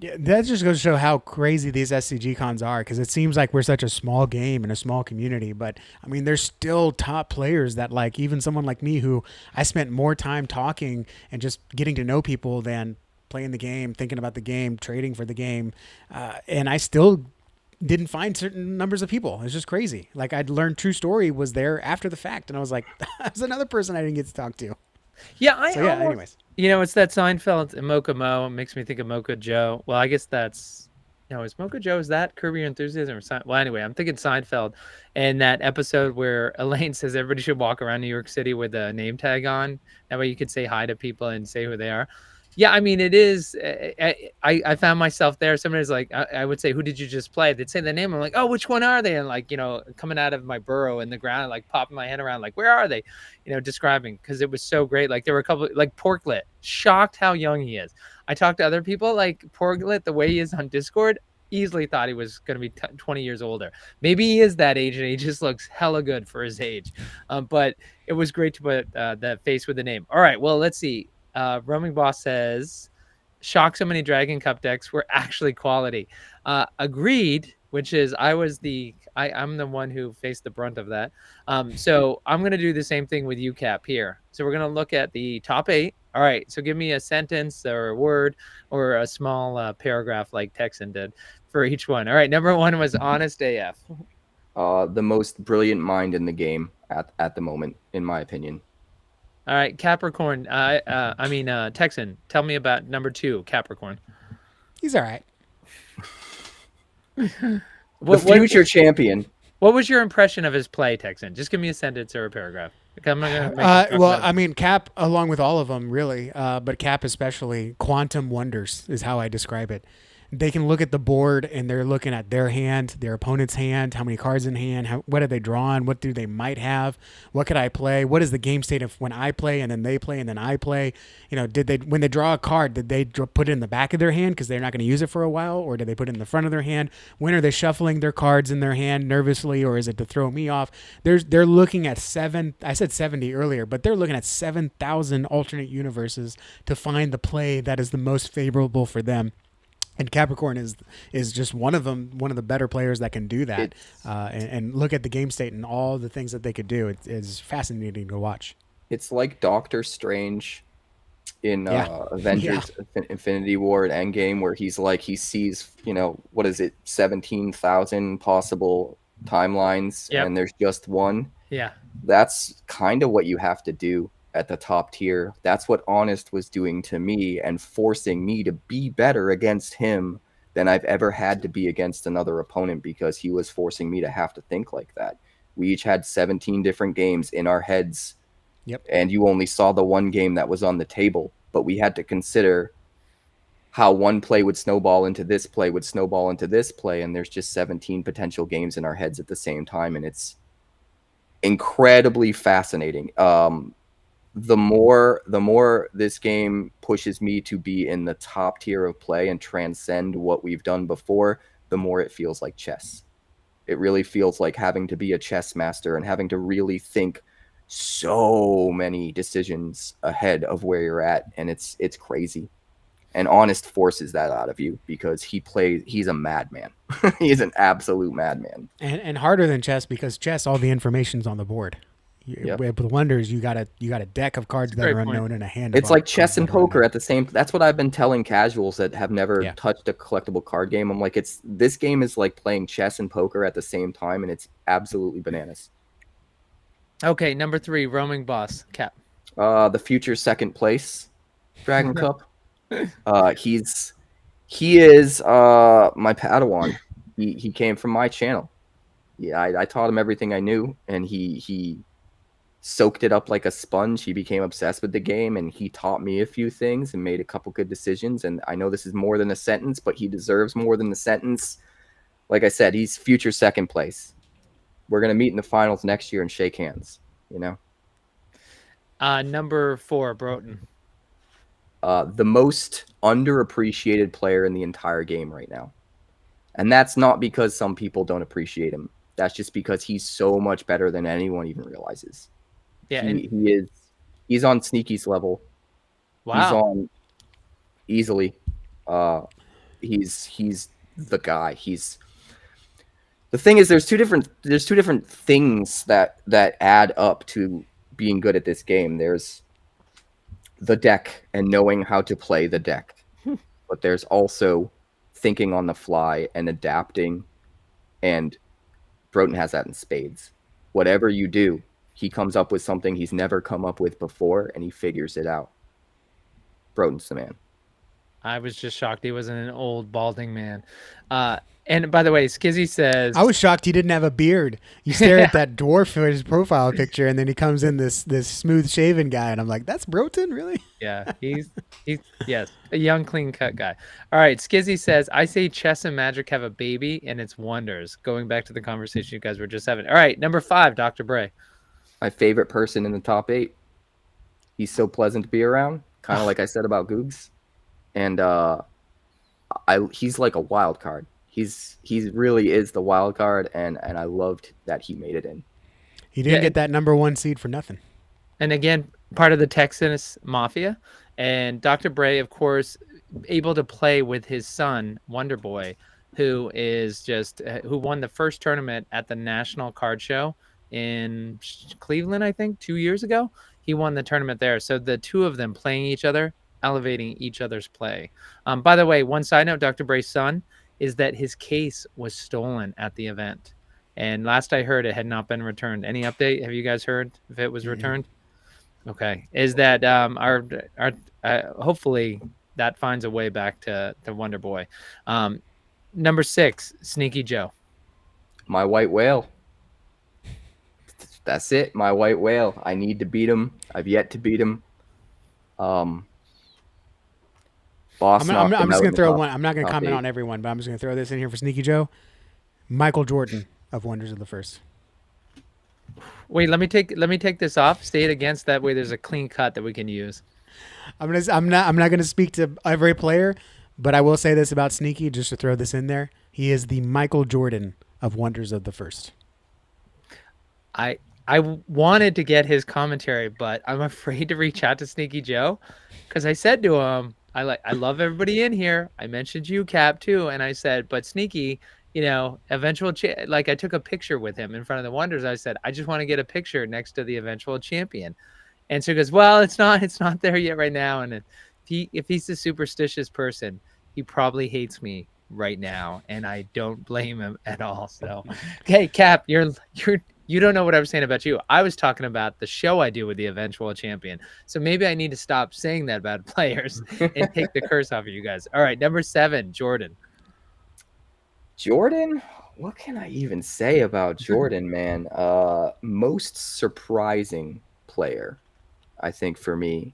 Yeah, that just goes to show how crazy these SCG cons are, because it seems like we're such a small game and a small community. But, I mean, there's still top players that, like, even someone like me who I spent more time talking and just getting to know people than playing the game, thinking about the game, trading for the game. And I still didn't find certain numbers of people. It's just crazy. Like, I'd learned True Story was there after the fact, and I was like, that's another person I didn't get to talk to. Yeah, anyways. You know, it's that Seinfeld and Mocha Mo. It makes me think of Mocha Joe. Well, I guess that's... No, is Mocha Joe, is that Curb Your Enthusiasm? Well, anyway, I'm thinking Seinfeld. And that episode where Elaine says everybody should walk around New York City with a name tag on. That way you could say hi to people and say who they are. Yeah, I mean, it is. I found myself there. Somebody's like, I would say, who did you just play? They'd say the name. I'm like, oh, which one are they? And like, you know, coming out of my burrow in the ground, like popping my head around, like, where are they? You know, describing, because it was so great. Like there were a couple, like Porklet, shocked how young he is. I talked to other people, like Porklet, the way he is on Discord, easily thought he was going to be 20 years older. Maybe he is that age and he just looks hella good for his age. But it was great to put that face with the name. All right, well, let's see. Roaming Boss says, shock, so many Dragon Cup decks were actually quality. Agreed, which is I'm the one who faced the brunt of that. So I'm going to do the same thing with you, Cap, here. So we're going to look at the top 8. All right, so give me a sentence or a word or a small paragraph like Texan did for each one. All right, number 1 was Honest AF. The most brilliant mind in the game at the moment, in my opinion. All right, Capricorn. Texan. Tell me about number 2, Capricorn. He's all right. The future champion. What was your impression of his play, Texan? Just give me a sentence or a paragraph. I'm not gonna make you talk Well, about I mean, Cap, along with all of them, really, but Cap especially, quantum wonders is how I describe it. They can look at the board and they're looking at their hand, their opponent's hand, how many cards in hand, what are they drawing, what do they might have, what could I play, what is the game state of when I play and then they play and then I play. Did they, when they draw a card, did they put it in the back of their hand because they're not going to use it for a while, or did they put it in the front of their hand? When are they shuffling their cards in their hand nervously, or is it to throw me off? They're looking at I said 70 earlier, but they're looking at 7,000 alternate universes to find the play that is the most favorable for them. And Capricorn is just one of them, one of the better players that can do that, and look at the game state and all the things that they could do. It's fascinating to watch. It's like Doctor Strange in Avengers Yeah. Infinity War and Endgame, where he sees, what is it, 17,000 possible timelines, Yep. and there's just one. Yeah. That's kind of what you have to do at the top tier. That's what Honest was doing to me and forcing me to be better against him than I've ever had to be against another opponent, because he was forcing me to have to think like that. We each had 17 different games in our heads. Yep. And you only saw the one game that was on the table, but we had to consider how one play would snowball into this play, would snowball into this play, and there's just 17 potential games in our heads at the same time, and it's incredibly fascinating. The more this game pushes me to be in the top tier of play and transcend what we've done before, the more it feels like chess. It really feels like having to be a chess master and having to really think so many decisions ahead of where you're at, and it's crazy. And Honest forces that out of you because he's a madman. He's an absolute madman. And harder than chess, because chess, all the information's on the board. Yep. With Wonders, you got a deck of cards that are unknown and a hand. It's like chess and poker at the same. That's what I've been telling casuals that have never touched a collectible card game. I'm like, this game is like playing chess and poker at the same time, and it's absolutely bananas. Okay, number 3, roaming boss, Cap. The future second place, Dragon Cup. He is my Padawan. He came from my channel. Yeah, I taught him everything I knew, and he soaked it up like a sponge. He became obsessed with the game, and he taught me a few things and made a couple good decisions. And I know this is more than a sentence, but he deserves more than the sentence. Like I said, he's future second place. We're going to meet in the finals next year and shake hands, Number 4, Broughton. The most underappreciated player in the entire game right now. And that's not because some people don't appreciate him. That's just because he's so much better than anyone even realizes. Yeah, he's on Sneaky's level. Wow. He's on easily. He's the guy. The thing is, there's two different things that add up to being good at this game. There's the deck and knowing how to play the deck, but there's also thinking on the fly and adapting, and Broughton has that in spades. Whatever you do, he comes up with something he's never come up with before, and he figures it out. Broughton's the man. I was just shocked he wasn't an old balding man. And by the way, Skizzy says, I was shocked he didn't have a beard. You stare at that dwarf for his profile picture, and then he comes in this smooth shaven guy, and I'm like, that's Broughton, really? Yeah, he's yes, a young, clean cut guy. All right, Skizzy says, I say chess and magic have a baby, and it's Wonders. Going back to the conversation you guys were just having. All right, number 5, Dr. Bray. My favorite person in the top 8. He's so pleasant to be around, kind of like I said about Googs. And he's like a wild card. He really is the wild card, and I loved that he made it in. He didn't get that number 1 seed for nothing. And again, part of the Texas Mafia. And Dr. Bray, of course, able to play with his son, Wonder Boy, who won the first tournament at the National Card Show in Cleveland, I think, 2 years ago. He won the tournament there. So the two of them playing each other, elevating each other's play. By the way, one side note, Dr. Bray's son, is that his case was stolen at the event. And last I heard, it had not been returned. Any update? Have you guys heard if it was returned? Okay. Is that hopefully that finds a way back to Wonder Boy. Number 6, Sneaky Joe. My white whale. that's it. My white whale. I need to beat him. I've yet to beat him. Boss I'm knocked him just out gonna in the throw top- one. I'm not gonna top comment 8. on everyone, but I'm just gonna throw this in here for Sneaky Joe. Michael Jordan of Wonders of the First. Wait, let me take this off. Say it against, that way there's a clean cut that we can use. I'm not gonna speak to every player, but I will say this about Sneaky, just to throw this in there. He is the Michael Jordan of Wonders of the First. I wanted to get his commentary, but I'm afraid to reach out to Sneaky Joe, because I said to him, I love everybody in here. I mentioned you, Cap, too, and I said, but Sneaky, eventual like I took a picture with him in front of the Wonders. I said, I just want to get a picture next to the eventual champion. And so he goes, well, it's not there yet right now. And if he's a superstitious person, he probably hates me right now, and I don't blame him at all. So, okay, Cap, you don't know what I was saying about you. I was talking about the show I do with the eventual champion. So maybe I need to stop saying that about players and take the curse off of you guys. All right, number 7, Jordan. Jordan? What can I even say about Jordan, man? Most surprising player, I think, for me.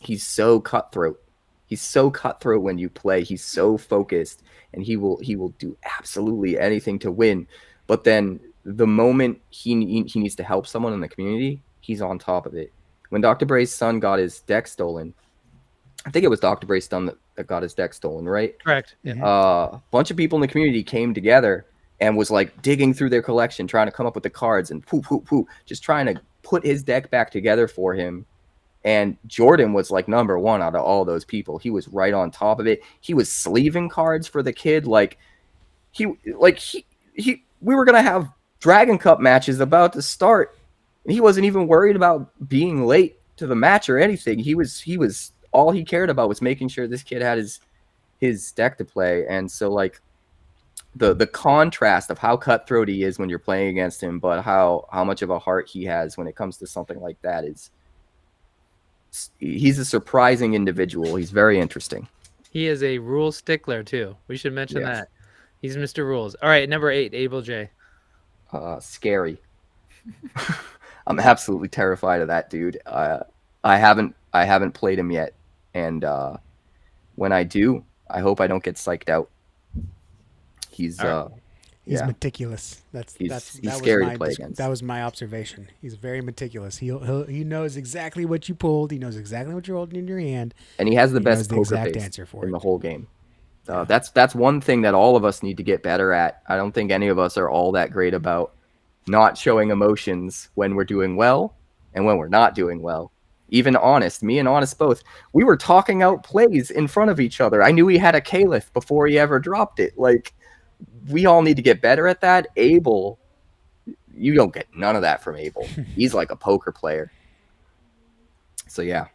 He's so cutthroat. He's so cutthroat when you play. He's so focused, and he will do absolutely anything to win. But then the moment he needs to help someone in the community, he's on top of it. When Dr. Bray's son got his deck stolen, I think it was Dr. Bray's son that got his deck stolen, right? Correct. Yeah. A bunch of people in the community came together and was like digging through their collection, trying to come up with the cards and just trying to put his deck back together for him. And Jordan was like number 1 out of all those people. He was right on top of it. He was sleeving cards for the kid. We were gonna have Dragon Cup matches about to start. He wasn't even worried about being late to the match or anything. He was all he cared about was making sure this kid had his deck to play. And so like the contrast of how cutthroat he is when you're playing against him, but how much of a heart he has when it comes to something like that he's a surprising individual. He's very interesting. He is a rule stickler too. We should mention that. He's Mr. Rules. All right, number 8, Abel J. Scary. I'm absolutely terrified of that dude. I haven't played him yet, and when I do, I hope I don't get psyched out. He's meticulous. He's scary to play against. That was my observation. He's very meticulous. He knows exactly what you pulled. He knows exactly what you're holding in your hand, and he has the best poker exact face answer for in it. the whole game. That's one thing that all of us need to get better at. I don't think any of us are all that great about not showing emotions when we're doing well and when we're not doing well. Even Honest, me and Honest both, we were talking out plays in front of each other. I knew he had a Caliph before he ever dropped it. Like, we all need to get better at that. Abel, you don't get none of that from Abel. He's like a poker player. So, yeah.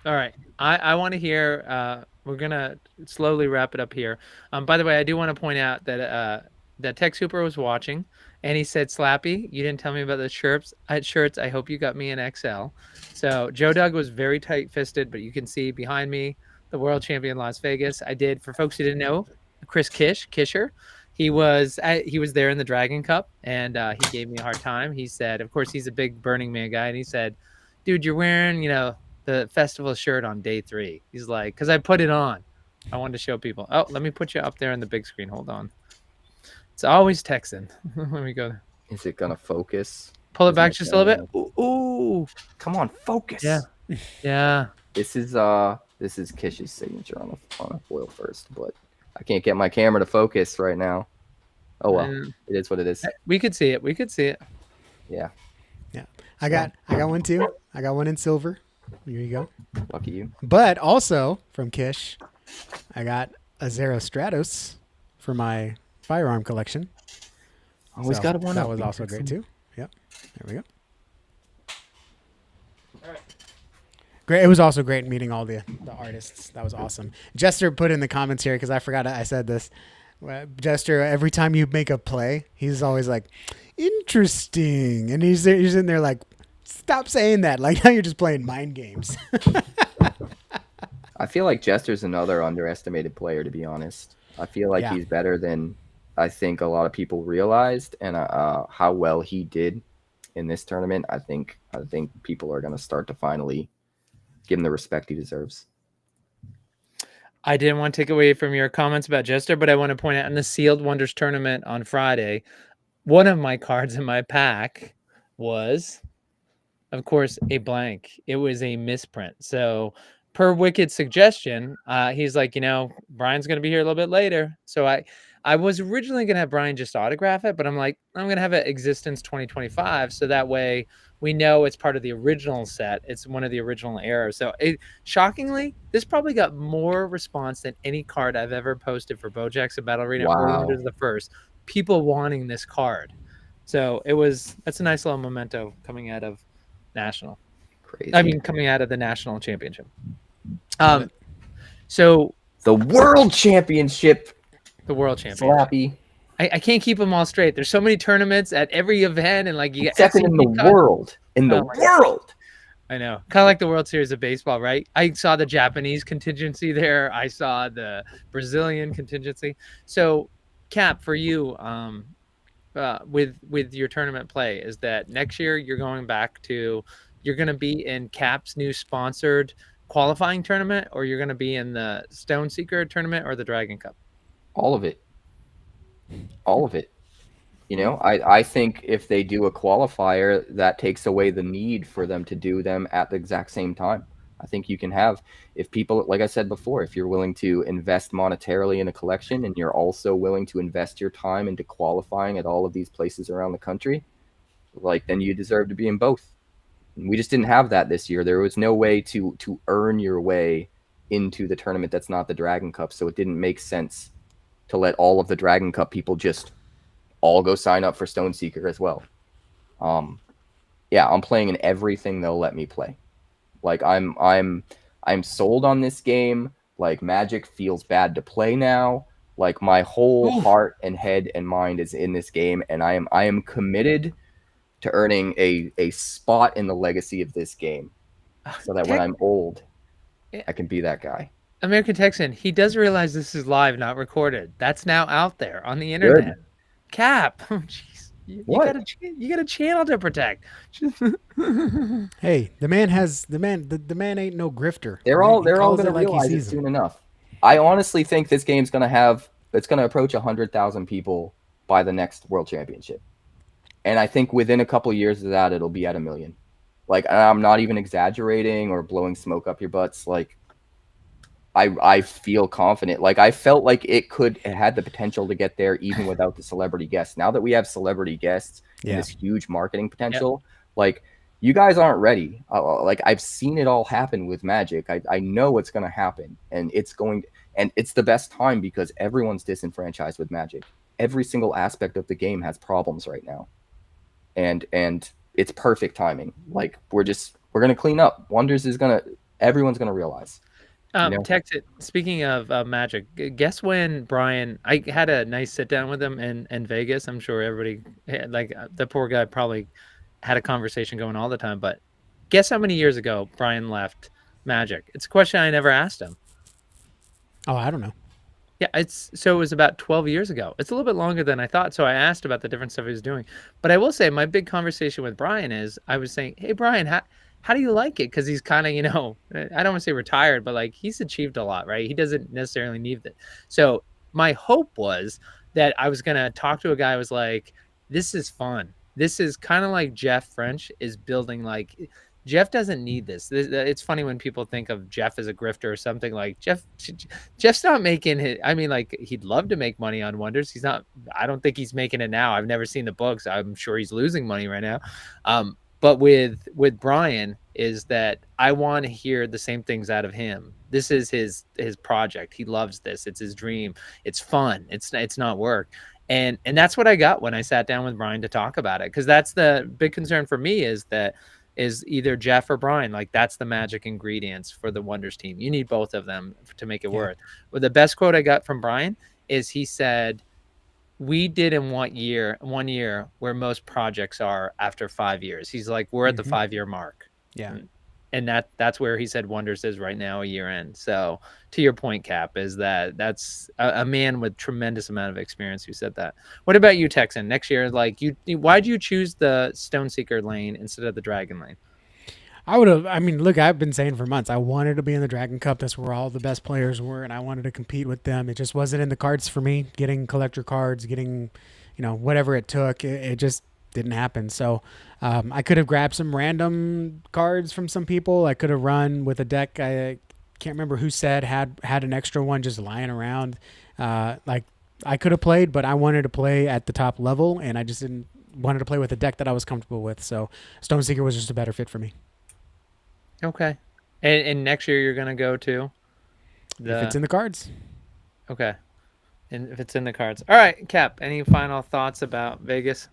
All right. I want to hear, we're going to slowly wrap it up here. By the way, I do want to point out that Tech Super was watching, and he said, Slappy, you didn't tell me about the shirts. I hope you got me an XL. So Joe Doug was very tight-fisted, but you can see behind me the world champion Las Vegas. I did, for folks who didn't know, Chris Kisher. He was there in the Dragon Cup, and he gave me a hard time. He said, of course, he's a big Burning Man guy, and he said, dude, you're wearing, the festival shirt on day 3. He's like, because I put it on. I wanted to show people. Oh, let me put you up there on the big screen. Hold on. It's always Texan. Let me go. Is it going to focus? Pull it back just a little bit. Ooh, come on, focus. Yeah. Yeah. This is Kish's signature on a foil first, but I can't get my camera to focus right now. Oh well, it is what it is. We could see it. Yeah. Yeah. I got one too. I got one in silver. Here you go. Lucky you. But also from Kish, I got a Zero Stratos for my firearm collection. Always got one. That was also great too. Yep. There we go. All right. Great. It was also great meeting all the artists. That was awesome. Jester put in the comments here, because I forgot I said this. Jester, every time you make a play, he's always like, interesting. And he's in there like, stop saying that. Like, now you're just playing mind games. I feel like Jester's another underestimated player, to be honest. I feel like he's better than I think a lot of people realized, and how well he did in this tournament. I think people are going to start to finally give him the respect he deserves. I didn't want to take away from your comments about Jester, but I want to point out in the Sealed Wonders tournament on Friday, one of my cards in my pack was, of course, a blank. It was a misprint. So per Wicked's suggestion, he's like, Brian's going to be here a little bit later. So I was originally going to have Brian just autograph it, but I'm like, I'm going to have it Existence 2025. So that way we know it's part of the original set. It's one of the original eras. So shockingly, this probably got more response than any card I've ever posted for Bojack's and Battle Arena or Wow. Wonders the First. People wanting this card. So that's a nice little memento coming out of National. Crazy. I mean, coming out of the National Championship. So the World Championship. The World Championship. Slappy. I can't keep them all straight. There's so many tournaments at every event, and like you get second in the world. In the world. I know. Kind of like the World Series of Baseball, right? I saw the Japanese contingency there. I saw the Brazilian contingency. So, Cap, for you, with your tournament play, is that next year you're going to be in Cap's new sponsored qualifying tournament, or you're going to be in the Stoneseeker tournament or the Dragon Cup? All of it. I think if they do a qualifier, that takes away the need for them to do them at the exact same time. I think you can have, if people, like I said before, if you're willing to invest monetarily in a collection and you're also willing to invest your time into qualifying at all of these places around the country, then you deserve to be in both. And we just didn't have that this year. There was no way to earn your way into the tournament that's not the Dragon Cup, so it didn't make sense to let all of the Dragon Cup people just all go sign up for Stoneseeker as well. I'm playing in everything they'll let me play. I'm sold on this game. Magic feels bad to play now. My whole heart and head and mind is in this game, and I am committed to earning a spot in the legacy of this game, so that when I'm old, I can be that guy. American Texan, he does realize this is live, not recorded. That's now out there on the internet. Good. Cap, jeez, you got a channel to protect. Hey, the man ain't no grifter. They're all going to realize it soon enough. I honestly think this game's going to approach 100,000 people by the next World Championship, and I think within a couple of years of that, it'll be at 1 million. I'm not even exaggerating or blowing smoke up your butts. I feel confident. I felt like it had the potential to get there even without the celebrity guests. Now that we have celebrity guests and this huge marketing potential, you guys aren't ready. I've seen it all happen with Magic. I know what's going to happen, and it's the best time because everyone's disenfranchised with Magic. Every single aspect of the game has problems right now, and it's perfect timing. We're going to clean up. Everyone's going to realize. Texas, speaking of Magic, guess when Brian, I had a nice sit down with him in Vegas. I'm sure everybody, the poor guy probably had a conversation going all the time, but guess how many years ago Brian left Magic? It's a question I never asked him. Oh, I don't know. Yeah, it was about 12 years ago. It's a little bit longer than I thought. So I asked about the different stuff he was doing. But I will say my big conversation with Brian is I was saying, hey, Brian, how do you like it? Because he's kind of, I don't want to say retired, but he's achieved a lot, right? He doesn't necessarily need that. So my hope was that I was going to talk to a guy who was like, this is fun. This is kind of like Jeff French is building. Jeff doesn't need this. It's funny when people think of Jeff as a grifter or something. Jeff's not making it. I mean, he'd love to make money on Wonders. He's not. I don't think he's making it now. I've never seen the books. I'm sure he's losing money right now. But with Brian is that I want to hear the same things out of him. This is his project. He loves this. It's his dream. It's fun. It's not work. And that's what I got when I sat down with Brian to talk about it. Because that's the big concern for me is either Jeff or Brian. That's the magic ingredients for the Wonders team. You need both of them to make it work. Well, the best quote I got from Brian is he said, we did in 1 year where most projects are after 5 years. He's like, we're at the 5-year mark. Yeah. and that's where he said Wonders is right now, a year in. So to your point, Cap, is that's a man with tremendous amount of experience who said that. What about you, Texan? Next year, like why'd you choose the Stoneseeker lane instead of the Dragon lane? I would have. I mean, look, I've been saying for months I wanted to be in the Dragon Cup. That's where all the best players were, and I wanted to compete with them. It just wasn't in the cards for me. Getting collector cards, getting, whatever it took, it just didn't happen. So I could have grabbed some random cards from some people. I could have run with a deck. I can't remember who said had an extra one just lying around. Like I could have played, but I wanted to play at the top level, and I just didn't wanted to play with a deck that I was comfortable with. So Stoneseeker was just a better fit for me. Okay. And next year you're gonna go to If it's in the cards. Okay. And if it's in the cards. All right, Cap, any final thoughts about Vegas?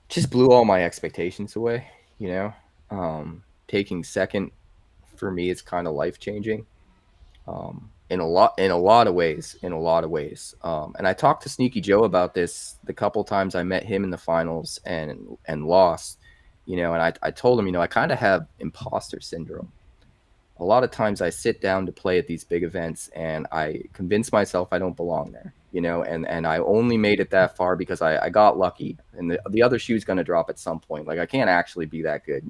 Just blew all my expectations away, taking second for me is kind of life changing. In a lot of ways. And I talked to Sneaky Joe about this the couple times I met him in the finals and lost, and I told him, I kind of have imposter syndrome. A lot of times I sit down to play at these big events and I convince myself I don't belong there, and I only made it that far because I got lucky, and the other shoe's going to drop at some point. Like I can't actually be that good,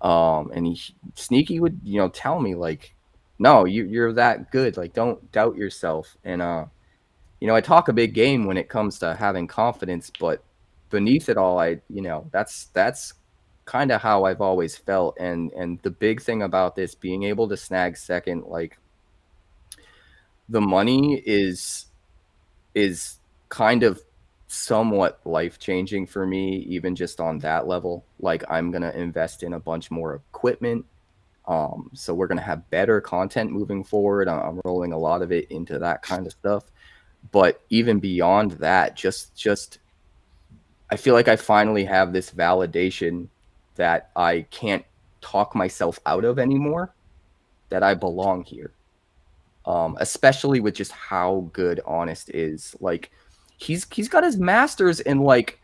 and Sneaky would, tell me like, no, you're that good. Like, don't doubt yourself. And, I talk a big game when it comes to having confidence, but beneath it all, that's kind of how I've always felt. And the big thing about this, being able to snag second, like the money is kind of somewhat life-changing for me, even just on that level. Like I'm going to invest in a bunch more equipment. So we're going to have better content moving forward. I'm rolling a lot of it into that kind of stuff. But even beyond that, just I feel like I finally have this validation that I can't talk myself out of anymore, that I belong here. Especially with just how good Honest is. Like he's got his masters in like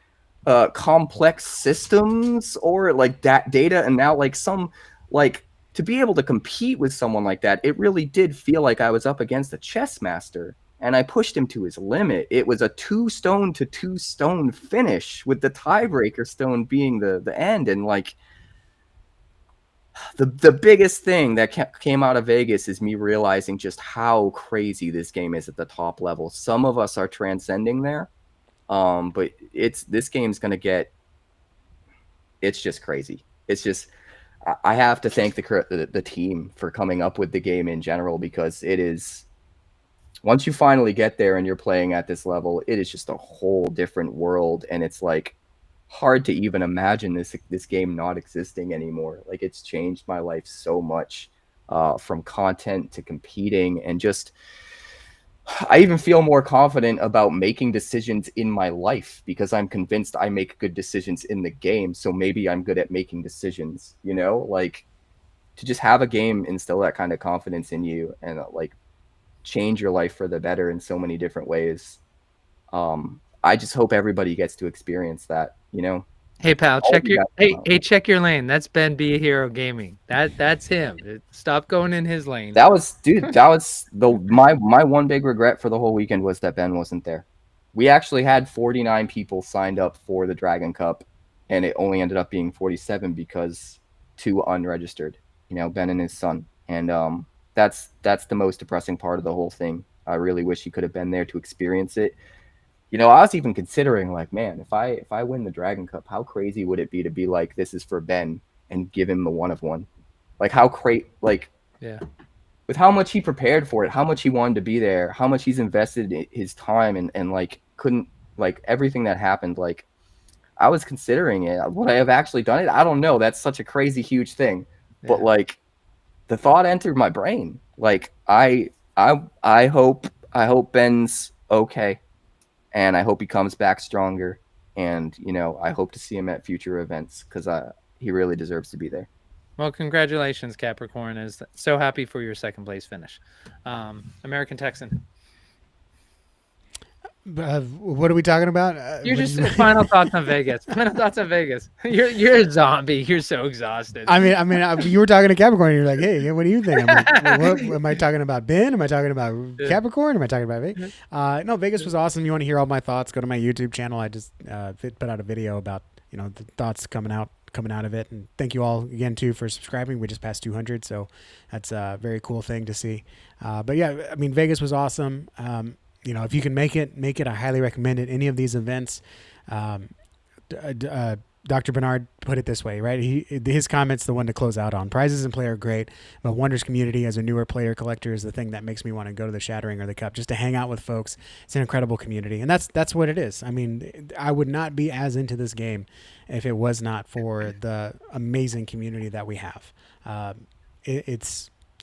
complex systems or like that data, and now like some like to be able to compete with someone like that, it really did feel like I was up against a chess master, and I pushed him to his limit. It was a 2-stone to 2-stone finish, with the tiebreaker stone being the end. And like the biggest thing that came out of Vegas is me realizing just how crazy this game is at the top level. Some of us are transcending there, but this game's gonna get. It's just crazy. It's just. I have to thank the team for coming up with the game in general, because it is, once you finally get there and you're playing at this level, it is just a whole different world, and it's like hard to even imagine this game not existing anymore. Like it's changed my life so much, from content to competing, and just I even feel more confident about making decisions in my life because I'm convinced I make good decisions in the game. So maybe I'm good at making decisions, like to just have a game instill that kind of confidence in you and like change your life for the better in so many different ways. I just hope everybody gets to experience that, Hey pal, check your lane. That's Ben Be a Hero Gaming. That's him. Stop going in his lane. That was my one big regret for the whole weekend was that Ben wasn't there. We actually had 49 people signed up for the Dragon Cup, and it only ended up being 47 because 2 unregistered, Ben and his son. And that's the most depressing part of the whole thing. I really wish he could have been there to experience it. I was even considering, like, man, if I win the Dragon Cup, how crazy would it be to be like, this is for Ben, and give him the 1-of-1? Like, how great, like, yeah, with how much he prepared for it, how much he wanted to be there, how much he's invested in his time, and like, couldn't, like, everything that happened, like, I was considering it. Would I have actually done it? I don't know. That's such a crazy, huge thing. Yeah. But, like, the thought entered my brain. Like, I hope Ben's okay. And I hope he comes back stronger. And, I hope to see him at future events because he really deserves to be there. Well, congratulations, Capricorn. Is so happy for your second place finish. American Texan. What are we talking about? You're just final thoughts on Vegas. Final thoughts on Vegas. You're a zombie. You're so exhausted. I mean, you were talking to Capricorn. And you're like, hey, what do you think? I'm like, what am I talking about? Ben? Am I talking about Capricorn? Am I talking about Vegas? No, Vegas was awesome. You want to hear all my thoughts? Go to my YouTube channel. I just put out a video about the thoughts coming out of it. And thank you all again too for subscribing. We just passed 200, so that's a very cool thing to see. But yeah, I mean, Vegas was awesome. If you can make it. I highly recommend it. Any of these events. Dr. Bernard put it this way, right? His comment's the one to close out on. Prizes and play are great, but Wonders community as a newer player collector is the thing that makes me want to go to the Shattering or the Cup just to hang out with folks. It's an incredible community, and that's what it is. I mean, I would not be as into this game if it was not for the amazing community that we have.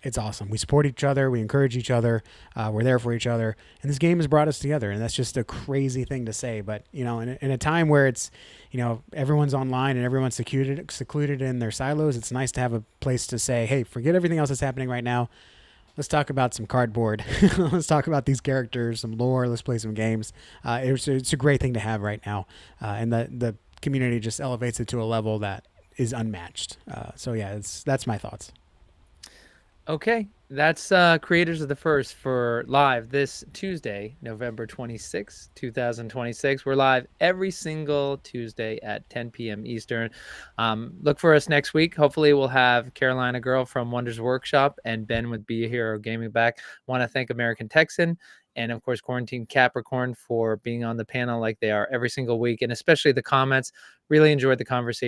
It's awesome. We support each other. We encourage each other. We're there for each other. And this game has brought us together. And that's just a crazy thing to say. But, in a time where it's, everyone's online and everyone's secluded in their silos, it's nice to have a place to say, hey, forget everything else that's happening right now. Let's talk about some cardboard. Let's talk about these characters, some lore. Let's play some games. It's a great thing to have right now. And the community just elevates it to a level that is unmatched. So, yeah, that's my thoughts. Okay, that's Creators of the First for live this Tuesday, November 26, 2026. We're live every single Tuesday at 10 p.m. Eastern. Look for us next week. Hopefully we'll have Carolina Girl from Wonders Workshop and Ben with Be a Hero Gaming back. Want to thank American Texan and, of course, Quarantine Capricorn for being on the panel like they are every single week, and especially the comments. Really enjoyed the conversation.